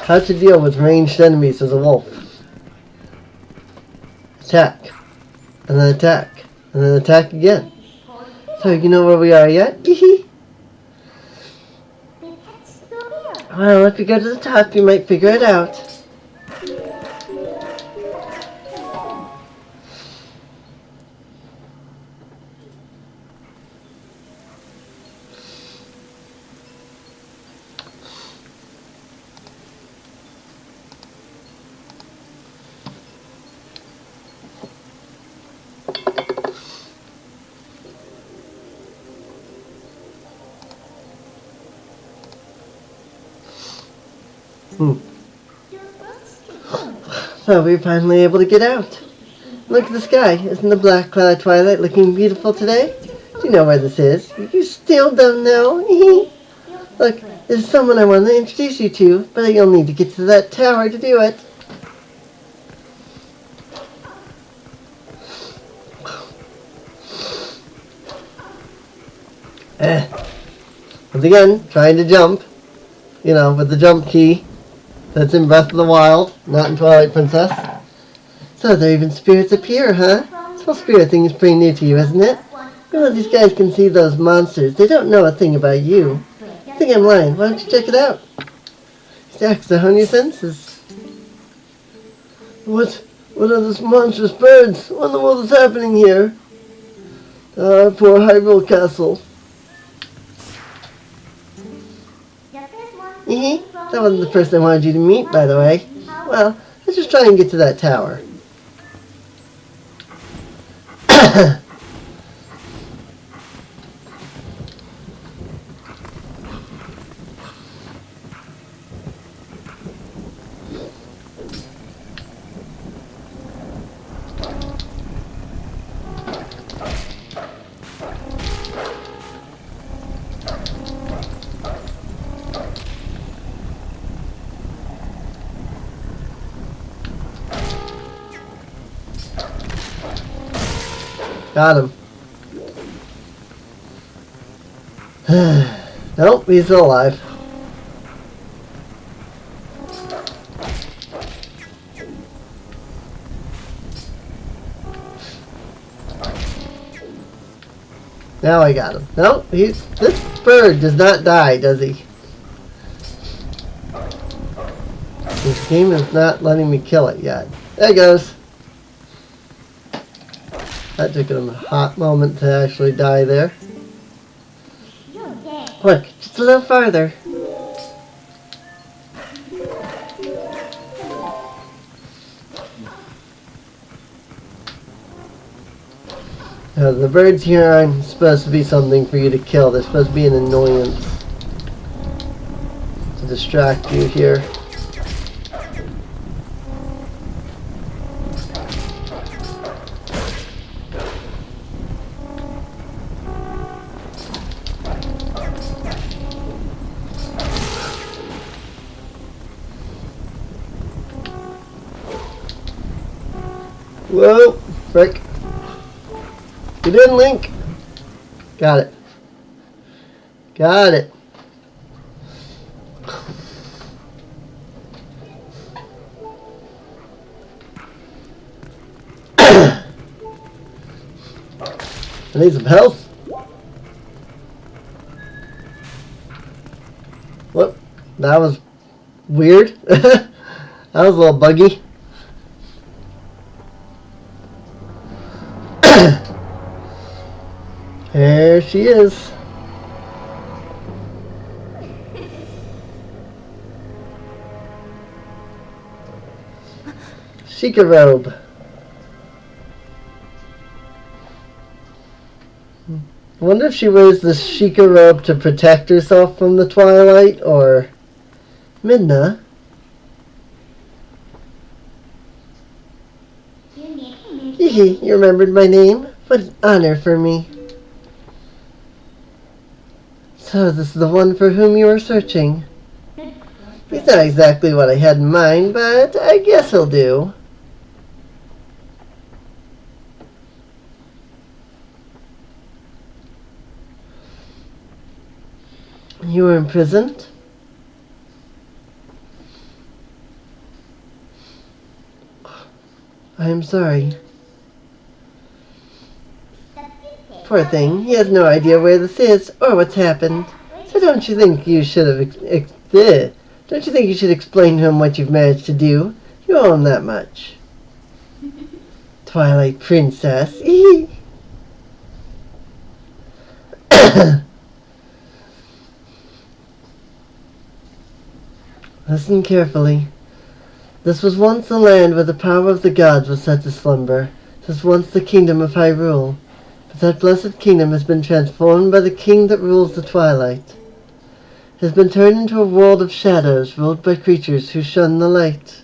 How to deal with ranged enemies as a wolf. Attack. And then attack. And then attack again. So you know where we are yet? Well, if you go to the top, you might figure it out. So we're finally able to get out. Look at the sky. Isn't the black cloud twilight looking beautiful today? Do you know where this is? You still don't know? Look, there's someone I want to introduce you to, but you'll need to get to that tower to do it. Once again, trying to jump. You know, with the jump key. That's in Breath of the Wild, not in Twilight Princess. So there even spirits appear, huh? This whole spirit thing is pretty new to you, isn't it? Well, these guys can see those monsters. They don't know a thing about you. I think I'm lying. Why don't you check it out? Stacks the honey senses. What are those monstrous birds? What in the world is happening here? Poor Hyrule Castle. That wasn't the person I wanted you to meet, by the way. Well, let's just try and get to that tower. Got him. Nope, he's still alive. Now I got him. Nope, this bird does not die, does he? This game is not letting me kill it yet. There it goes. That took him a hot moment to actually die there. Look, just a little farther. The birds here aren't supposed to be something for you to kill. They're supposed to be an annoyance to distract you here. Whoa, frick. Get in, Link. Got it. Got it. I need some health. Whoop. That was weird. That was a little buggy. There she is. Sheikah robe. I wonder if she wears this Sheikah robe to protect herself from the Twilight, or Midna. You remembered my name? What an honor for me. So this is the one for whom you are searching. He's not exactly what I had in mind, but I guess he'll do. You were imprisoned? I am sorry. Poor thing, he has no idea where this is or what's happened. So don't you think you should explain to him what you've managed to do? You owe him that much. Twilight Princess. Listen carefully. This was once a land where the power of the gods was set to slumber. This was once the kingdom of Hyrule. But that blessed kingdom has been transformed by the king that rules the Twilight. It has been turned into a world of shadows ruled by creatures who shun the light.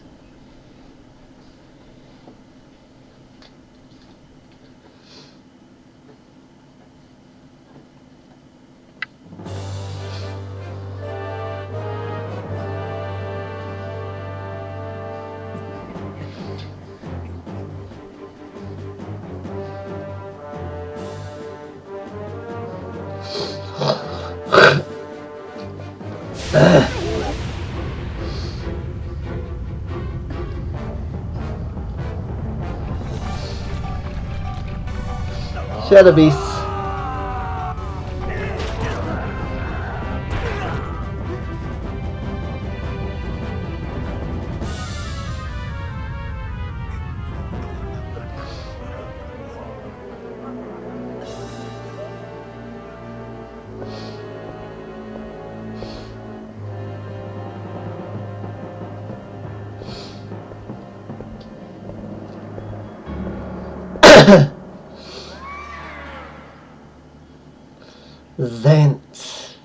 Shadow Beasts. Zant.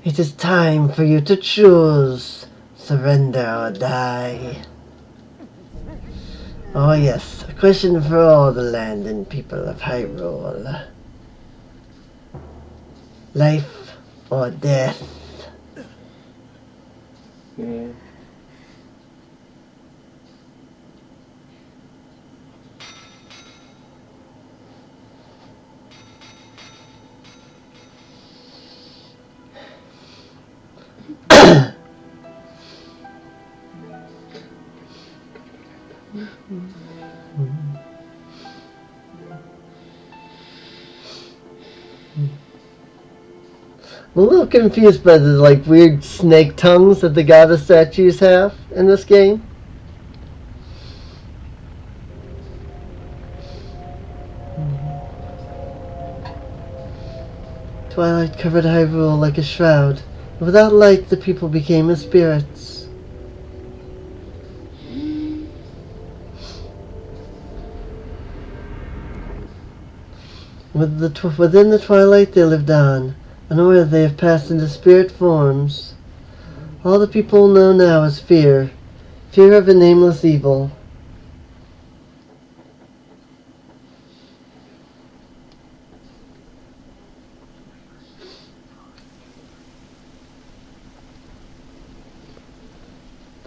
It is time for you to choose. Surrender or die. Oh yes, a question for all the land and people of Hyrule. Life or death? Yeah. I'm a little confused by the like weird snake tongues that the goddess statues have in this game. Twilight covered Hyrule like a shroud, and without light the people became as spirits. Within the twilight they lived on, unaware they have passed into spirit forms. All the people know now is fear, fear of a nameless evil.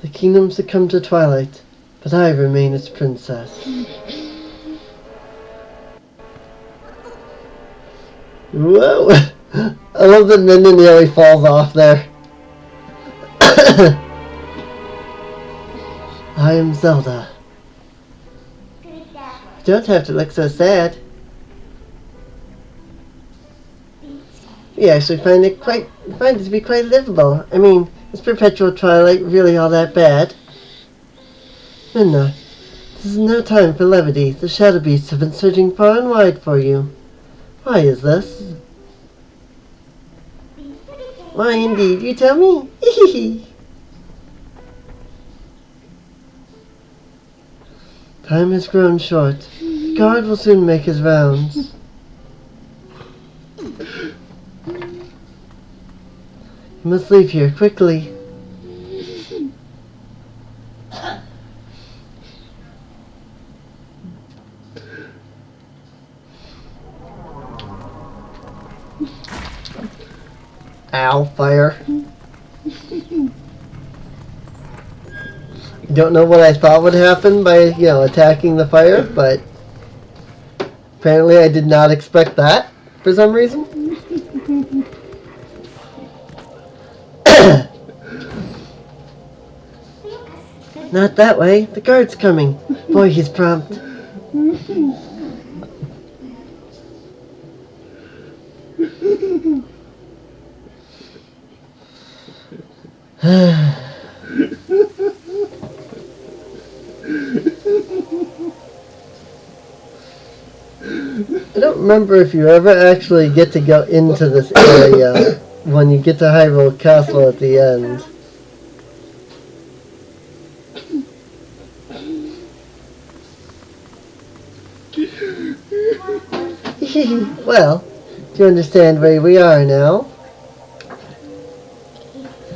The kingdom succumbed to Twilight, but I remain its princess. Whoa! I love that Nina nearly falls off there. I am Zelda. You don't have to look so sad. We actually find it to be quite livable. I mean, is perpetual twilight really all that bad? Minna, this is no time for levity. The Shadow Beasts have been searching far and wide for you. Why is this? Why indeed, you tell me? Time has grown short. The guard will soon make his rounds. You must leave here quickly. Ow, fire. Don't know what I thought would happen by, attacking the fire, but apparently I did not expect that for some reason. Not that way. The guard's coming. Boy, he's prompt. I don't remember if you ever actually get to go into this area when you get to Hyrule Castle at the end. Well, do you understand where we are now?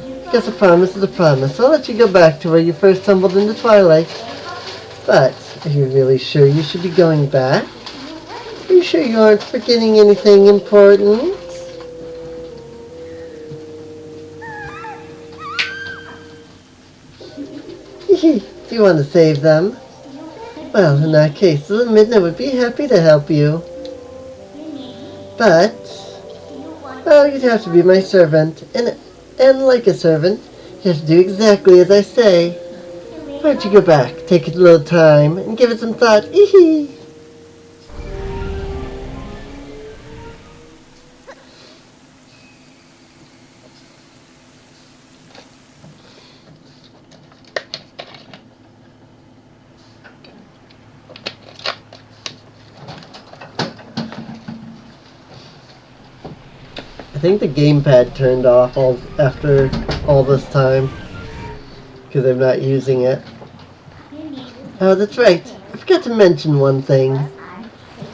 I guess a promise is a promise. I'll let you go back to where you first tumbled into Twilight. But, are you really sure you should be going back? Are you sure you aren't forgetting anything important? Do you want to save them? Well, in that case, little Midna would be happy to help you. But, well, you'd have to be my servant. And like a servant, you have to do exactly as I say. Why don't you go back, take a little time, and give it some thought? Hee. I think the gamepad turned off after all this time because I'm not using it. Oh, that's right. I forgot to mention one thing.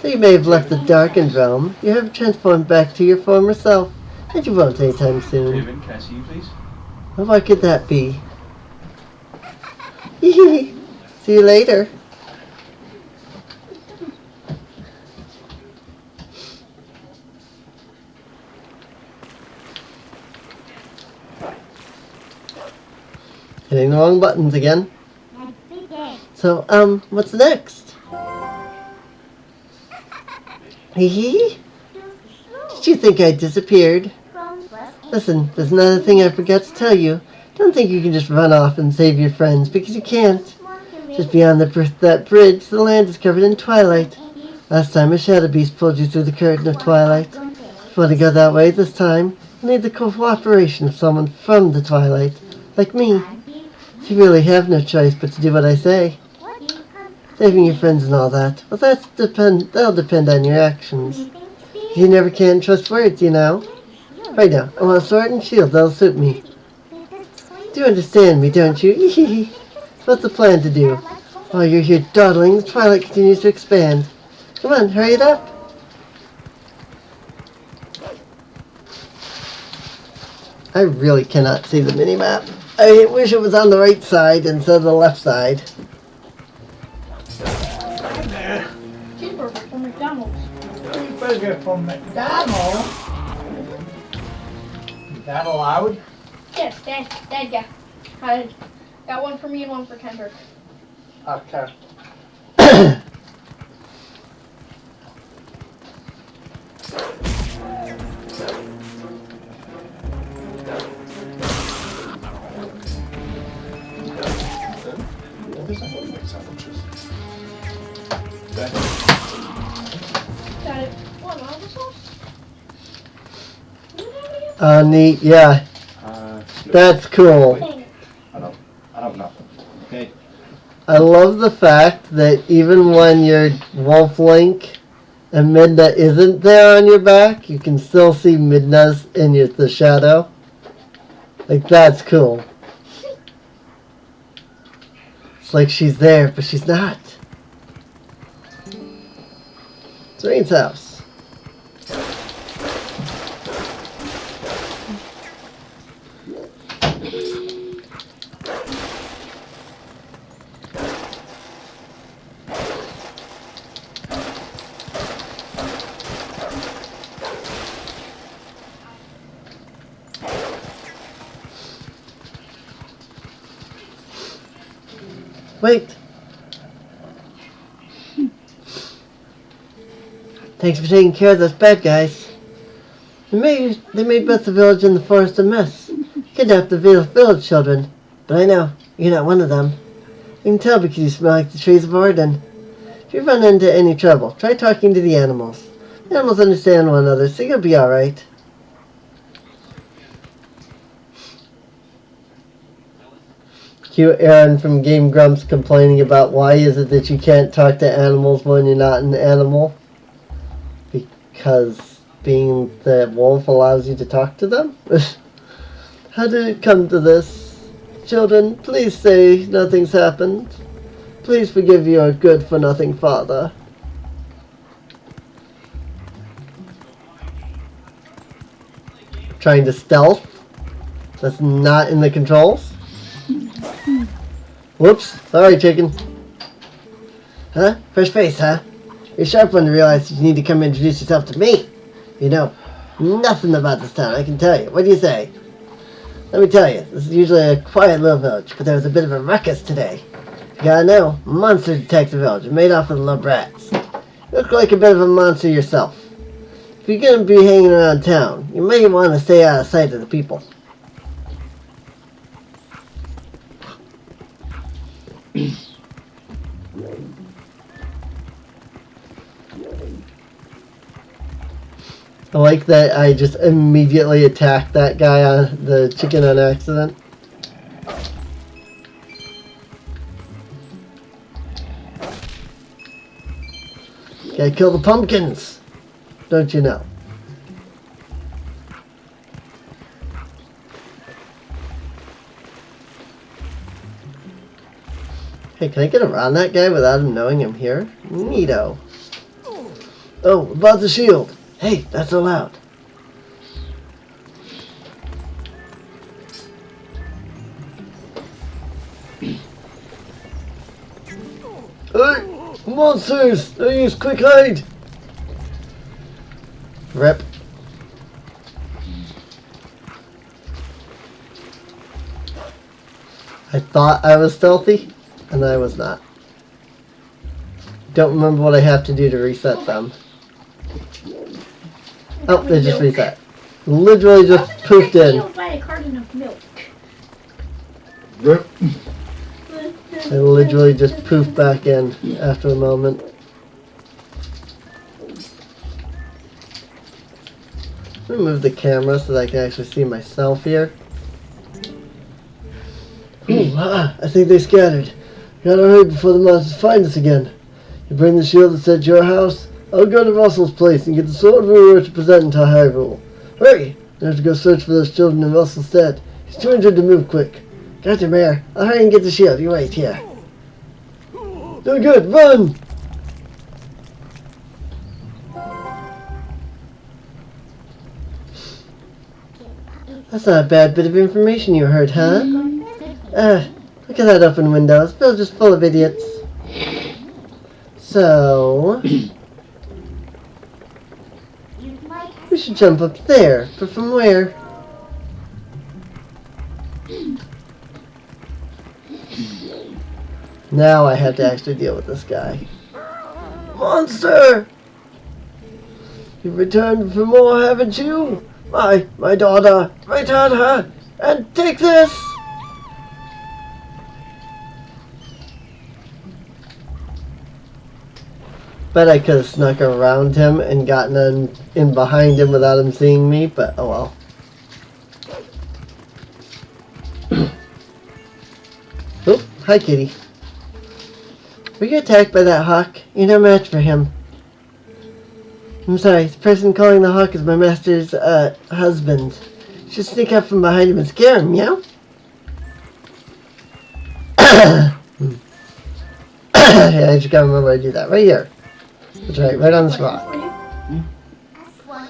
Though you may have left the darkened realm, you have transformed back to your former self, and you won't anytime soon. David, can I see you, please? Well, what could that be? See you later. Hitting the wrong buttons again. So, what's next? Hee? Did you think I disappeared? Listen, there's another thing I forgot to tell you. Don't think you can just run off and save your friends, because you can't. Just beyond that bridge, the land is covered in twilight. Last time a shadow beast pulled you through the curtain of twilight. If you want to go that way this time, you need the cooperation of someone from the twilight, like me. You really have no choice but to do what I say. Saving your friends and all that, well, that'll depend on your actions. You never can trust words, you know. Right now, I want a sword and shield that'll suit me. Do understand me, don't you? What's the plan to do? While you're here dawdling, the twilight continues to expand. Come on, hurry it up. I really cannot see the mini-map. I wish it was on the right side instead of the left side. Cheeseburger from McDonald's. Cheeseburger from McDonald's? Is that allowed? Yes, Dad got. Got one for me and one for Kendrick. Okay. I guess I don't like sandwiches. Got it. What, applesauce? Neat, yeah. That's cool. I don't know. Okay. I love the fact that even when your Wolf Link and Midna isn't there on your back, you can still see Midna's in the shadow. Like, that's cool. It's like she's there, but she's not. It's Rain's house. Wait. Thanks for taking care of those bad guys. They made both the village and the forest a mess. Kidnapped the village children. But I know, you're not one of them. You can tell because you smell like the trees of Orden. If you run into any trouble, try talking to the animals. The animals understand one another, so you'll be alright. Cute Aaron from Game Grumps complaining about why is it that you can't talk to animals when you're not an animal. Because being the wolf allows you to talk to them? How did it come to this? Children, please say nothing's happened. Please forgive your good-for-nothing father. Trying to stealth? That's not in the controls? Whoops, sorry chicken. Huh? Fresh face, huh? You're a sharp one to realize you need to come introduce yourself to me. You know nothing about this town, I can tell you. What do you say? Let me tell you, this is usually a quiet little village, but there was a bit of a ruckus today. You gotta know, monsters attacked the village and made off with the little brats. You look like a bit of a monster yourself. If you're gonna be hanging around town, you may want to stay out of sight of the people. I like that I just immediately attacked that guy on the chicken on accident. Gotta kill the pumpkins, don't you know? Hey, can I get around that guy without him knowing I'm here? Neato. Oh, about the shield. Hey, that's so loud. Hey, monsters! Don't use quick hide. Rip. I thought I was stealthy, and I was not. Don't remember what I have to do to reset them. Oh, they just reset. Literally just poofed in. Buy a carton of milk. Rip. I literally just poofed back in after a moment. Let me move the camera so that I can actually see myself here. Ooh, I think they scattered. Gotta hurry before the monsters find us again. You bring the shield that's at your house. I'll go to Russell's place and get the sword we were to present into Hyrule. Hurry! I have to go search for those children in Russell's stead. He's too injured to move quick. Gotcha, Mayor. I'll hurry and get the shield. You wait here. Doing good. Run! That's not a bad bit of information you heard, huh? Look at that open window. It's just full of idiots. So... we should jump up there. But from where? Now I have to actually deal with this guy. Monster! You've returned for more, haven't you? My daughter, return her, and take this! Bet I could have snuck around him and gotten in behind him without him seeing me, but oh well. Oh, hi kitty. Were you attacked by that hawk? You're no match for him. I'm sorry, the person calling the hawk is my master's husband. You should sneak up from behind him and scare him, yeah? Yeah, I just gotta remember I do that right here. That's right on the spot.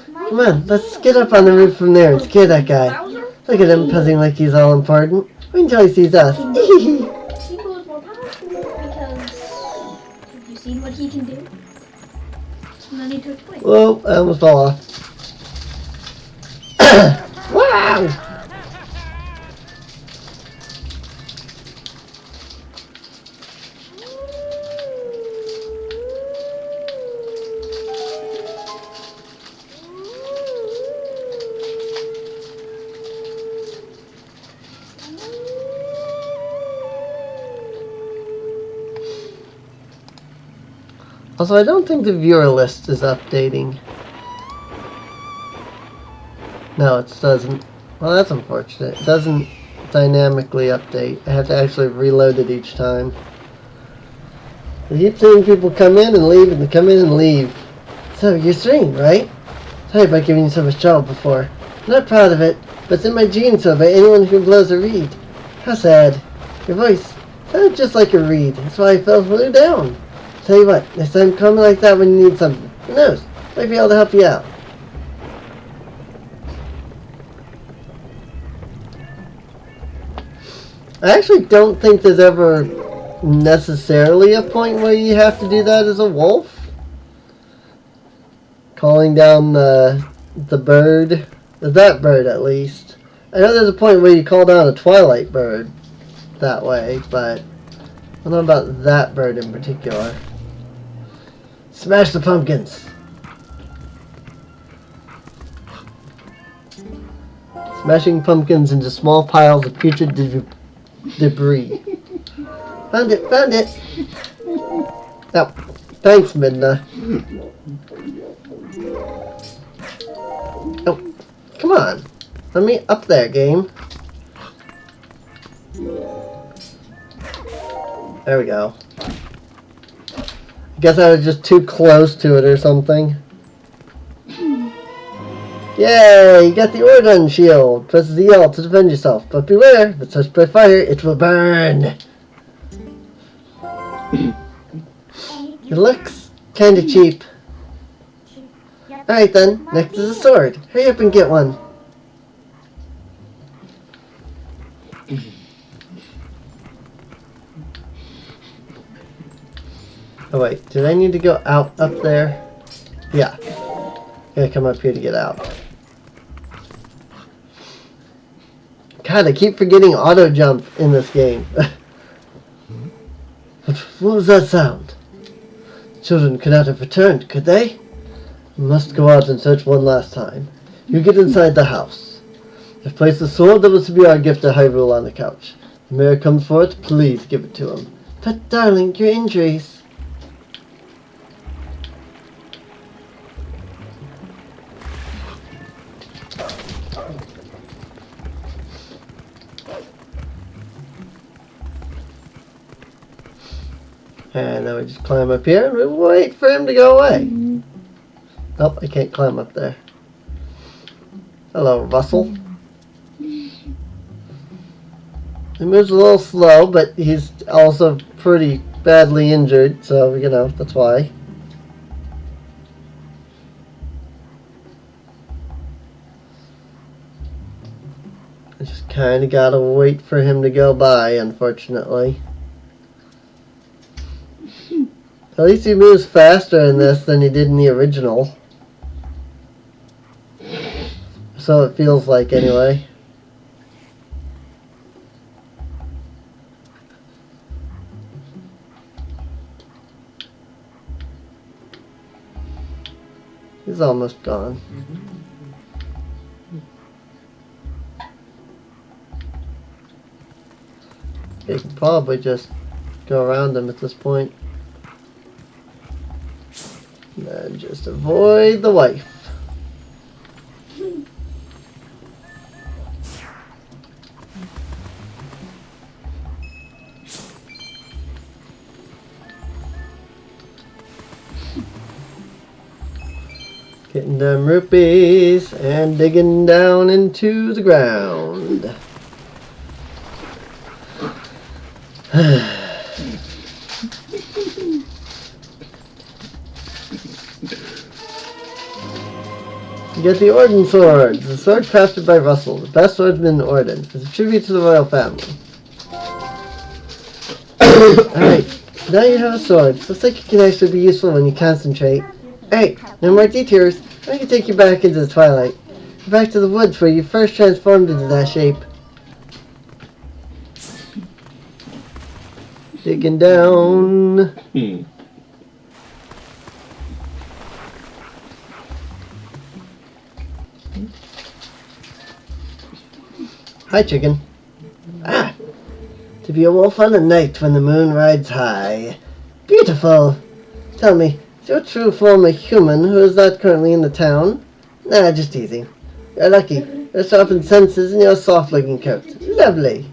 Come on, let's get up on the roof from there and scare that guy. Look at him puzzing like he's all important. Wait until he sees us. People is more powerful because have you seen what he can do? No need to explain. Whoa, I almost fell off. Wow! Also, I don't think the viewer list is updating. No, it doesn't. Well, that's unfortunate. It doesn't dynamically update. I have to actually reload it each time. I keep seeing people come in and leave and come in and leave. So, you're serene, right? Sorry about giving you so much trouble before. I'm not proud of it, but it's in my genes to obey anyone who blows a reed. How sad. Your voice sounded just like a reed. That's why I fell further down. Tell you what, next time call me like that when you need something. Who knows? Might be able to help you out. I actually don't think there's ever necessarily a point where you have to do that as a wolf. Calling down the bird. That bird, at least. I know there's a point where you call down a Twilight bird that way, but I don't know about that bird in particular. Smash the pumpkins. Smashing pumpkins into small piles of putrid debris. Found it, found it. Oh, thanks, Midna. Come on. Let me up there, game. There we go. I guess I was just too close to it or something. Yay! You got the Ordon shield. Press the L to defend yourself. But beware, if it's touched by fire, it will burn. It looks kinda cheap. Alright then, next is a sword. Hurry up and get one. Oh wait, did I need to go out up there? Yeah. Gotta come up here to get out. God, I keep forgetting auto jump in this game. What was that sound? Children could not have returned, could they? We must go out and search one last time. You get inside the house. I've placed the sword that was to be our gift to Hyrule on the couch. The mayor comes for it, please give it to him. But darling, your injuries. And then we just climb up here and we wait for him to go away. Nope, I can't climb up there. Hello, Russell. He moves a little slow, but he's also pretty badly injured, so, you know, that's why. I just kind of gotta wait for him to go by, unfortunately. At least he moves faster in this than he did in the original. So it feels like, anyway. He's almost gone. You can probably just go around him at this point. And then just avoid the wife. Getting them rupees and digging down into the ground. You get the Orden Sword. The sword crafted by Russell, the best swordsman in Orden. It's a tribute to the royal family. Alright, now you have a sword. Looks like it can actually be useful when you concentrate. Alright, no more detours. I can take you back into the Twilight. Go back to the woods where you first transformed into that shape. Digging down. Hi, chicken. Ah! To be a wolf on a night when the moon rides high. Beautiful! Tell me, is your true form a human who is not currently in the town? Nah, just teasing. You're lucky. Your sharpened senses and your soft-looking coat. Lovely!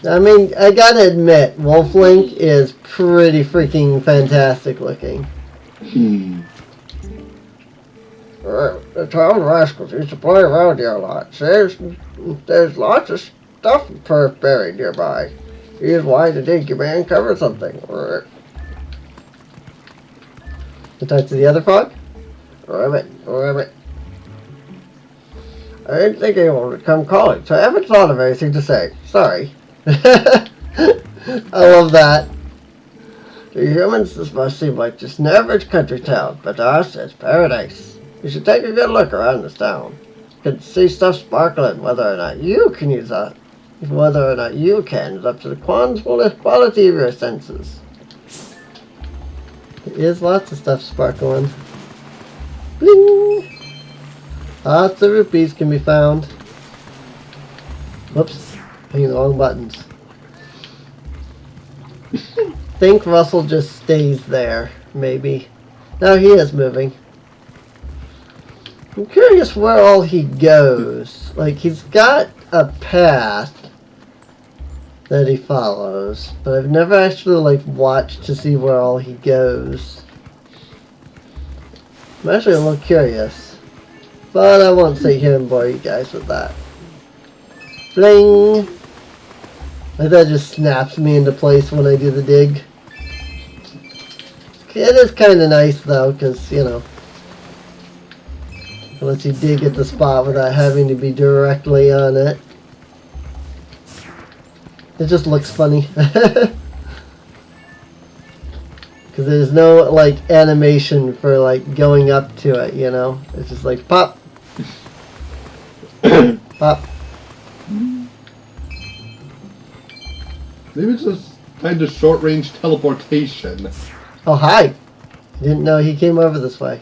I mean, I gotta admit, Wolf Link is pretty freaking fantastic looking. The town rascals used to play around here a lot. There's lots of stuff and turf buried nearby. Here's why the dinky man covered something. To talk to the other frog? Rabbit. I didn't think anyone would come calling, so I haven't thought of anything to say. Sorry. I love that. To humans, this must seem like just an average country town, but to us, it's paradise. You should take a good look around this town. You can see stuff sparkling. Whether or not you can is up to the quality of your senses. There is lots of stuff sparkling. Bling! Lots of rupees can be found. Whoops, hitting the wrong buttons. Think Russell just stays there, maybe. Now he is moving. I'm curious where all he goes. Like, he's got a path that he follows, but I've never actually, like, watched to see where all he goes. I'm actually a little curious, but I won't sit here and bore you guys with that. Bling! Like that just snaps me into place when I do the dig. It is kind of nice though, because, you know, it lets you dig at the spot without having to be directly on it. It just looks funny. Because there's no, like, animation for, like, going up to it, you know? It's just like, pop! Pop. Maybe it's just kind of short-range teleportation. Oh, hi! Didn't know he came over this way.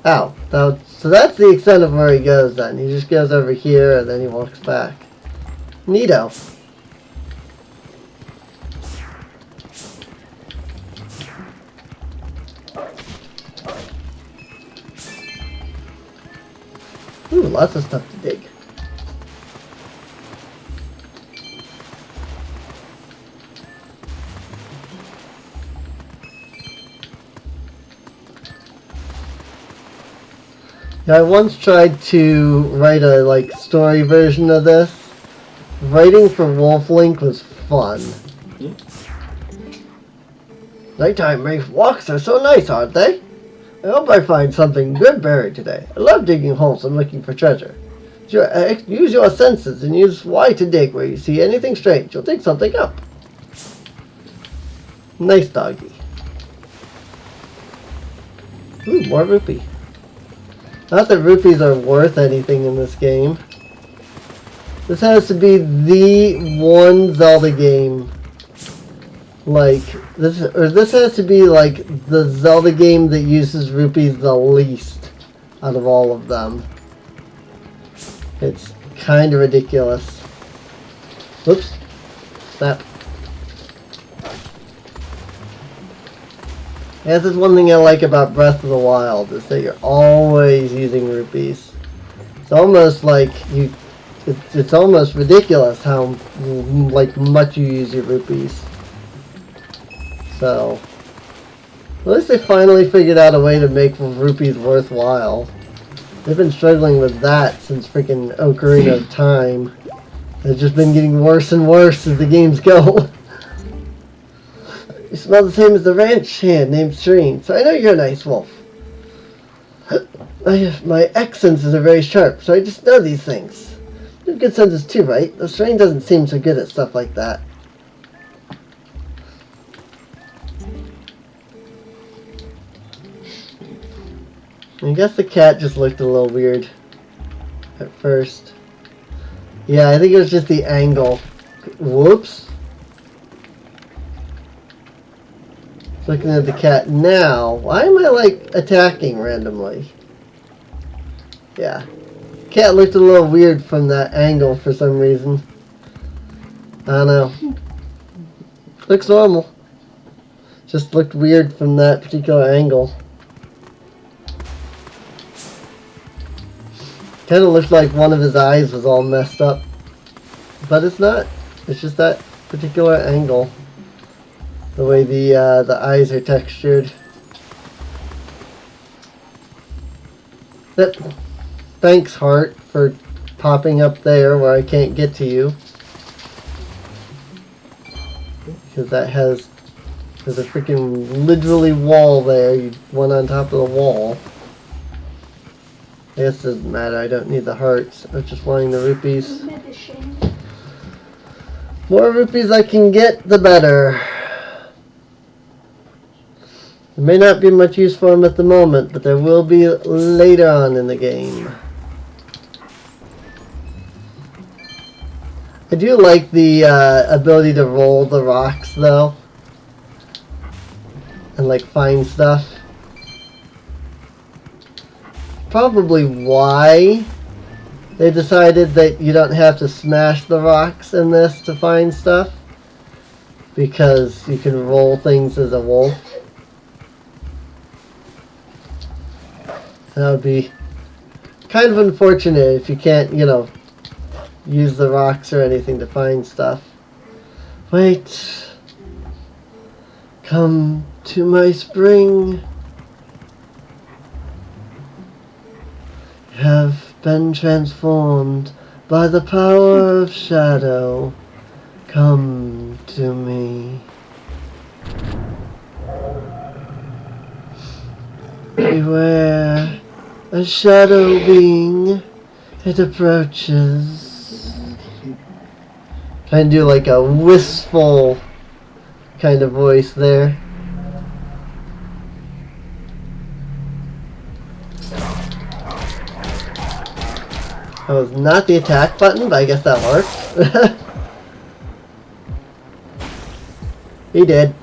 Ow. So that's the extent of where he goes then. He just goes over here and then he walks back. Neato. Ooh, lots of stuff to dig. Yeah, I once tried to write a, like, story version of this. Writing for Wolflink was fun. Nighttime race walks are so nice, aren't they? I hope I find something good buried today. I love digging holes and looking for treasure. Use your senses and use Y to dig where you see anything strange. You'll dig something up. Nice doggy. Ooh, more rupee. Not that rupees are worth anything in this game. This has to be the one Zelda game. Like, this has to be like the Zelda game that uses rupees the least out of all of them. It's kind of ridiculous. Oops. Snap. Yeah, this is one thing I like about Breath of the Wild, is that you're always using rupees. It's almost like it's almost ridiculous how, like, much you use your rupees. So, at least they finally figured out a way to make rupees worthwhile. They've been struggling with that since freaking Ocarina of Time. It's just been getting worse and worse as the games go. You smell the same as the ranch hand named Serene, so I know you're a nice wolf. My X senses are very sharp, so I just know these things. You have good senses too, right? The Serene doesn't seem so good at stuff like that. I guess the cat just looked a little weird at first. Yeah, I think it was just the angle. Whoops. Looking at the cat now. Why am I, like, attacking randomly? Yeah. Cat looked a little weird from that angle for some reason. I don't know. Looks normal. Just looked weird from that particular angle. Kind of looked like one of his eyes was all messed up. But it's not. It's just that particular angle. The way the eyes are textured. Yep. Thanks, Heart, for popping up there where I can't get to you. Because there's a freaking literally wall there. You went on top of the wall. I guess it doesn't matter. I don't need the hearts. I'm just wanting the rupees. More rupees I can get, the better. There may not be much use for them at the moment, but there will be later on in the game. I do like the ability to roll the rocks, though. And, like, find stuff. Probably why they decided that you don't have to smash the rocks in this to find stuff. Because you can roll things as a wolf. That would be kind of unfortunate if you can't, use the rocks or anything to find stuff. Wait. Come to my spring. Have been transformed by the power of shadow. Come to me. Beware, a shadow being, it approaches. Try and do like a wistful kind of voice there. That was not the attack button, but I guess that worked. He did.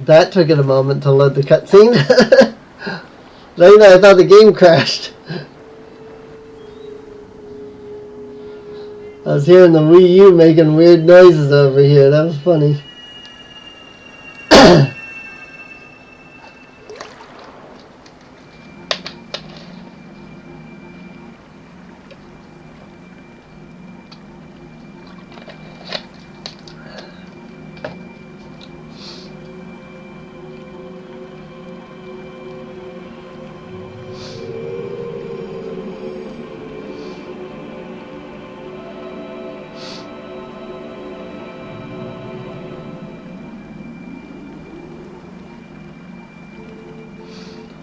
That took it a moment to load the cutscene. I thought the game crashed. I was hearing the Wii U making weird noises over here. That was funny.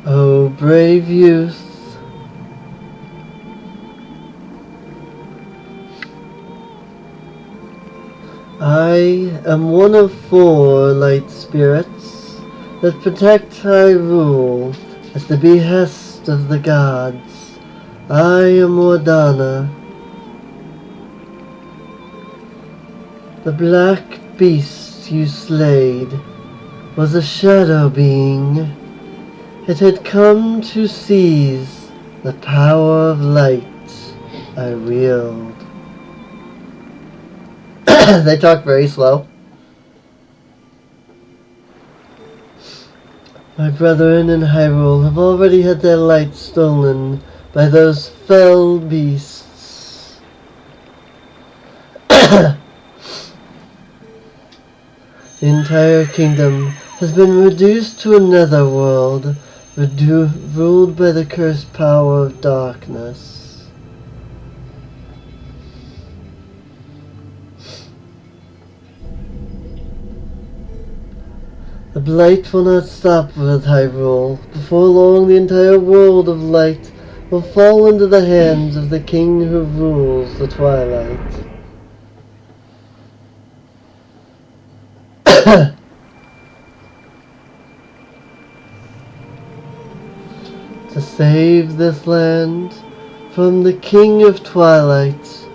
Oh, brave youth. I am one of 4 light spirits that protect Hyrule at the behest of the gods. I am Ordana. The black beast you slayed was a shadow being. It had come to seize the power of light I wield. They talk very slow. My brethren in Hyrule have already had their light stolen by those fell beasts. The entire kingdom has been reduced to a netherworld, ruled by the cursed power of darkness. The blight will not stop with Hyrule. Before long, the entire world of light will fall into the hands of the king who rules the Twilight. To save this land from the King of Twilight,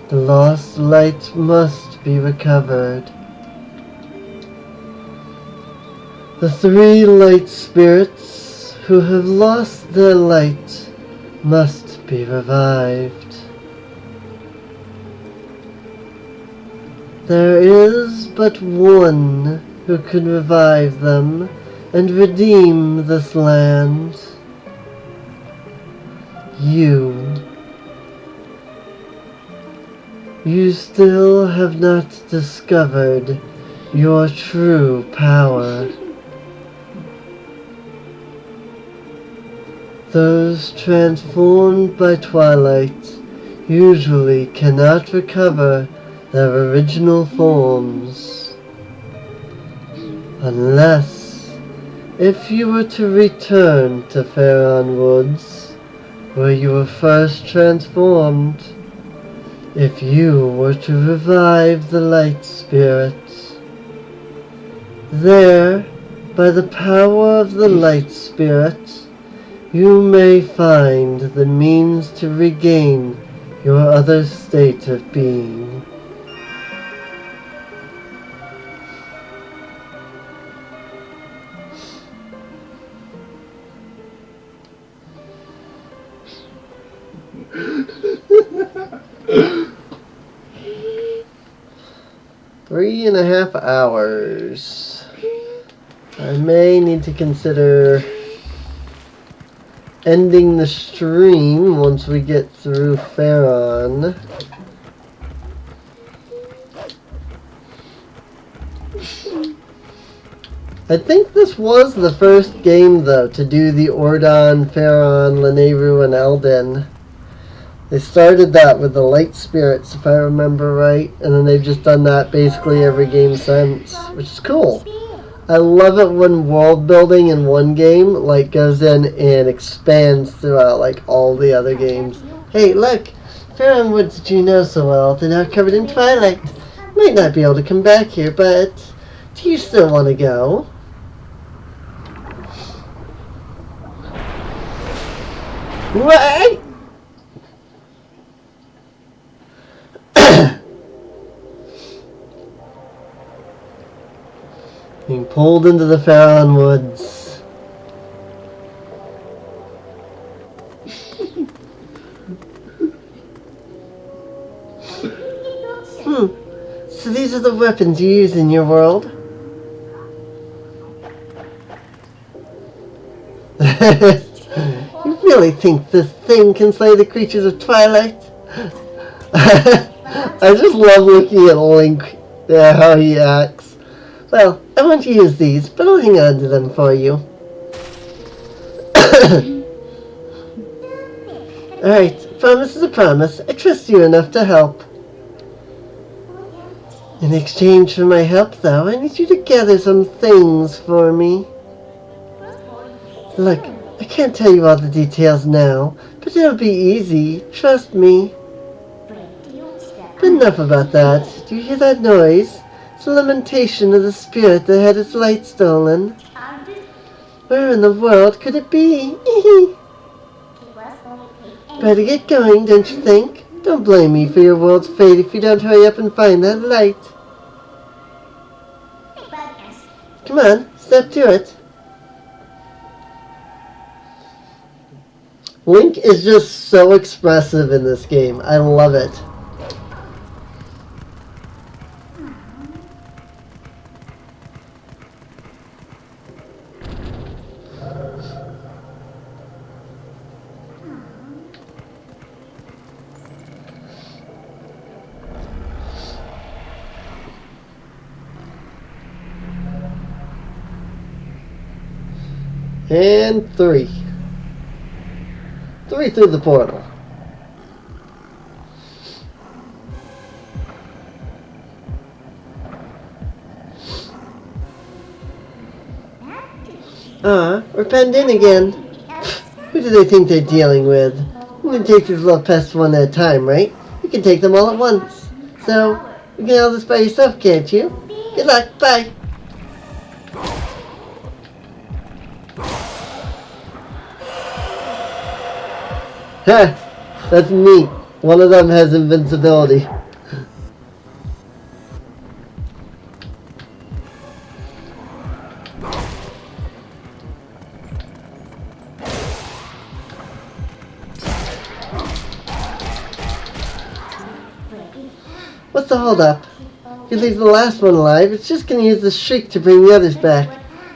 the lost light must be recovered. The 3 light spirits who have lost their light must be revived. There is but one who can revive them and redeem this land. You. You still have not discovered your true power. Those transformed by Twilight usually cannot recover their original forms. Unless, if you were to return to Faron Woods, where you were first transformed, if you were to revive the light spirit, there, by the power of the light spirit, you may find the means to regain your other state of being. 3.5 hours. I may need to consider ending the stream once we get through Pharaon. I think this was the first game, though, to do the Ordon, Pharaon, Lanayru, and Eldin. They started that with the Light Spirits, if I remember right, and then they've just done that basically every game since, which is cool. I love it when world building in one game like goes in and expands throughout like all the other games. Hey, look, Pharaon Woods that you know so well, they're now covered in twilight. Might not be able to come back here, but do you still want to go? What? Being pulled into the Pharaon Woods. So these are the weapons you use in your world? You really think this thing can slay the creatures of Twilight? I just love looking at Link, how he acts. Well, I won't use these, but I'll hang on to them for you. Alright, promise is a promise. I trust you enough to help. In exchange for my help, though, I need you to gather some things for me. Look, I can't tell you all the details now, but it'll be easy, trust me. But enough about that. Do you hear that noise? It's a lamentation of the spirit that had its light stolen. Where in the world could it be? Better get going, don't you think? Don't blame me for your world's fate if you don't hurry up and find that light. Come on, step to it. Link is just so expressive in this game. I love it. And 3. 3 through the portal. We're penned in again. Who do they think they're dealing with? I'm gonna take these little pests one at a time, right? You can take them all at once. So, you can handle this by yourself, can't you? Good luck, bye. Ha! That's neat. One of them has invincibility. What's the holdup? If you leave the last one alive, it's just gonna use the shriek to bring the others back.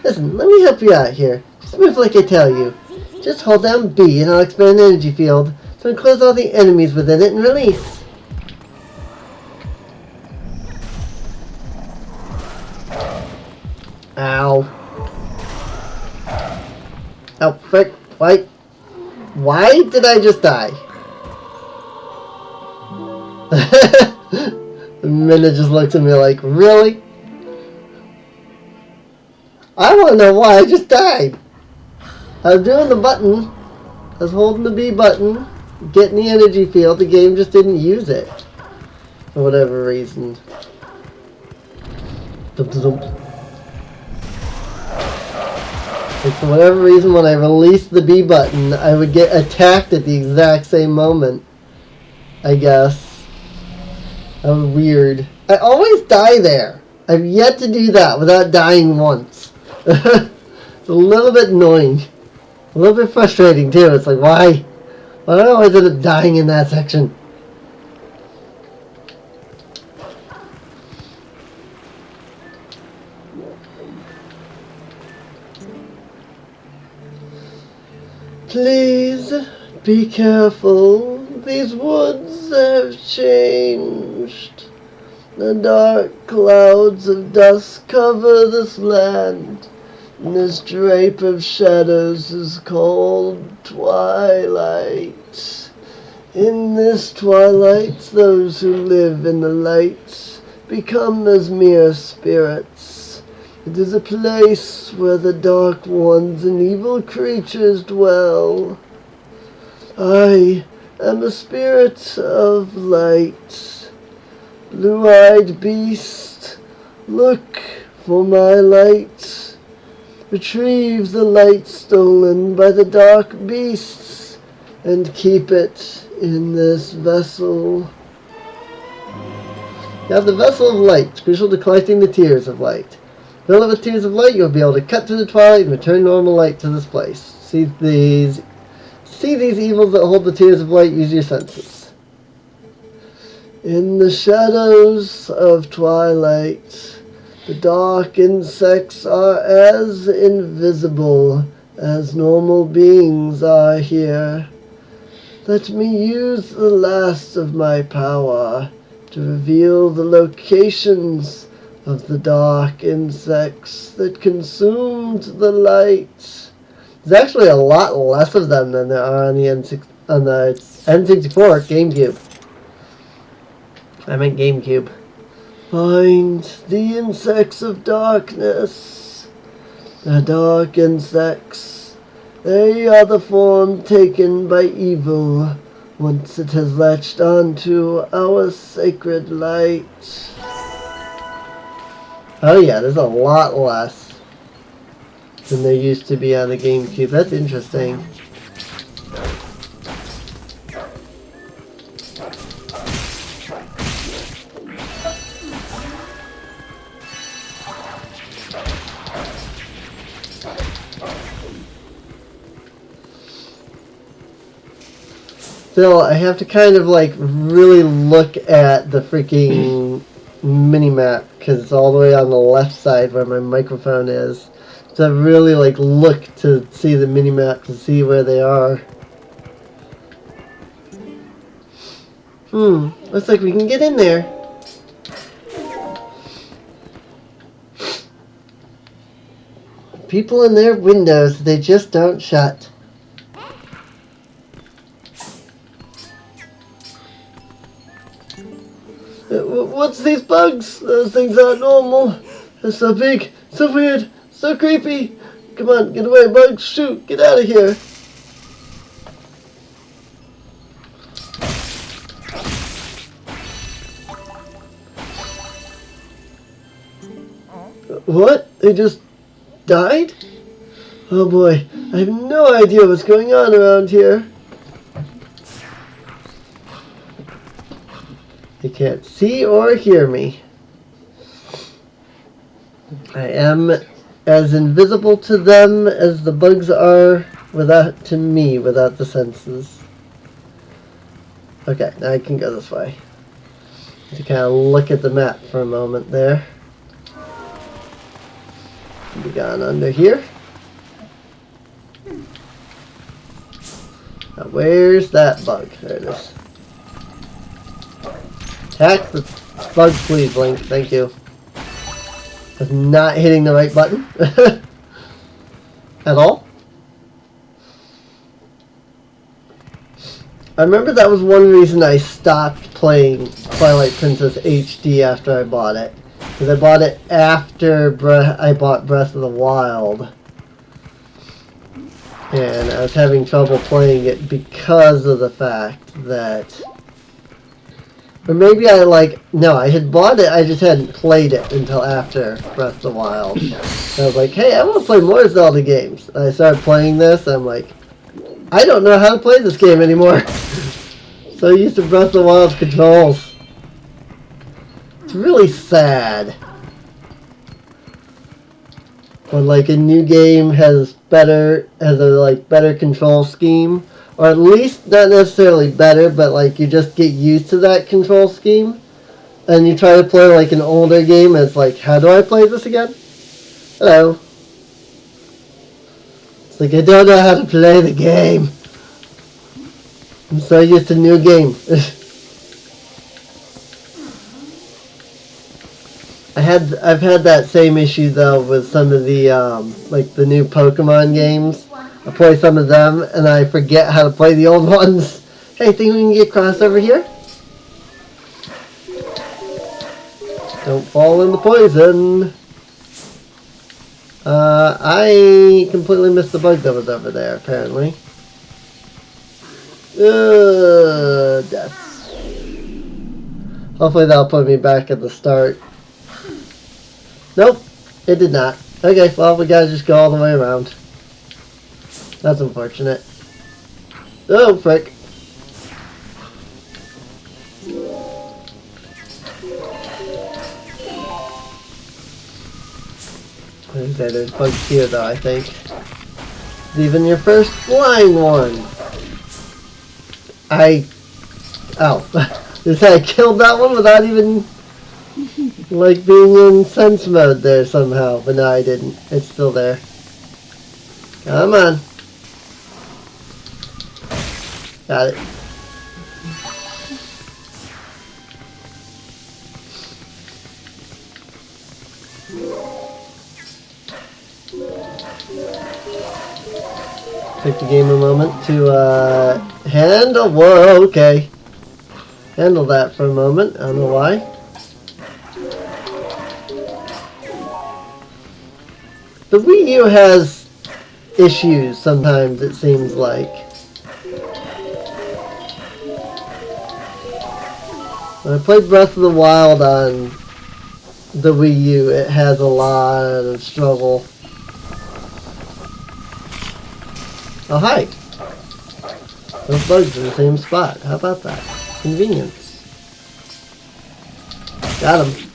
Listen, let me help you out here. Just move like I tell you. Just hold down B and I'll expand the energy field to enclose all the enemies within it and release. Ow. Oh, frick. Why did I just die? The minute just looked at me like, really? I want to know why I just died. I was doing the button. I was holding the B button, getting the energy field. The game just didn't use it. For whatever reason. Like, for whatever reason, when I released the B button, I would get attacked at the exact same moment. I guess. That was weird. I always die there. I've yet to do that without dying once. It's a little bit annoying. A little bit frustrating too. It's like, why? Why do I always end up dying in that section? Please be careful. These woods have changed. The dark clouds of dust cover this land, and this drape of shadows is called Twilight. In this twilight, those who live in the light become as mere spirits. It is a place where the dark ones and evil creatures dwell. I am a spirit of light. Blue-eyed beast, look for my light. Retrieve the light stolen by the dark beasts and keep it in this vessel. You have the vessel of light, crucial to collecting the tears of light. Fill it with tears of light, you'll be able to cut through the twilight and return normal light to this place. See these evils that hold the tears of light, use your senses. In the shadows of twilight, the dark insects are as invisible as normal beings are here. Let me use the last of my power to reveal the locations of the dark insects that consumed the light. There's actually a lot less of them than there are on the N64 GameCube. I meant GameCube. Find the insects of darkness. The dark insects. They are the form taken by evil once it has latched onto our sacred light. Oh yeah, there's a lot less than there used to be on the GameCube. That's interesting. Still, I have to kind of like really look at the freaking mini-map because it's all the way on the left side where my microphone is. So I really like look to see the mini-map to see where they are. Looks like we can get in there. People in their windows, they just don't shut. What's these bugs? Those things aren't normal. They're so big, so weird, so creepy. Come on, get away, bugs. Shoot, get out of here. What? They just died? Oh boy, I have no idea what's going on around here. They can't see or hear me. I am as invisible to them as the bugs are to me without the senses. Okay, now I can go this way. To kind of look at the map for a moment there. Be gone under here. Now where's that bug? There it is. Attack the bugs, please, Link. Thank you. Was not hitting the right button at all. I remember that was one reason I stopped playing Twilight Princess HD after I bought it. Because I bought it after I bought Breath of the Wild. And I was having trouble playing it because of the fact that... Or maybe I had bought it, I just hadn't played it until after Breath of the Wild. And I was like, hey, I want to play more Zelda games. And I started playing this, and I'm like, I don't know how to play this game anymore. So I used to Breath of the Wild's controls. It's really sad. When like a new game has a better control scheme. Or at least not necessarily better, but like you just get used to that control scheme. And you try to play like an older game, and it's like, how do I play this again? Hello. It's like I don't know how to play the game. I'm so used to new game. I've had that same issue though with some of the like the new Pokemon games. I play some of them and I forget how to play the old ones. Hey, think we can get across over here? Don't fall in the poison. I completely missed the bug that was over there, apparently. Death. Hopefully that'll put me back at the start. Nope, it did not. Okay, well, we gotta just go all the way around. That's unfortunate. Oh, frick. Okay, there's bugs here, though, I think. It's even your first flying one. Ow. Just I killed that one without even, like, being in sense mode there somehow. But no, I didn't. It's still there. Come on. Got it. Take the game a moment to handle. Whoa, okay. Handle that for a moment. I don't know why. The Wii U has issues sometimes, it seems like. When I played Breath of the Wild on the Wii U, it has a lot of struggle. Oh, hi. Those bugs in the same spot. How about that? Convenience. Got him.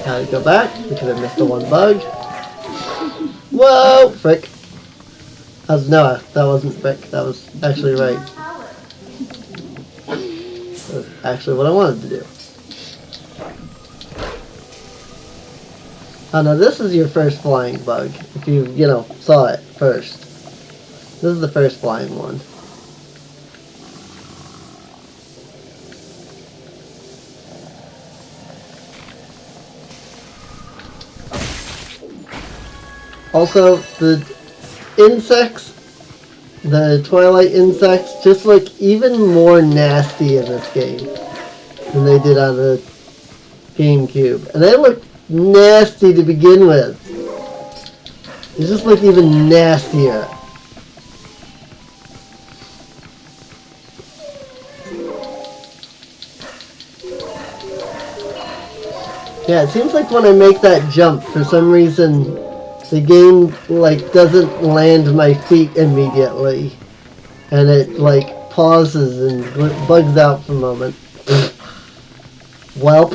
Gotta go back because I missed the one bug. Whoa! Frick. No, that wasn't frick. That was actually right. That's actually what I wanted to do. Oh no, this is your first flying bug. If you, saw it first. This is the first flying one. Also, the insects, the Twilight insects, just look even more nasty in this game than they did on the GameCube. And they look nasty to begin with. They just look even nastier. Yeah, it seems like when I make that jump, for some reason, the game, doesn't land my feet immediately. And it, pauses and bugs out for a moment. Welp.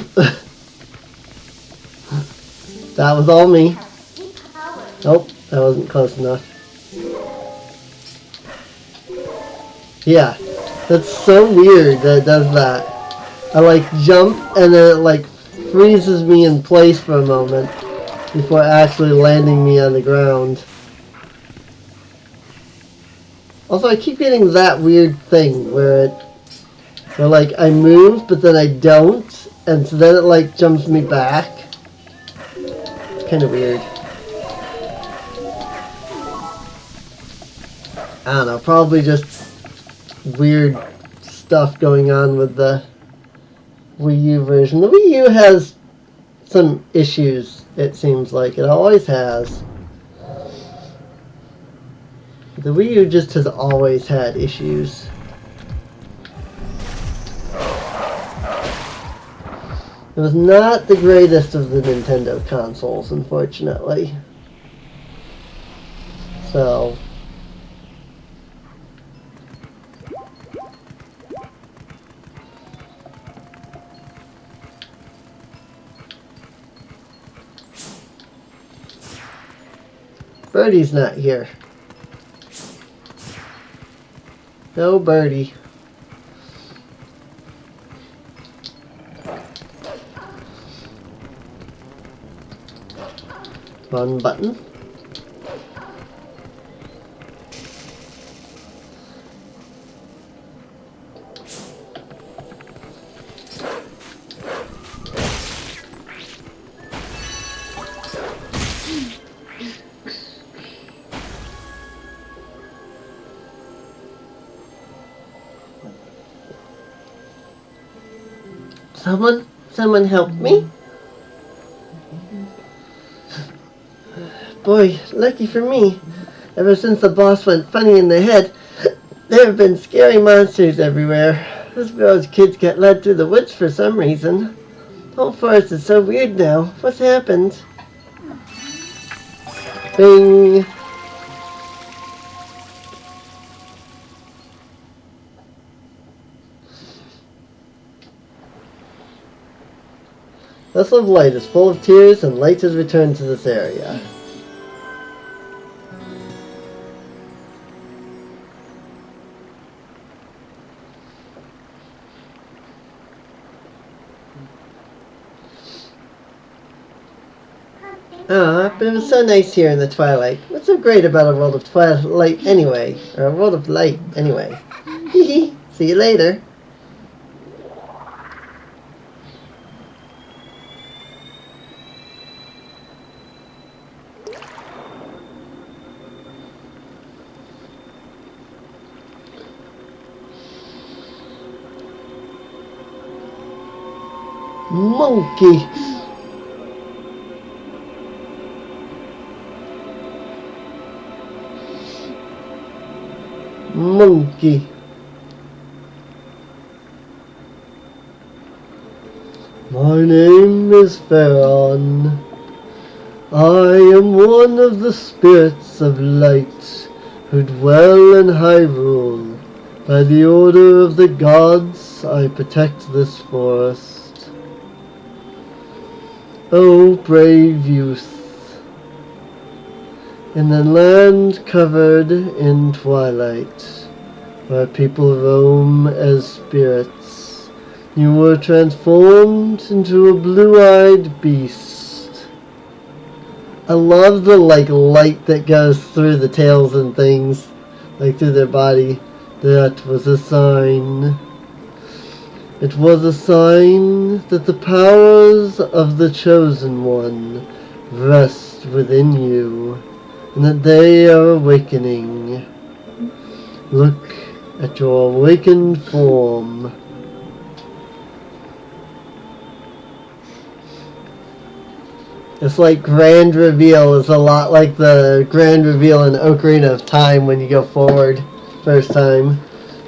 That was all me. Nope, that wasn't close enough. Yeah, that's so weird that it does that. I jump and then it freezes me in place for a moment before actually landing me on the ground. Also, I keep getting that weird thing where I move but then I don't, and so then it jumps me back. It's kind of weird. I don't know, probably just weird stuff going on with the Wii U version. The Wii U has some issues, it seems like. It always has. The Wii U just has always had issues. It was not the greatest of the Nintendo consoles, unfortunately. So... Birdie's not here. No Birdie. Wrong button. Someone help me? Boy, lucky for me. Ever since the boss went funny in the head, there have been scary monsters everywhere. This girl's kids get led through the woods for some reason. The whole forest is so weird now. What's happened? Bing! Vessel of Light is full of tears, and light has returned to this area. Ah, but it was so nice here in the Twilight. What's so great about a world of Twilight anyway? Or a world of light anyway? Hee see you later. Monkey. Monkey. My name is Pharaon. I am one of the spirits of light who dwell in Hyrule. By the order of the gods, I protect this forest. O brave youth, in the land covered in twilight, where people roam as spirits, you were transformed into a blue-eyed beast. I love the light that goes through the tails and things, like through their body. That was a sign. It was a sign that the powers of the Chosen One rest within you, and that they are awakening. Look at your awakened form. It's like Grand Reveal is a lot like the Grand Reveal in Ocarina of Time when you go forward first time.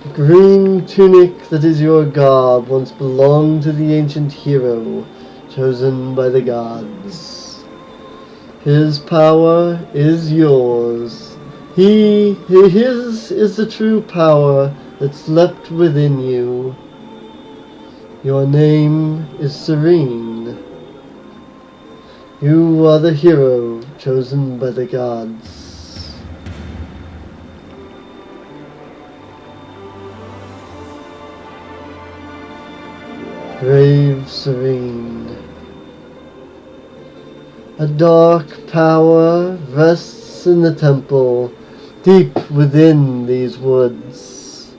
The green tunic that is your garb once belonged to the ancient hero chosen by the gods. His power is yours. His is the true power that slept within you. Your name is Serene. You are the hero chosen by the gods. Brave Serene. A dark power rests in the temple, deep within these woods.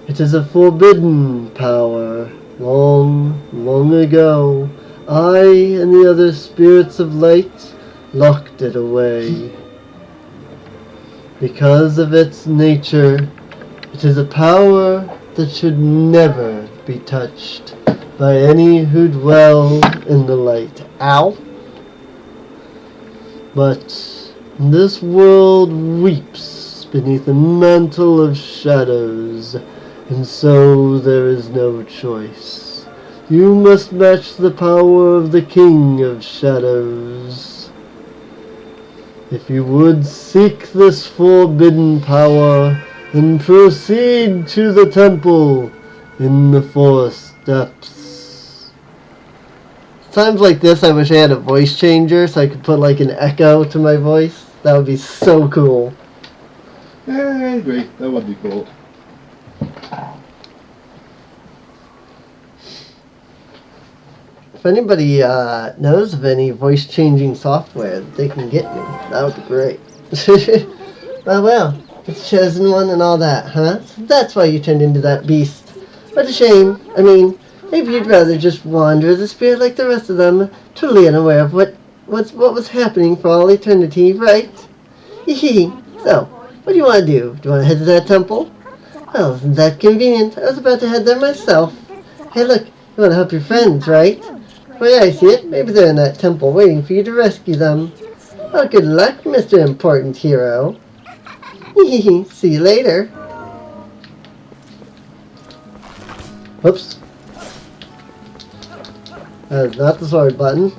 It is a forbidden power. Long, long ago, I and the other spirits of light locked it away. Because of its nature, it is a power that should never be touched by any who dwell in the light. Ow! But this world weeps beneath a mantle of shadows, and so there is no choice. You must match the power of the King of Shadows. If you would seek this forbidden power, then proceed to the temple in the forest depths. Times like this, I wish I had a voice changer so I could put like an echo to my voice. That would be so cool. Yeah, I agree. That would be cool. If anybody knows of any voice-changing software that they can get me, that would be great. Well, it's chosen one and all that, huh? So that's why you turned into that beast. What a shame. I mean, maybe you'd rather just wander as a spirit like the rest of them, totally unaware of what was happening for all eternity, right? Hee. So, what do you want to do? Do you want to head to that temple? Well, isn't that convenient? I was about to head there myself. Hey, look, you want to help your friends, right? The way I see it, maybe they're in that temple waiting for you to rescue them. Well, good luck, Mr. Important Hero. See you later. Whoops. That is not the sword button.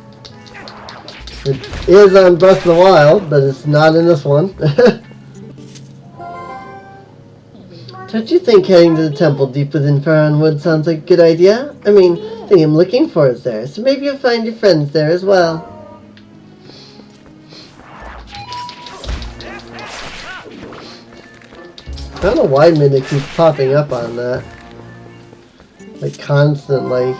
It is on Breath of the Wild, but it's not in this one. Don't you think heading to the temple deep within Faron Wood sounds like a good idea? I mean, the thing I'm looking for is there, so maybe you'll find your friends there as well. I don't know why Minda keeps popping up on that. Like, constantly.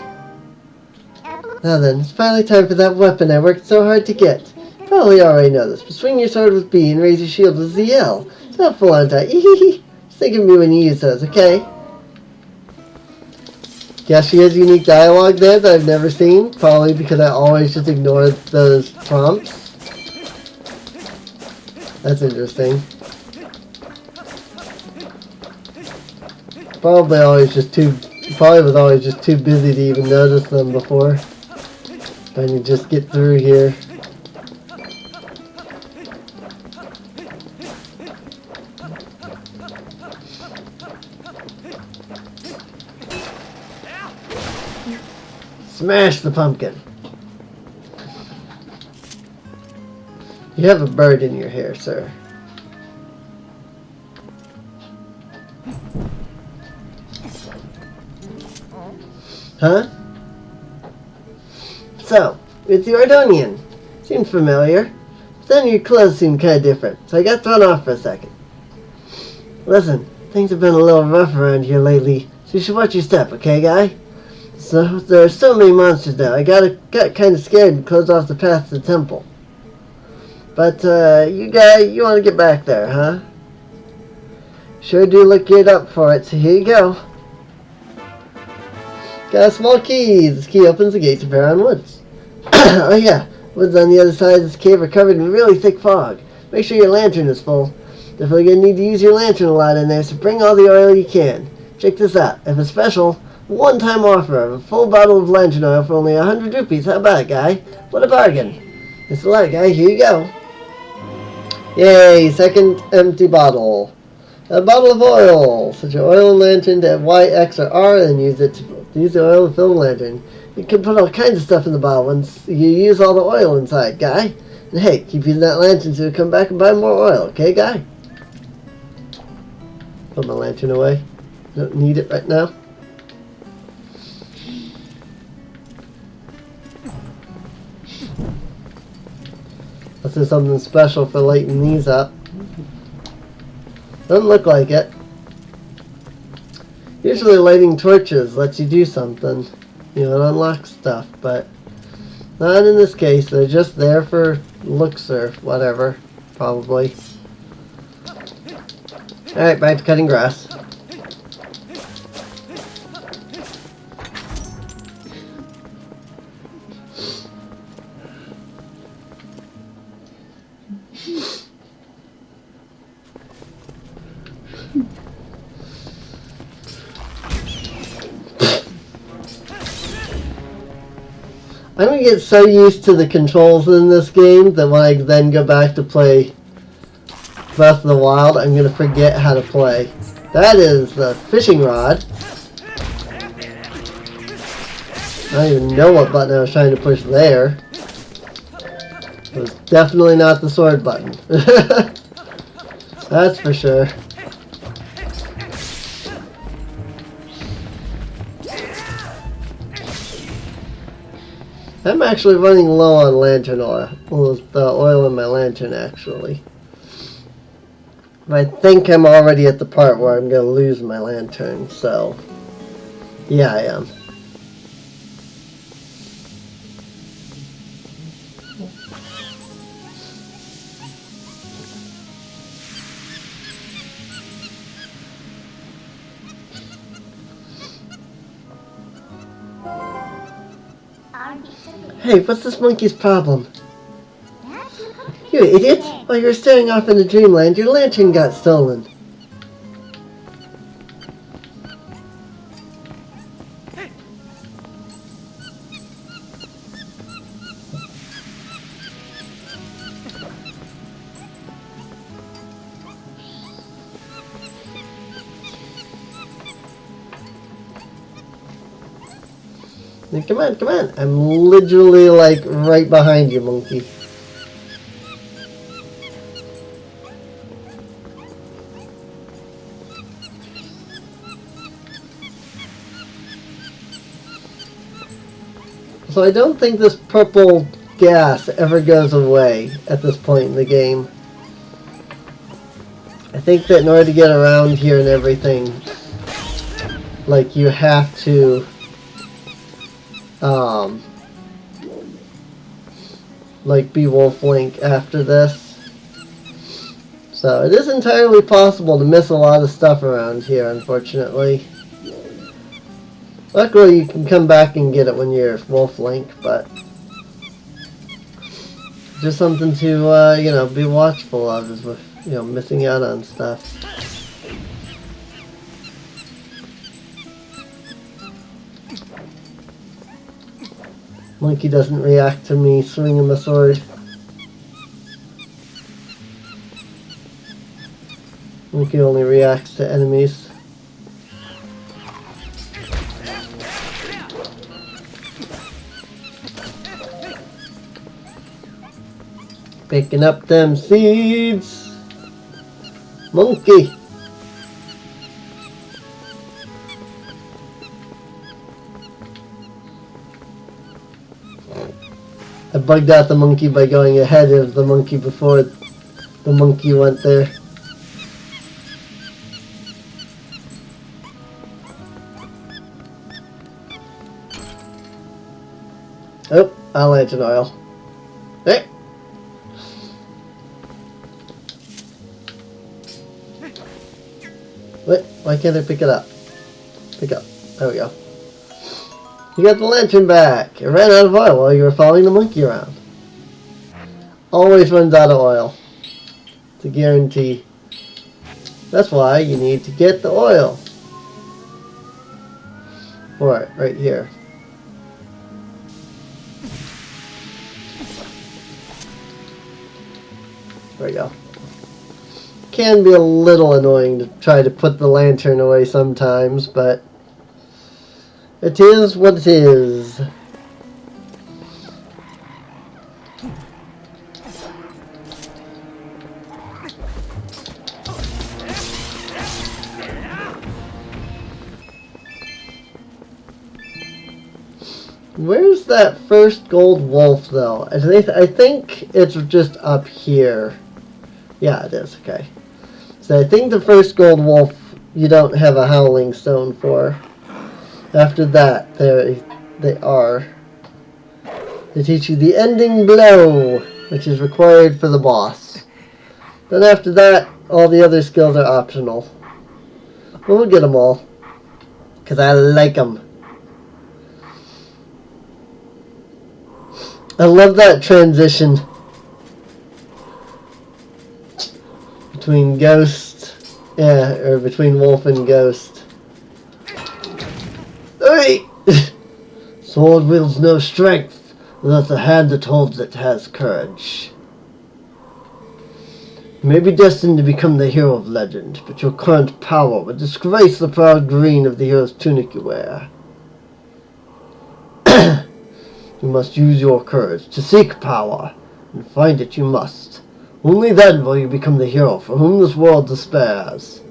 Now then, it's finally time for that weapon I worked so hard to get. You probably already know this, but swing your sword with B and raise your shield with ZL. It's not full on time. Just think of me when you use those, okay? Guess she has unique dialogue there that I've never seen. Probably because I always just ignore those prompts. That's interesting. Probably was always just too busy to even notice them before. Trying to just get through here. Smash the pumpkin. You have a bird in your hair, sir. Huh? So, it's the Ordonian. Seemed familiar. But then your clothes seemed kind of different, so I got thrown off for a second. Listen, things have been a little rough around here lately, so you should watch your step, okay, guy? So, there are so many monsters now, I got kind of scared and closed off the path to the temple. But, you want to get back there, huh? Sure do look geared up for it, so here you go. Got a small key. This key opens the gate to Faron Woods. Oh yeah, woods on the other side of this cave are covered in really thick fog. Make sure your lantern is full. Definitely gonna need to use your lantern a lot in there, so bring all the oil you can. Check this out. I have a special one-time offer of a full bottle of lantern oil for only 100 rupees. How about it, guy? What a bargain. Thanks a lot, guy. Here you go. Yay, second empty bottle. A bottle of oil. Set your oil and lantern to Y, X, or R, and use it to use the oil to fill the lantern. You can put all kinds of stuff in the bottle once you use all the oil inside, guy. And hey, keep using that lantern so you come back and buy more oil, okay, guy? Put my lantern away. Don't need it right now. Let's do something special for lighting these up. Doesn't look like it. Usually lighting torches lets you do something. You know, it unlocks stuff, but not in this case. They're just there for looks or whatever, probably. Alright, back to cutting grass. I'm gonna get so used to the controls in this game that when I then go back to play Breath of the Wild, I'm gonna forget how to play. That is the fishing rod. I don't even know what button I was trying to push there. It was definitely not the sword button. That's for sure. I'm actually running low on lantern oil. Well, the oil in my lantern, actually. I think I'm already at the part where I'm going to lose my lantern, so... yeah, I am. Hey, what's this monkey's problem? You idiot! While you were staring off into dreamland, your lantern got stolen. Now, come on, come on. I'm literally like right behind you, monkey. So I don't think this purple gas ever goes away at this point in the game. I think that in order to get around here and everything, like you have to like be Wolf Link after this. So it is entirely possible to miss a lot of stuff around here, unfortunately. Luckily you can come back and get it when you're Wolf Link, but just something to you know, be watchful of, is with, you know, missing out on stuff. Monkey doesn't react to me swinging my sword. Monkey only reacts to enemies. Picking up them seeds. Monkey. I bugged out the monkey by going ahead of the monkey before the monkey went there. Oh, I'll lantern oil. Hey! What? Why can't I pick it up? Pick up. There we go. You got the lantern back. It ran out of oil while you were following the monkey around. Always runs out of oil. It's a guarantee. That's why you need to get the oil. For it, right here. There we go. Can be a little annoying to try to put the lantern away sometimes, but it is what it is. Where's that first gold wolf, though? I think it's just up here. Yeah, it is. Okay. So I think the first gold wolf you don't have a howling stone for. After that, they are. They teach you the ending blow, which is required for the boss. Then after that, all the other skills are optional. But we'll get them all, because I like them. I love that transition between Ghost, or between Wolf and Ghost. Hey! Sword wields no strength, unless the hand that holds it has courage. You may be destined to become the hero of legend, but your current power would disgrace the proud green of the hero's tunic you wear. You must use your courage to seek power, and find it you must. Only then will you become the hero for whom this world despairs.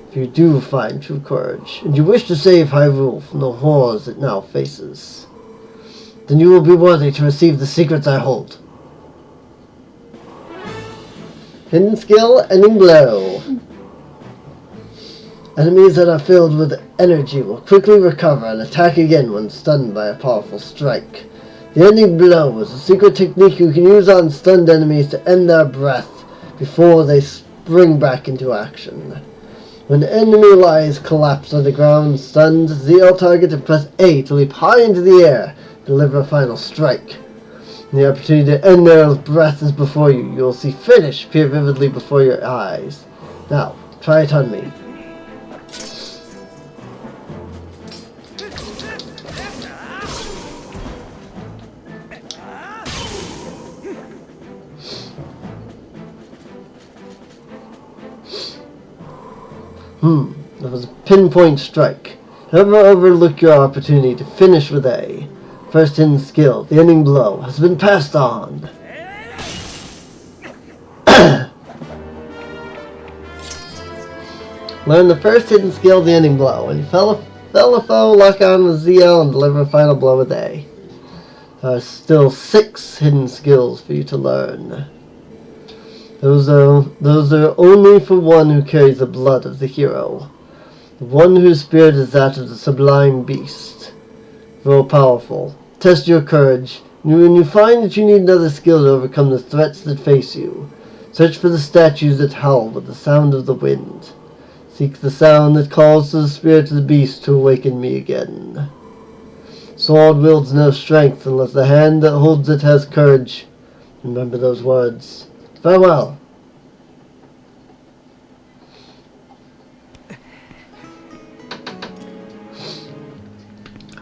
If you do find true courage, and you wish to save Hyrule from the horrors it now faces, then you will be worthy to receive the secrets I hold. Hidden skill, ending blow. Enemies that are filled with energy will quickly recover and attack again when stunned by a powerful strike. The ending blow is a secret technique you can use on stunned enemies to end their breath before they spring back into action. When the enemy lies collapsed on the ground, stunned, ZL target and press A to leap high into the air, deliver a final strike. The opportunity to end their breath is before you. You will see finish appear vividly before your eyes. Now, try it on me. That was a pinpoint strike. Never overlook your opportunity to finish with A. First hidden skill, the ending blow, has been passed on. Learn the first hidden skill, the ending blow. When you fell a foe, lock on with ZL and deliver a final blow with A. There are still 6 hidden skills for you to learn. Those are only for one who carries the blood of the hero. The one whose spirit is that of the sublime beast. Grow powerful. Test your courage. When you find that you need another skill to overcome the threats that face you, search for the statues that howl with the sound of the wind. Seek the sound that calls to the spirit of the beast to awaken me again. Sword wields no strength unless the hand that holds it has courage. Remember those words. Farewell.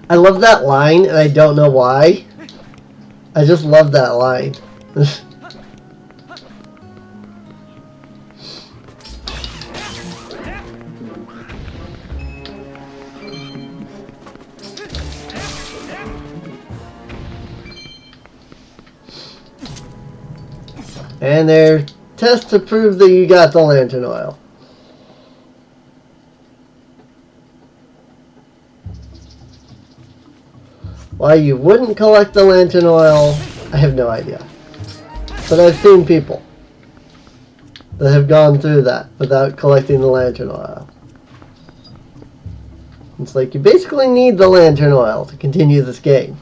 I love that line, and I don't know why. I just love that line. And their test to prove that you got the lantern oil. Why you wouldn't collect the lantern oil, I have no idea. But I've seen people that have gone through that without collecting the lantern oil. It's like you basically need the lantern oil to continue this game.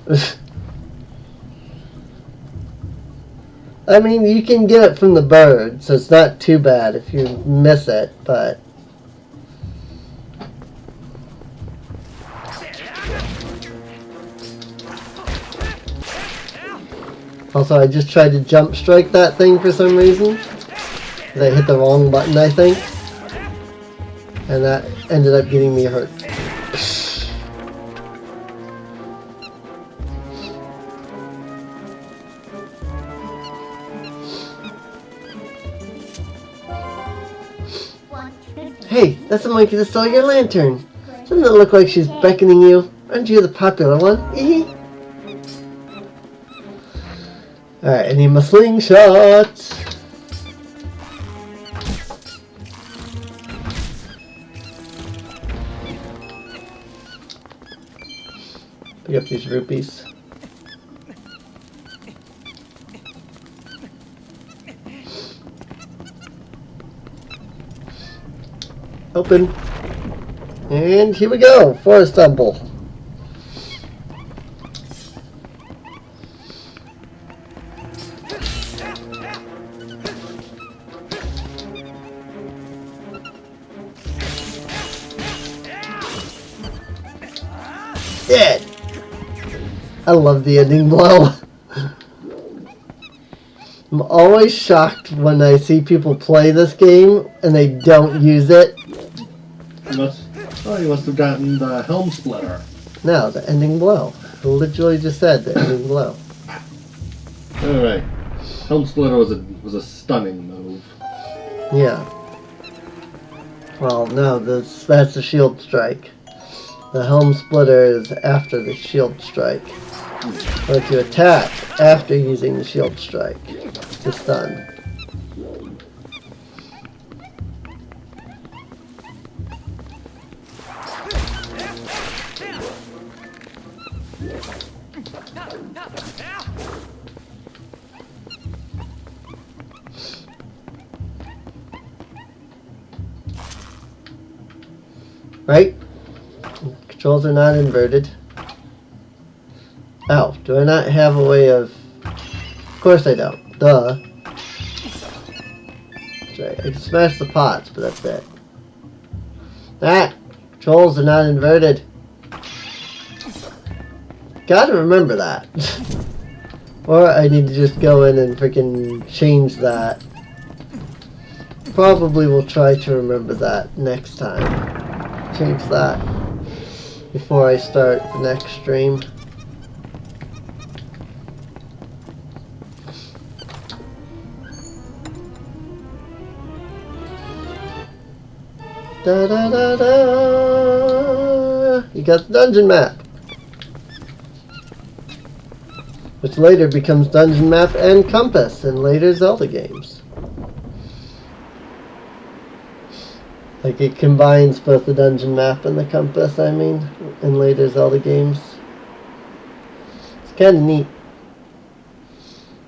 I mean, you can get it from the bird, so it's not too bad if you miss it, but... Also, I just tried to jump strike that thing for some reason. I hit the wrong button, I think. And that ended up getting me hurt. Hey, that's the monkey that stole your lantern. Doesn't it look like she's beckoning you? Aren't you the popular one? Alright, I need my slingshot. Pick up these rupees. Open. And here we go. Forest Temple. Dead. I love the ending blow. I'm always shocked when I see people play this game and they don't use it. You must have gotten the helm splitter. No, the ending blow. I literally just said the ending blow. Alright. Helm splitter was a stunning move. Yeah. Well, no, that's the shield strike. The helm splitter is after the shield strike. Or to attack after using the shield strike to stun. Right? Controls are not inverted. Oh, do I not have a way of... Of course I don't. Duh. That's right. I can smash the pots, but that's it. Ah! Controls are not inverted. Gotta remember that. Or I need to just go in and freaking change that. Probably will try to remember that next time. Change that before I start the next stream. Da da da da! You got the dungeon map, which later becomes dungeon map and compass in later Zelda games. Like it combines both the dungeon map and the compass, I mean, in later Zelda games. It's kind of neat.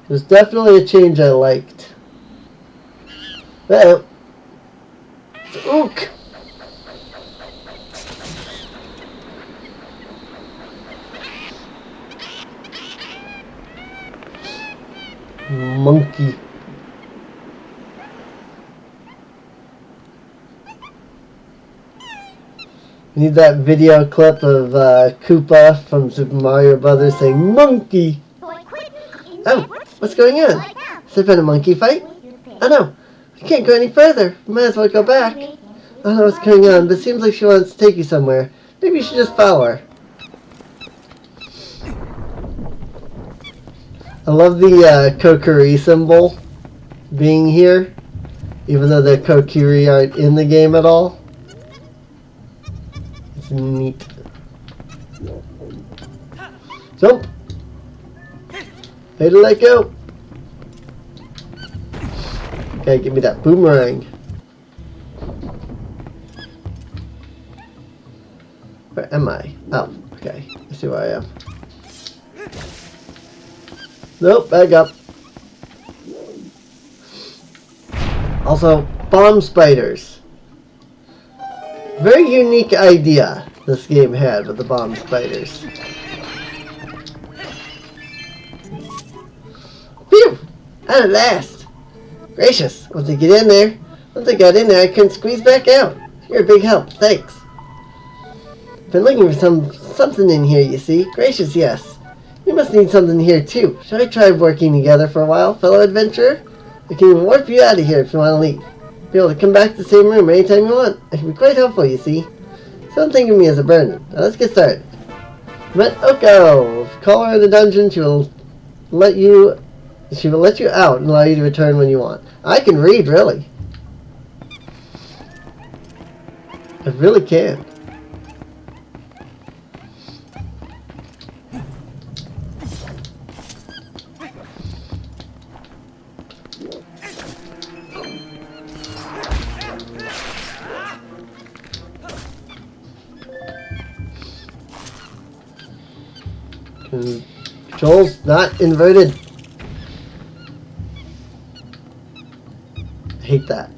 It was definitely a change I liked. Well, ook! Monkey. We need that video clip of Koopa from Super Mario Brothers saying monkey. Oh, what's going on? Has there been a monkey fight? Oh no, I can't go any further. We might as well go back. I don't know what's going on, but it seems like she wants to take you somewhere. Maybe you should just follow her. I love the Kokiri symbol being here, even though the Kokiri aren't in the game at all. It's neat. Jump! Way to let go! Okay, give me that boomerang. Where am I? Oh, okay. I see where I am. Nope, back up. Also, bomb spiders. Very unique idea this game had with the bomb spiders. Phew! At last! Gracious, once I get in there, once I got in there I couldn't squeeze back out. You're a big help, thanks. Been looking for something in here, you see. Gracious, yes. You must need something here too. Shall we try working together for a while, fellow adventurer? I can even warp you out of here if you want to leave. Be able to come back to the same room anytime you want. I can be quite helpful, you see. So don't think of me as a burden. Now let's get started. Met Oko. If you call her in the dungeon, she will let you out and allow you to return when you want. I can read, really. I really can. Controls not inverted. I hate that.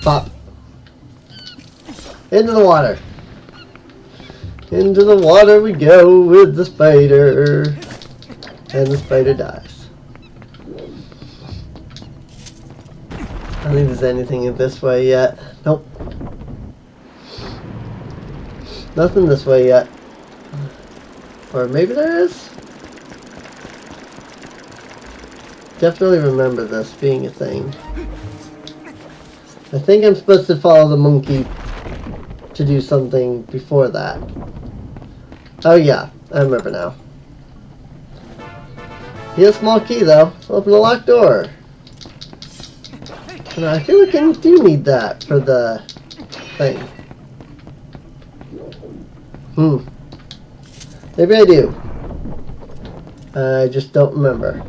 Pop. Into the water. Into the water we go with the spider. And the spider dies. I don't think there's anything in this way yet. Nope. Nothing this way yet. Or maybe there is? Definitely remember this being a thing. I think I'm supposed to follow the monkey to do something before that. Oh yeah, I remember now. He has a small key though. Open the locked door. And I feel like I do need that for the thing. Maybe I do. I just don't remember.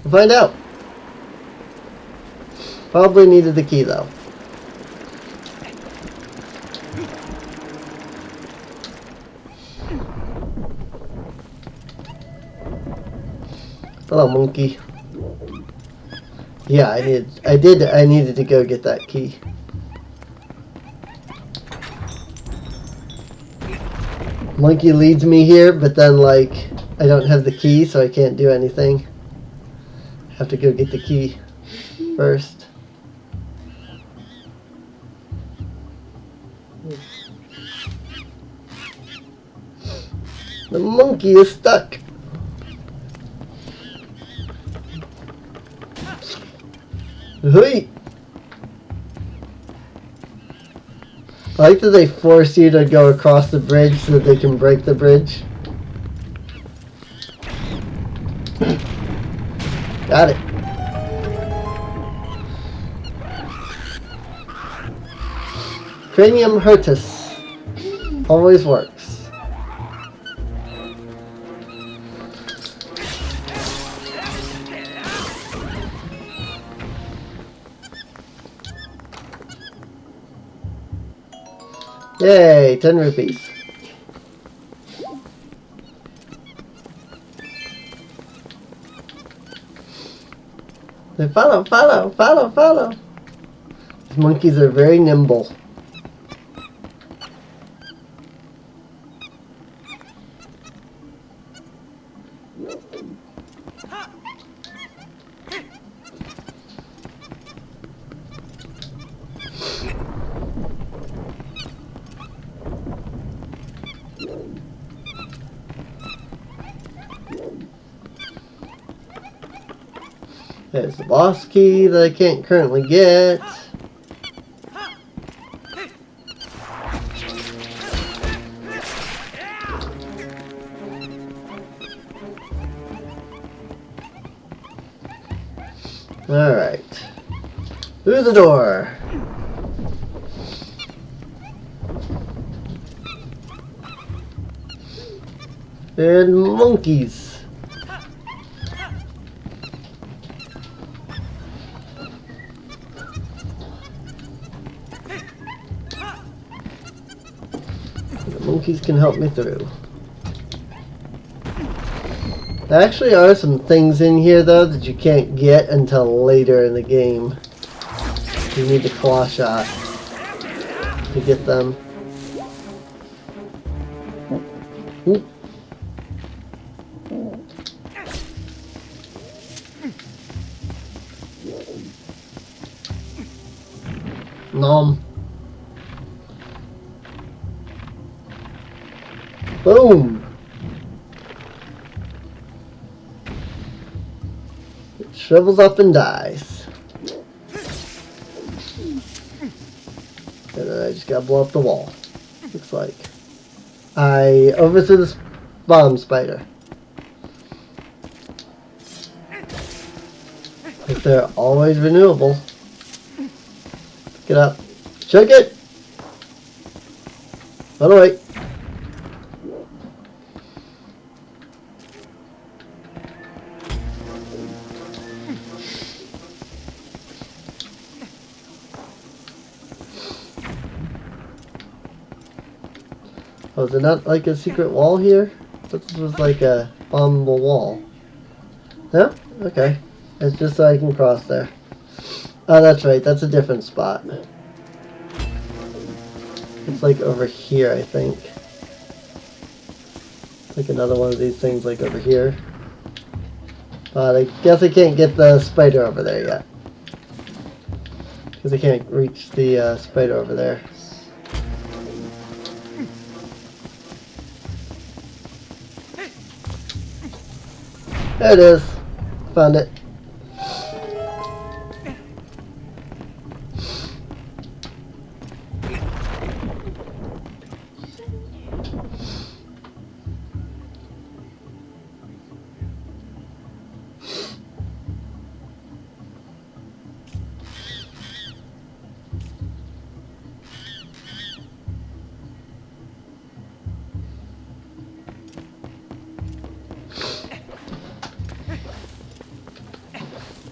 We'll find out. Probably needed the key though. Hello, monkey. Yeah, I needed to go get that key. Monkey leads me here, but then like I don't have the key, so I can't do anything. Have to go get the key first. The monkey is stuck. Hey! I like that they force you to go across the bridge so that they can break the bridge. Got it. Cranium Hertus. Always works. Yay, 10 rupees. They follow, follow, follow, follow. These monkeys are very nimble. There's the boss key that I can't currently get. Alright. Through the door. And monkeys. Monkeys can help me through. There actually are some things in here though that you can't get until later in the game. You need the claw shot to get them. Oop. Nom. Boom! It shrivels up and dies. And then I just gotta blow up the wall. Looks like. I overthrew this bomb spider. But they're always renewable. Pick it up. Check it! Run away. Oh, is there not like a secret wall here? I thought this was like a bombable wall. No? Okay. It's just so I can cross there. Oh, that's right. That's a different spot. It's like over here, I think. Like another one of these things like over here. But I guess I can't get the spider over there yet. Because I can't reach the spider over there. There it is. Found it.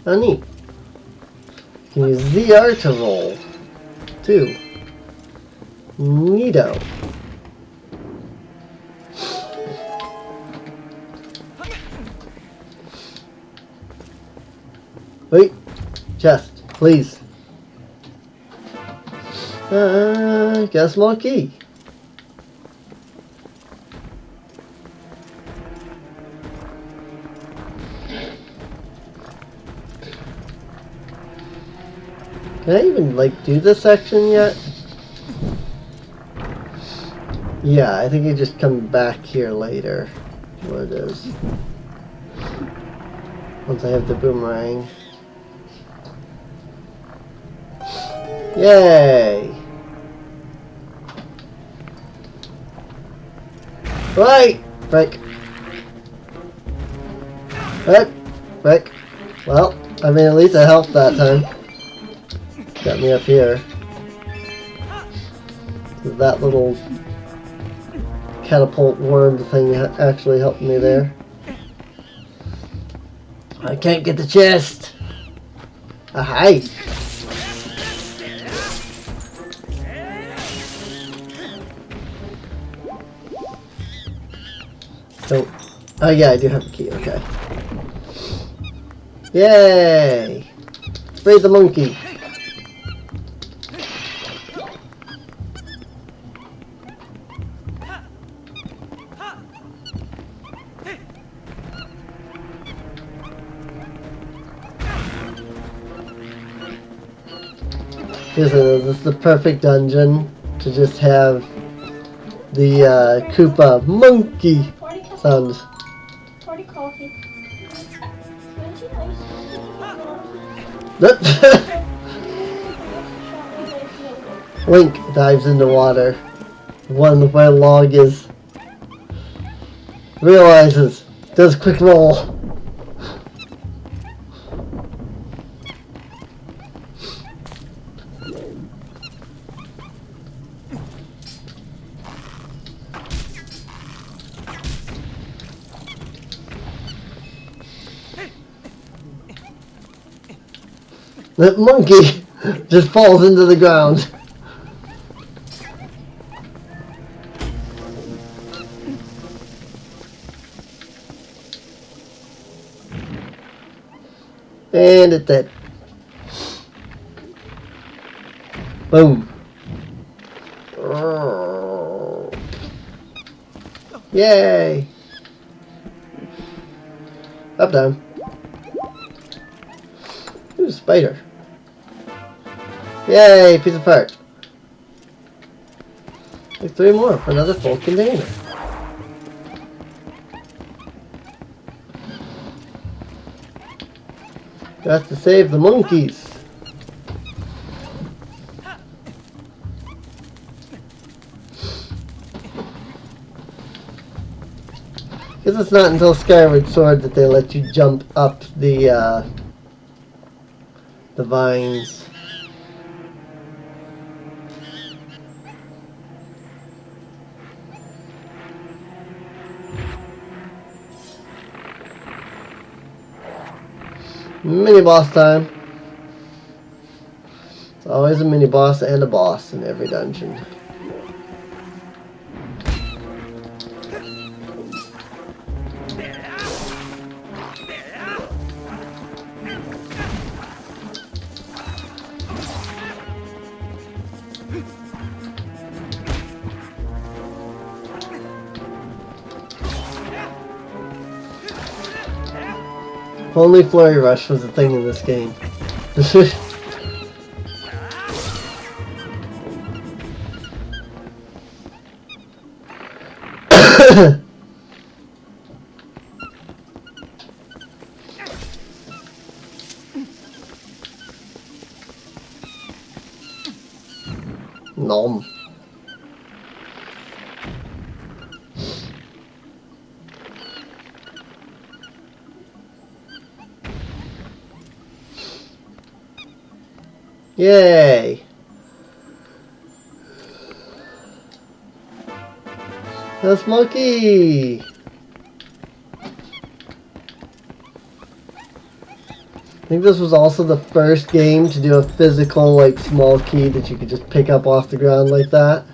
Oh, neat. You can use ZR to roll, too. Neato. Wait. Chest, please. Got a small key. Can I even, like, do this section yet? Yeah, I think you just come back here later. What it is. Once I have the boomerang. Yay! Right! Frick. Frick. Frick. Well, I mean, at least I helped that time. Got me up here. That little catapult worm thing actually helped me there. I can't get the chest! Hi! Oh yeah, I do have a key, okay. Yay! Spray the monkey! This is the perfect dungeon to just have the Koopa monkey sounds. Party coffee. Twenty ice. Link dives into water. One where log is. Realizes. Does quick roll. That monkey just falls into the ground. And it's dead. Boom. Yay. Up, down. Ooh, spider. Yay, piece of part. Like 3 more for another full container. Got to save the monkeys. Guess it's not until Skyward Sword that they let you jump up the vines. Mini boss time. It's always a mini boss and a boss in every dungeon. If only Flurry Rush was a thing in this game. Nom. Yay! That's Monkey! I think this was also the first game to do a physical, like, small key that you could just pick up off the ground like that.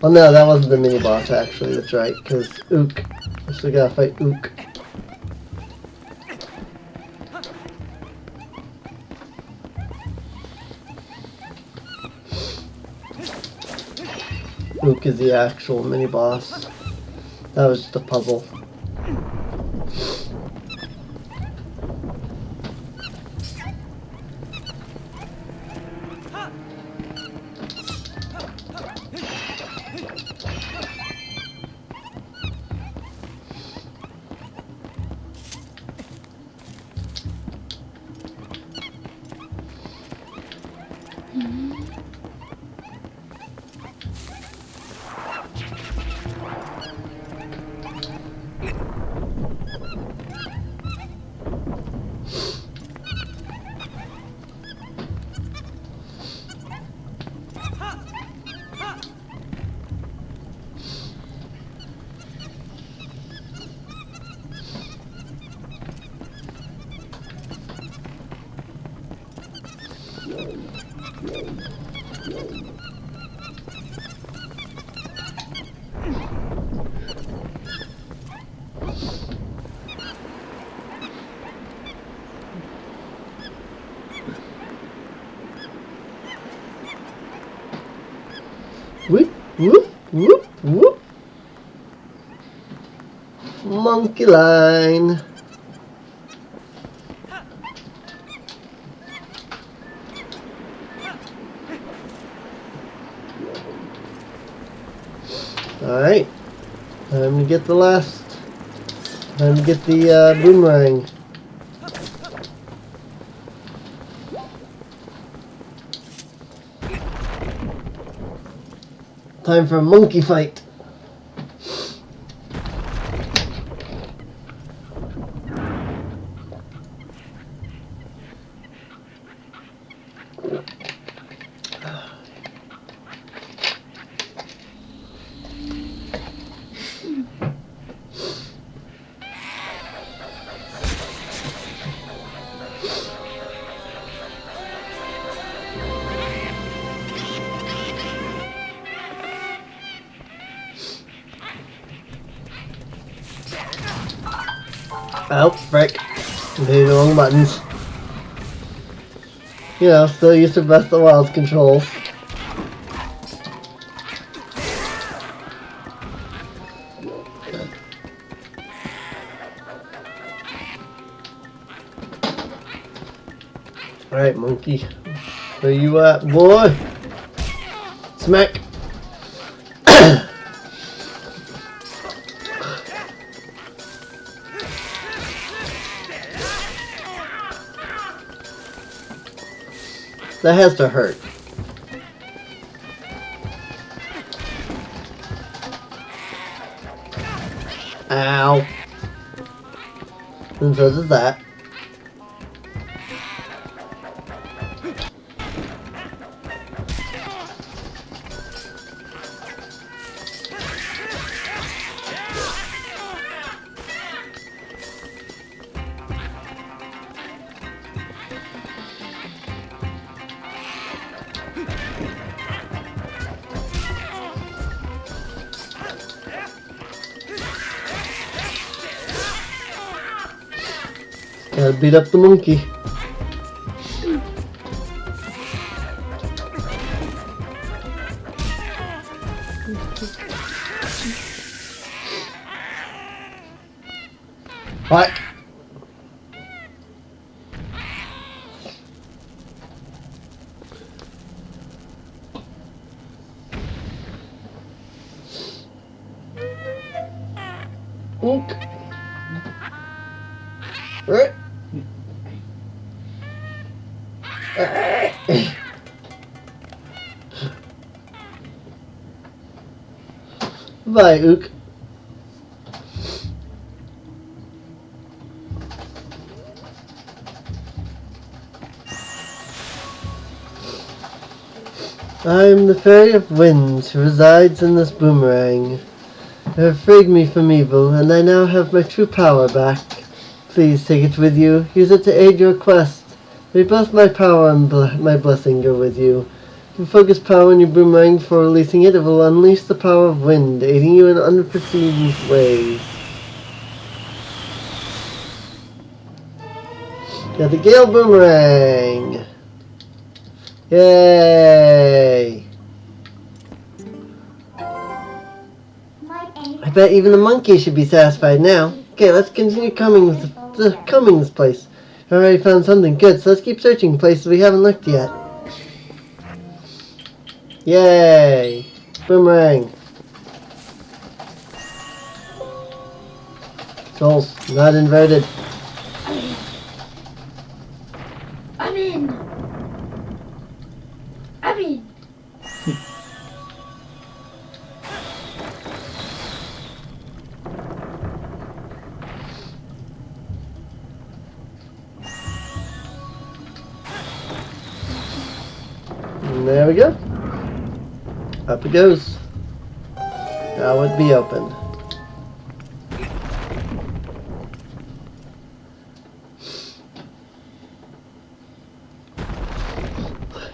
Oh no, that wasn't the mini-boss actually, that's right, because Ook. I still gotta fight Ook. Ook is the actual mini-boss. That was just a puzzle. Whoop, whoop, whoop, whoop. Monkey line. Alright. Time to get the last. Time to get the boomerang. Time for a monkey fight. Oh, frick. Hit the wrong buttons. You know, still use the Breath of the Wild controls. Alright, monkey. Where you at, boy? Smack. That has to hurt. Ow. And so does that. Gotta beat up the monkey. What? Oink. Right. Bye, Ook. I am the Fairy of Winds who resides in this boomerang. You have freed me from evil, and I now have my true power back. Please take it with you. Use it to aid your quest. May both my power and my blessing go with you. If you focus power on your boomerang before releasing it, it will unleash the power of wind, aiding you in unforeseen ways. Got the Gale Boomerang! Yay! I bet even the monkey should be satisfied now. Okay, let's continue combing this place. I already found something good, so let's keep searching places we haven't looked yet. Yay! Boomerang. Souls, not inverted. I'm in. I'm in. And there we go. Up it goes. Now it be open.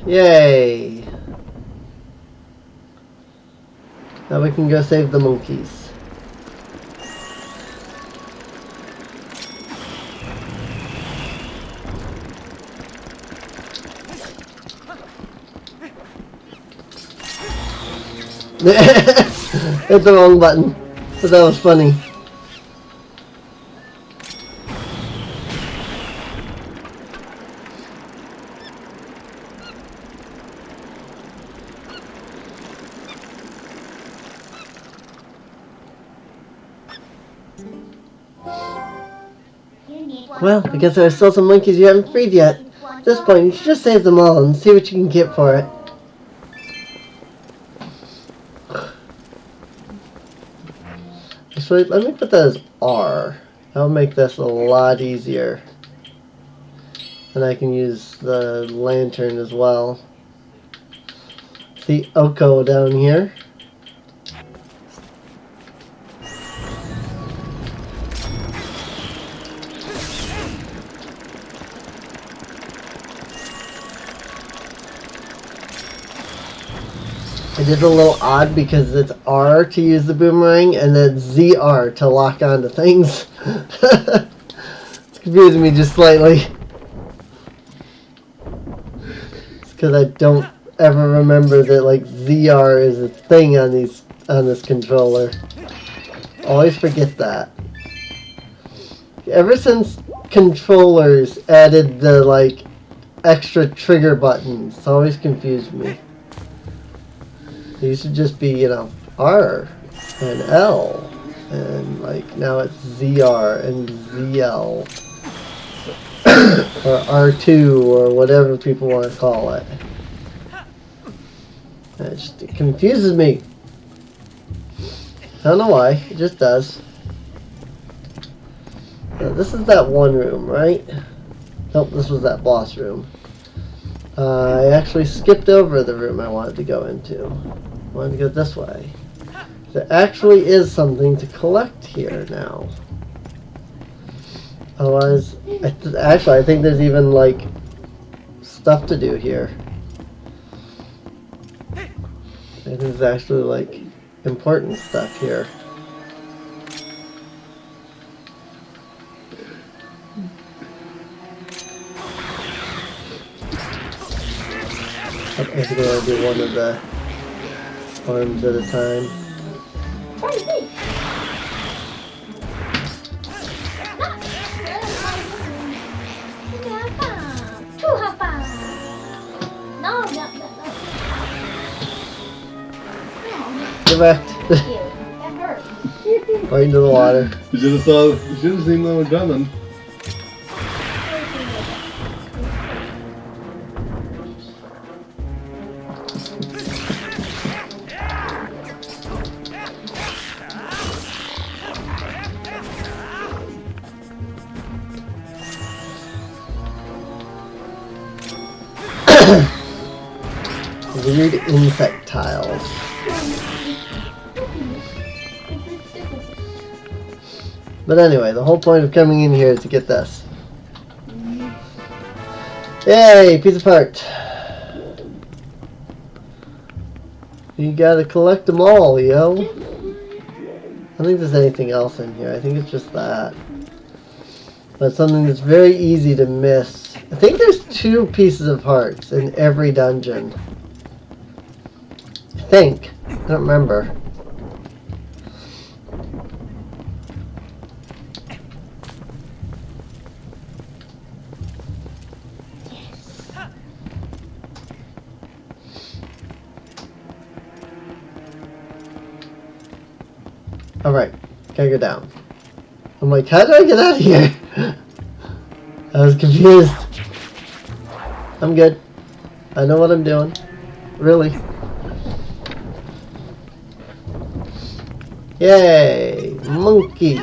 Yay! Now we can go save the monkeys. Hit the wrong button. But that was funny. Well, I guess there are still some monkeys you haven't freed yet. At this point, you should just save them all and see what you can get for it. Actually, let me put that as R. That'll make this a lot easier. And I can use the lantern as well. See Oko down here. It is a little odd because it's R to use the boomerang and then ZR to lock onto things. It's confusing me just slightly. It's because I don't ever remember that like ZR is a thing on this controller. Always forget that. Ever since controllers added the like extra trigger buttons, it's always confused me. It used to just be, you know, R and L, and like now it's ZR and ZL, or R2, or whatever people want to call it. It confuses me. I don't know why, it just does. Now, this is that one room, right? Nope, this was that boss room. I actually skipped over the room I wanted to go into. I wanted to go this way. There actually is something to collect here now. Otherwise, actually I think there's even like stuff to do here. I think there's actually like important stuff here. I think I'm going to do one of the arms at a time. Get back. That hurt. Right into the water. You should have seen that one coming. Weird insect tiles. But anyway, the whole point of coming in here is to get this. Yay, piece of part. You gotta collect them all, yo. I don't think there's anything else in here. I think it's just that. But something that's very easy to miss. I think there's 2 pieces of hearts in every dungeon. I think. I don't remember. Alright, gotta go down. I'm like, how do I get out of here? I was confused. I'm good. I know what I'm doing. Really. Yay! Monkey!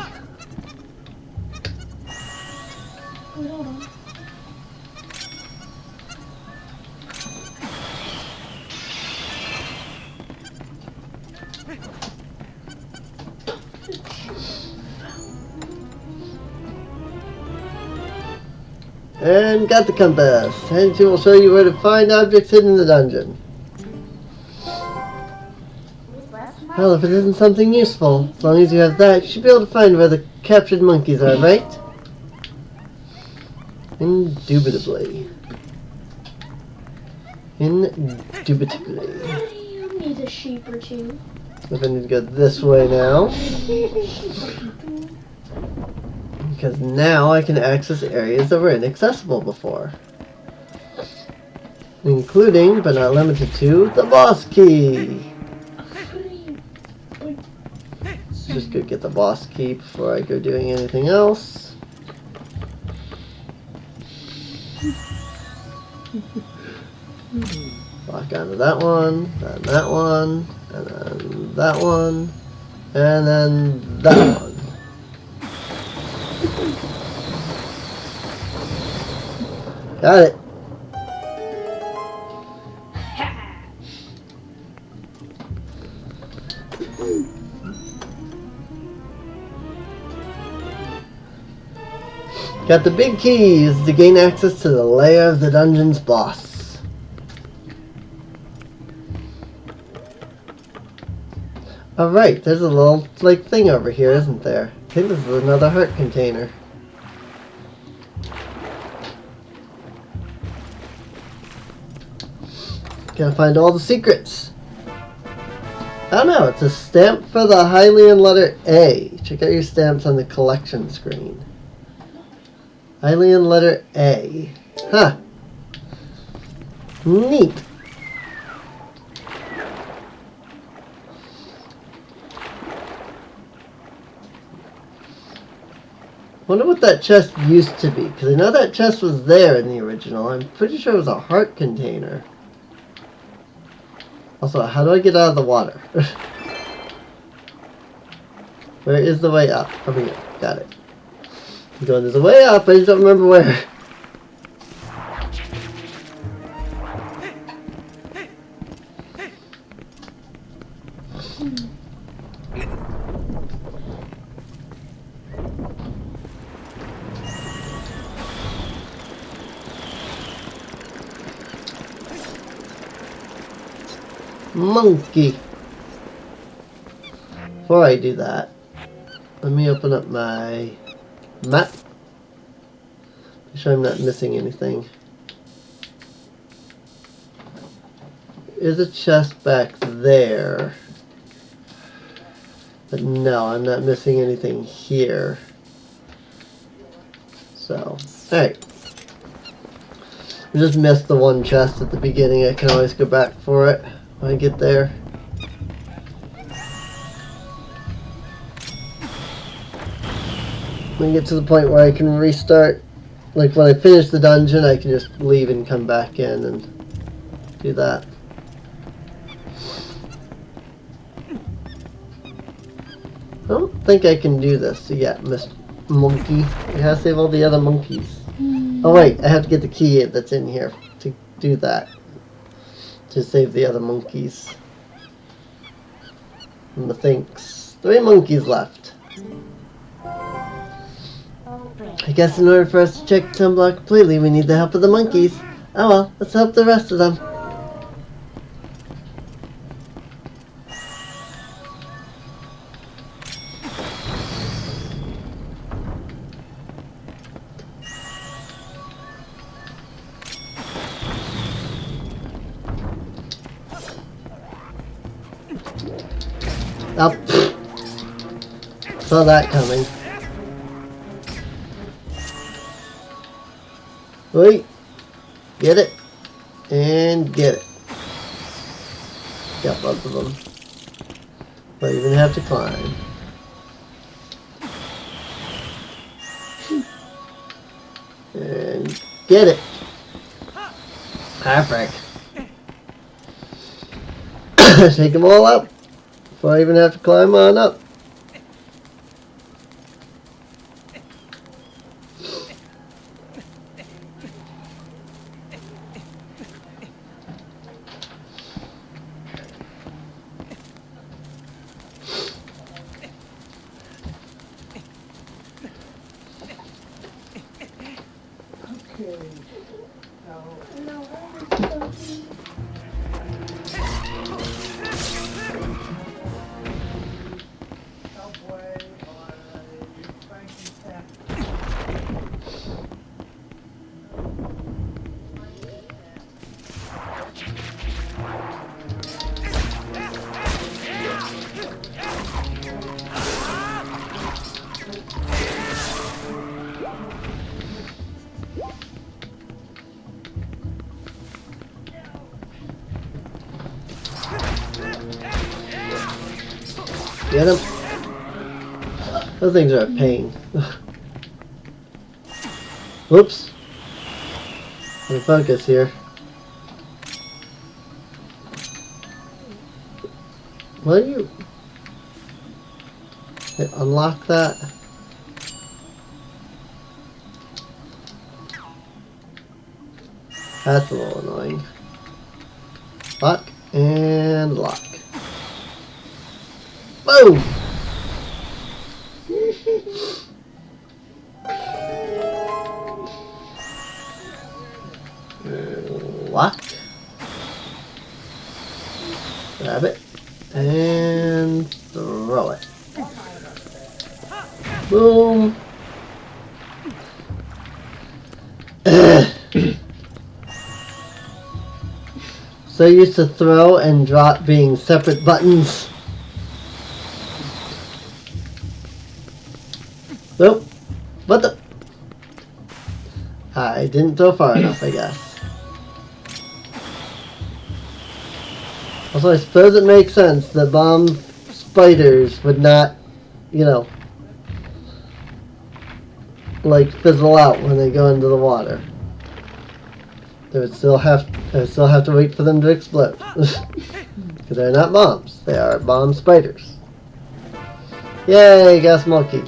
And got the compass. And she will show you where to find objects hidden in the dungeon. Well, if it isn't something useful, as long as you have that, you should be able to find where the captured monkeys are, right? Indubitably. Indubitably. needs a sheep or two. If I need to go this way now. Because now I can access areas that were inaccessible before. Including, but not limited to, the boss key. Let's just go get the boss key before I go doing anything else. Lock onto that one, then that one, and then that one, and then that one. Got it. Got the big keys to gain access to the lair of the dungeon's boss. Alright, there's a little like thing over here, isn't there? I think this is another heart container. Gotta find all the secrets. I don't know, it's a stamp for the Hylian letter A. Check out your stamps on the collection screen. Hylian letter A. Huh. Neat. Wonder what that chest used to be, because I know that chest was there in the original. I'm pretty sure it was a heart container. Also, how do I get out of the water? Where is the way up? Over here. Got it. I'm going, there's a way up, I just don't remember where. Monkey. Before I do that, let me open up my map. Make sure I'm not missing anything. There's a chest back there. But no, I'm not missing anything here. So, alright. I just missed the one chest at the beginning. I can always go back for it when I get there. When I get to the point where I can restart, like when I finish the dungeon, I can just leave and come back in and do that. I don't think I can do this yet, Miss Monkey. I gotta save all the other monkeys. Oh wait, I have to get the key that's in here to do that. To save the other monkeys. And the thinks. 3 monkeys left. I guess in order for us to check the sunblock completely, we need the help of the monkeys. Oh well, let's help the rest of them. Oh, saw that coming. Wait, get it, and get it. Got both of them. Don't even have to climb. And get it. Perfect. Take them all up before I even have to climb on up. Get him. Those things are a pain. Whoops. Let me focus here. What are you? Okay, unlock that. That's a little annoying. Lock and lock. Boom! Lock. Grab it. And throw it. Boom. So used to throw and drop being separate buttons. Nope. What the? I didn't throw far enough, I guess. Also, I suppose it makes sense that bomb spiders would not, you know, like fizzle out when they go into the water. They would still have to wait for them to explode. Because they're not bombs. They are bomb spiders. Yay, gas monkey.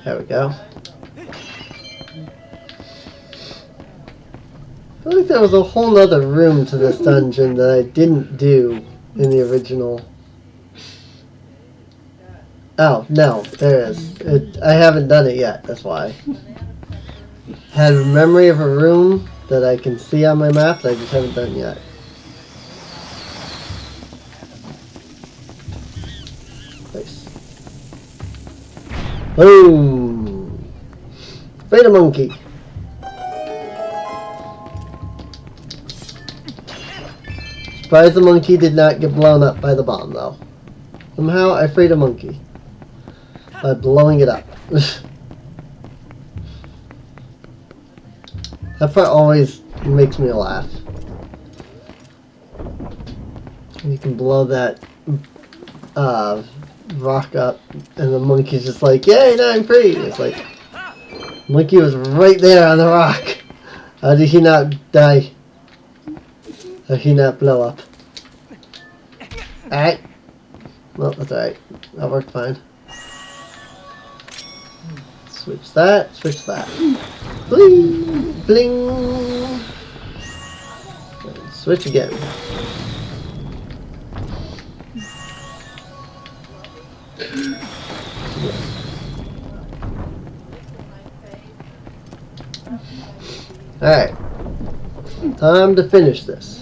There we go. I feel like there was a whole nother room to this dungeon that I didn't do in the original. Oh, no, there is. I haven't done it yet, that's why. I had a memory of a room that I can see on my map that I just haven't done yet. Nice. Boom! Freedom monkey! Surprised the monkey did not get blown up by the bomb, though. Somehow I freed a monkey by blowing it up. That part always makes me laugh. You can blow that rock up, and the monkey's just like, "Yay, now I'm free!" It's like, monkey was right there on the rock. How did he not die? How did he not blow up? Alright. Well, that's alright. That worked fine. Switch that, switch that. Bling! Bling! Switch again. Alright. Time to finish this.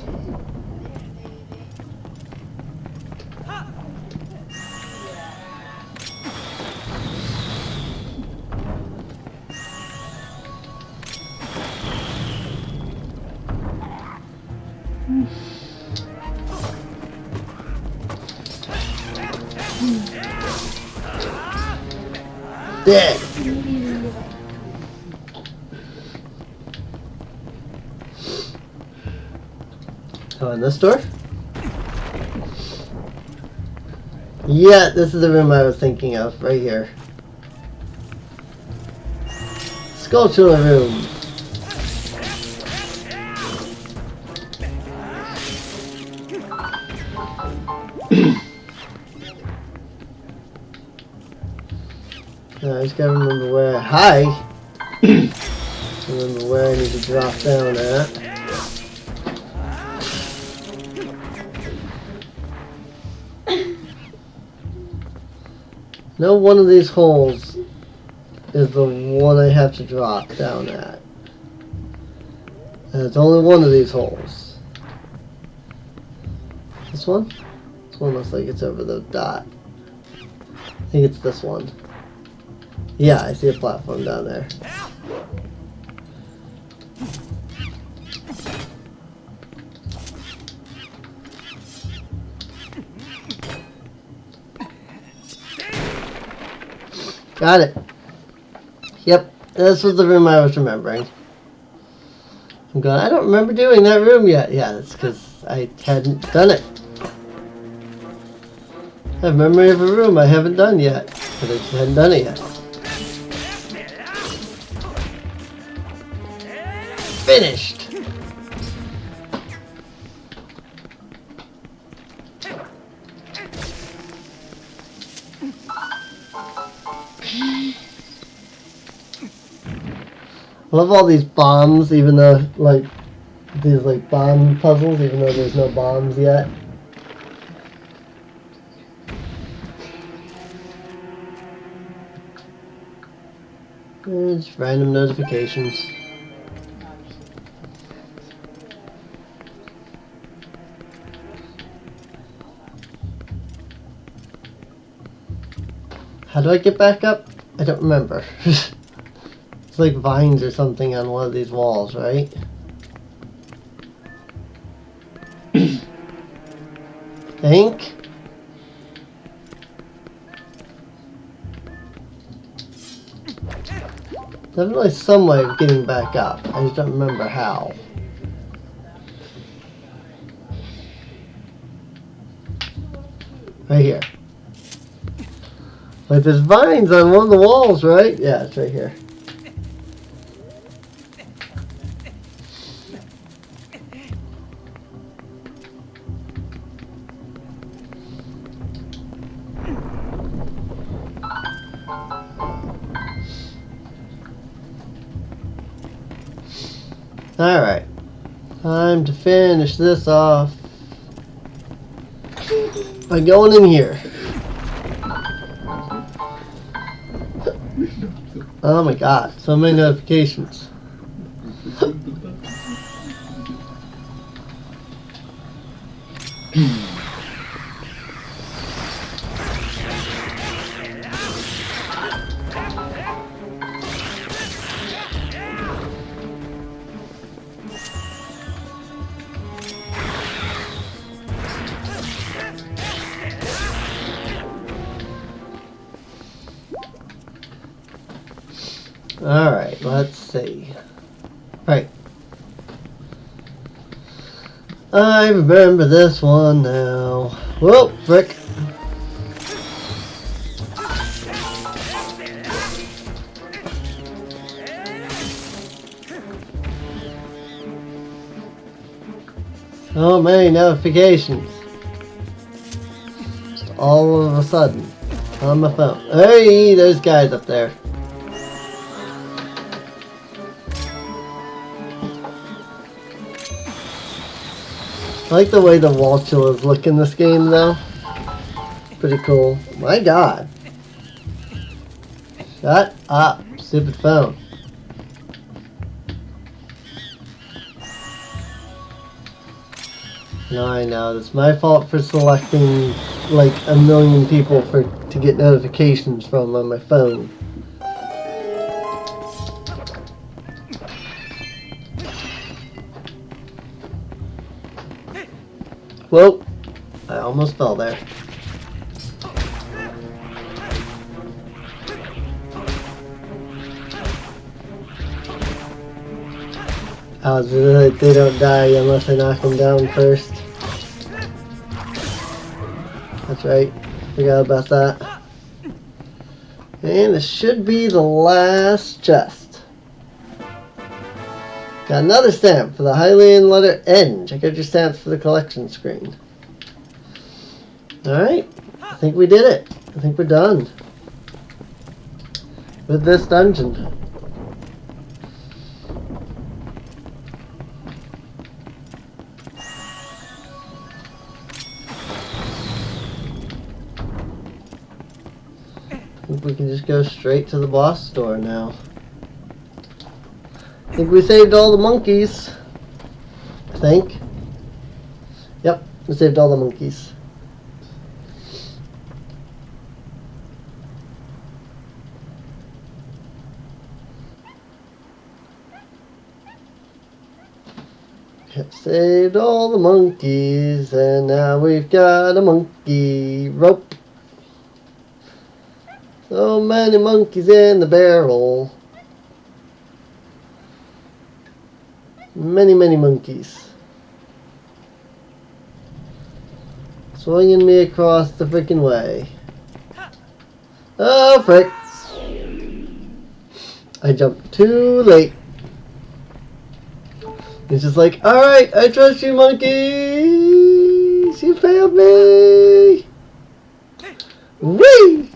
Dead. Oh, in this door? Yeah, this is the room I was thinking of, right here. Sculpture room. Now I just gotta remember where. Hi! Remember where I need to drop down at. No one of these holes is the one I have to drop down at. And it's only one of these holes. This one? This one looks like it's over the dot. I think it's this one. Yeah, I see a platform down there. Got it. Yep, this was the room I was remembering. I'm going, I don't remember doing that room yet. Yeah, that's because I hadn't done it. I have memory of a room I haven't done yet, but I just hadn't done it yet. Finished! I love all these bombs, even though, like, these, like, bomb puzzles, even though there's no bombs yet. Just random notifications. How do I get back up? I don't remember. It's like vines or something on one of these walls, right? Think? Definitely some way of getting back up. I just don't remember how. Right here. Like there's vines on one of the walls, right? Yeah, it's right here. Alright. Time to finish this off by going in here. Oh my god, so many notifications. Alright, let's see. Right. I remember this one now. Whoa, frick. So many notifications. Just all of a sudden. On my phone. Hey, there's guys up there. I like the way the Waltulas look in this game though. Pretty cool. My god. Shut up, stupid phone. No, I know. It's my fault for selecting like a million people to get notifications from on my phone. Whoa! I almost fell there. They don't die unless I knock them down first. That's right. Forgot about that. And this should be the last chest. Got another stamp for the Hylian letter N. Check out your stamps for the collection screen. Alright. I think we did it. I think we're done with this dungeon. I think we can just go straight to the boss door now. I think we saved all the monkeys. I think. Yep, we saved all the monkeys. Yep, saved all the monkeys, and now we've got a monkey rope. So many monkeys in the barrel. Many, many monkeys. Swinging me across the freaking way. Oh, frick. I jumped too late. It's just like, alright, I trust you, monkeys. You failed me. Whee!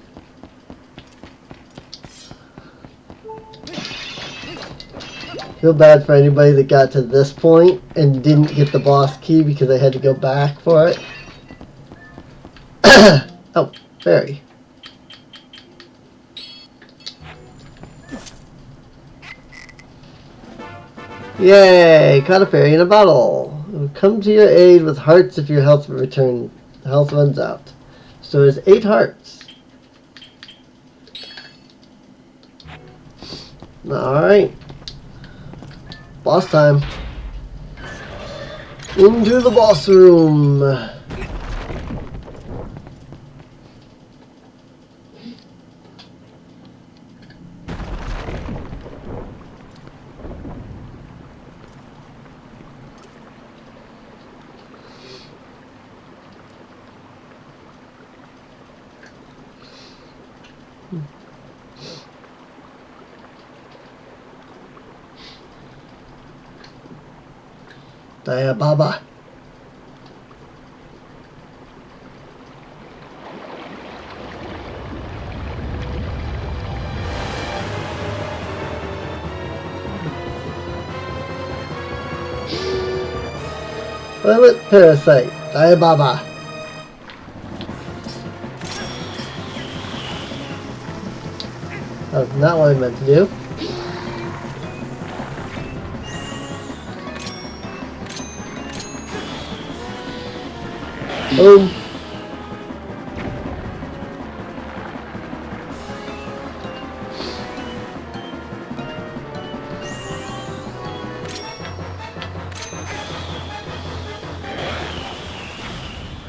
Feel bad for anybody that got to this point and didn't get the boss key because they had to go back for it. Oh, fairy. Yay! Caught a fairy in a bottle. It will come to your aid with hearts if your health runs out. So there's 8 hearts. Alright. Boss time. Into the boss room. Daya Baba. Violet Parasite. Daya Baba. That's not what I meant to do. Boom.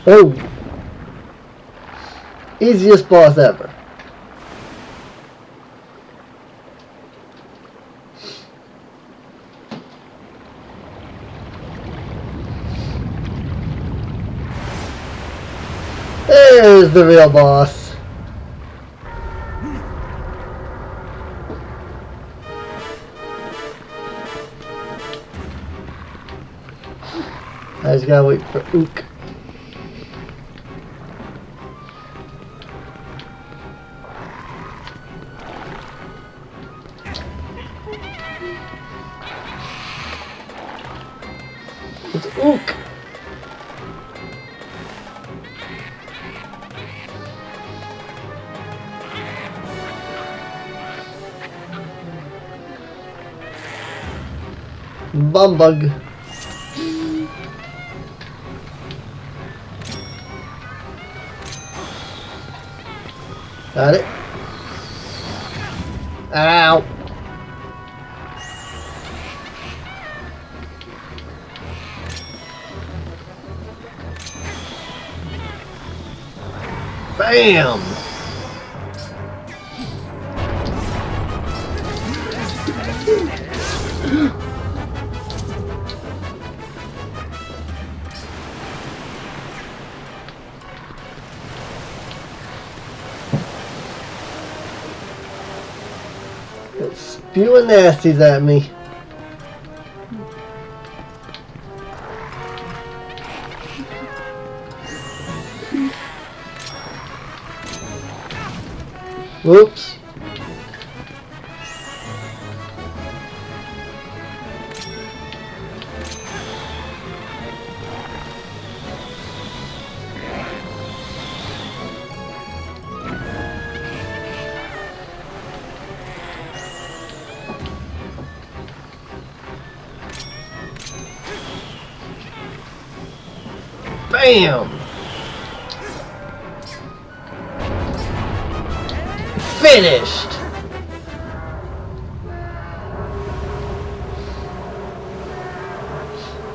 Boom. Easiest boss ever. There's the real boss. I just gotta wait for Ook. It's Ook. Bumbug. Got it. Ow. Bam. Spewing nasties at me. Whoops. Bam! Finished!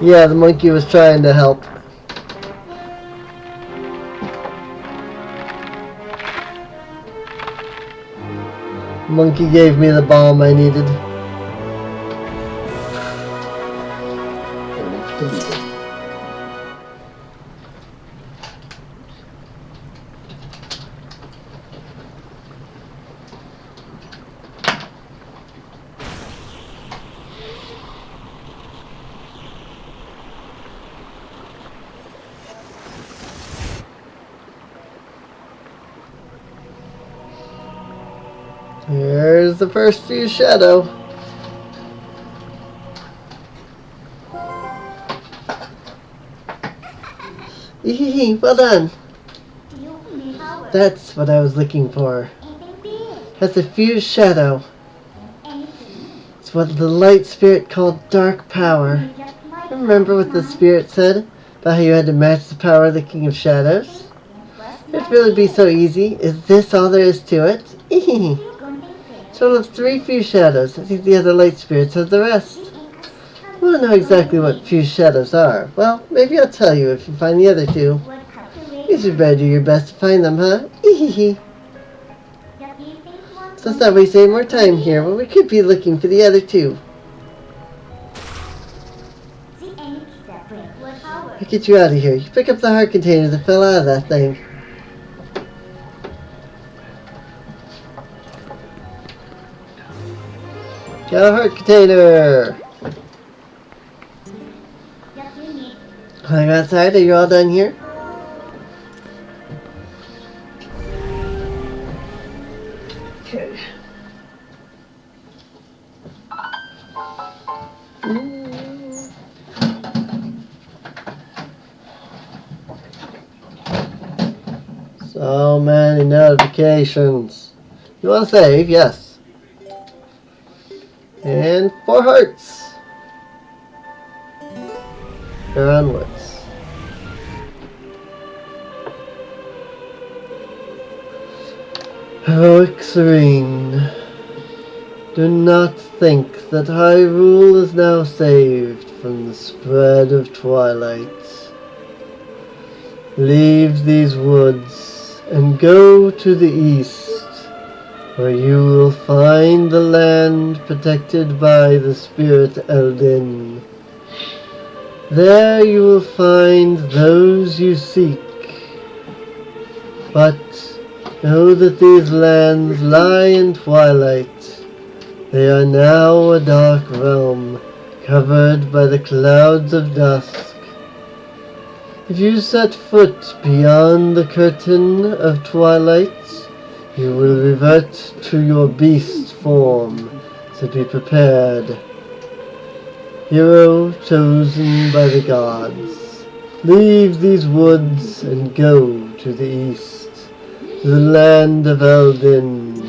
Yeah, the monkey was trying to help. Monkey gave me the bomb I needed. Here's the first few shadow. Ehehe, well done. That's what I was looking for. That's a fused shadow. It's what the light spirit called dark power. Remember what the spirit said about how you had to match the power of the King of Shadows? It'd really be so easy. Is this all there is to it? Ehehe. Total of 3 fused shadows. I think the other light spirits have the rest. I want to know exactly what fused shadows are. Well, maybe I'll tell you if you find the other 2. You should better do your best to find them, huh? Ehehe. So let's not waste any more time here, but we could be looking for the other 2. I'll get you out of here. You pick up the heart container that fell out of that thing. Got a heart container! Hang outside, are you all done here? Okay. So many notifications. You want to save? Yes. And 4 hearts. They're onwards. Heroic Serene, do not think that Hyrule is now saved from the spread of twilight. Leave these woods and go to the east, where you will find the land protected by the spirit Eldin. There you will find those you seek, but know that these lands lie in twilight. They are now a dark realm, covered by the clouds of dusk. If you set foot beyond the curtain of twilight, you will revert to your beast form, so be prepared. Hero chosen by the gods, leave these woods and go to the east, to the land of Eldin.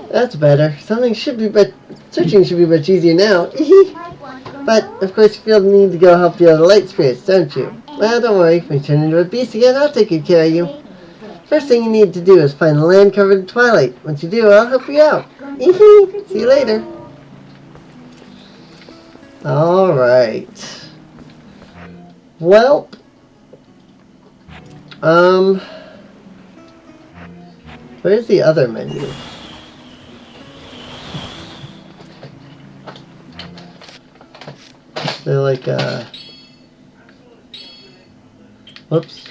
That's better. Searching should be much easier now. But, of course, you'll need to go help the other light spirits, don't you? Well, don't worry. When you turn into a beast again, I'll take good care of you. First thing you need to do is find the land covered in twilight. Once you do, I'll help you out. See you later. Alright. Well, where's the other menu? They're like, whoops.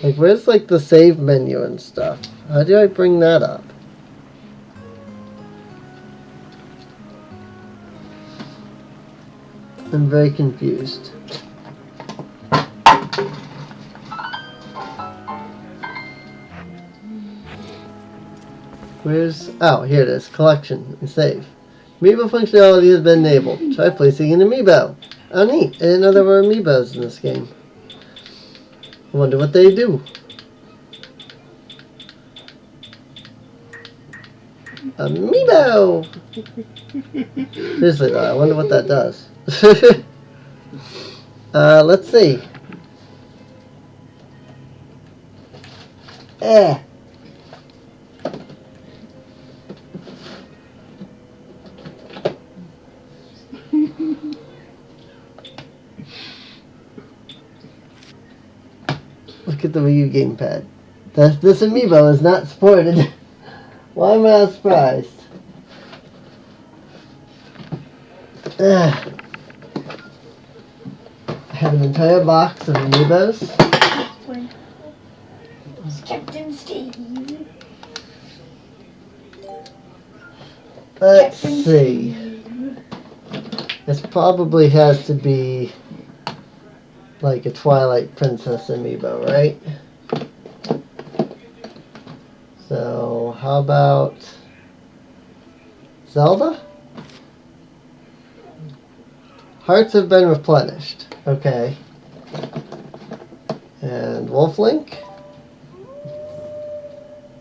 Like, where's, like, the save menu and stuff? How do I bring that up? I'm very confused. Where's... Oh, here it is. Collection and save. Amiibo functionality has been enabled. Try placing an amiibo. Oh, neat. I didn't know there were amiibos in this game. I wonder what they do. Amiibo! Seriously though, I wonder what that does. Let's see. Look at the Wii U gamepad. This amiibo is not supported. Why am I not surprised? I have an entire box of amiibos. Captain Steve. Let's see. This probably has to be like a Twilight Princess amiibo, right? So, how about Zelda? Hearts have been replenished. Okay. And Wolflink?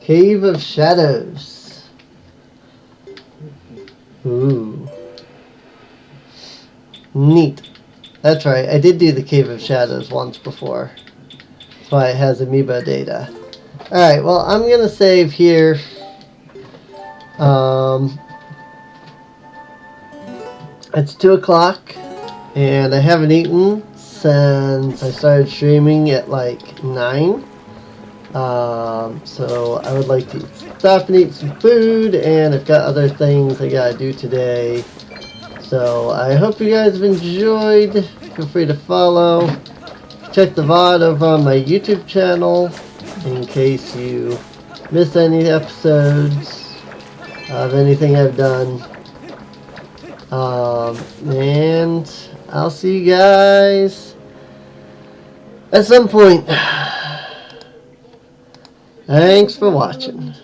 Cave of Shadows. Ooh. Neat. That's right, I did do the Cave of Shadows once before. That's why it has amiibo data. Alright, well, I'm gonna save here. It's 2 o'clock, and I haven't eaten since I started streaming at like 9. So I would like to stop and eat some food, and I've got other things I gotta do today. So I hope you guys have enjoyed. Feel free to follow. Check the VOD over on my YouTube channel in case you miss any episodes of anything I've done. And I'll see you guys at some point. Thanks for watching.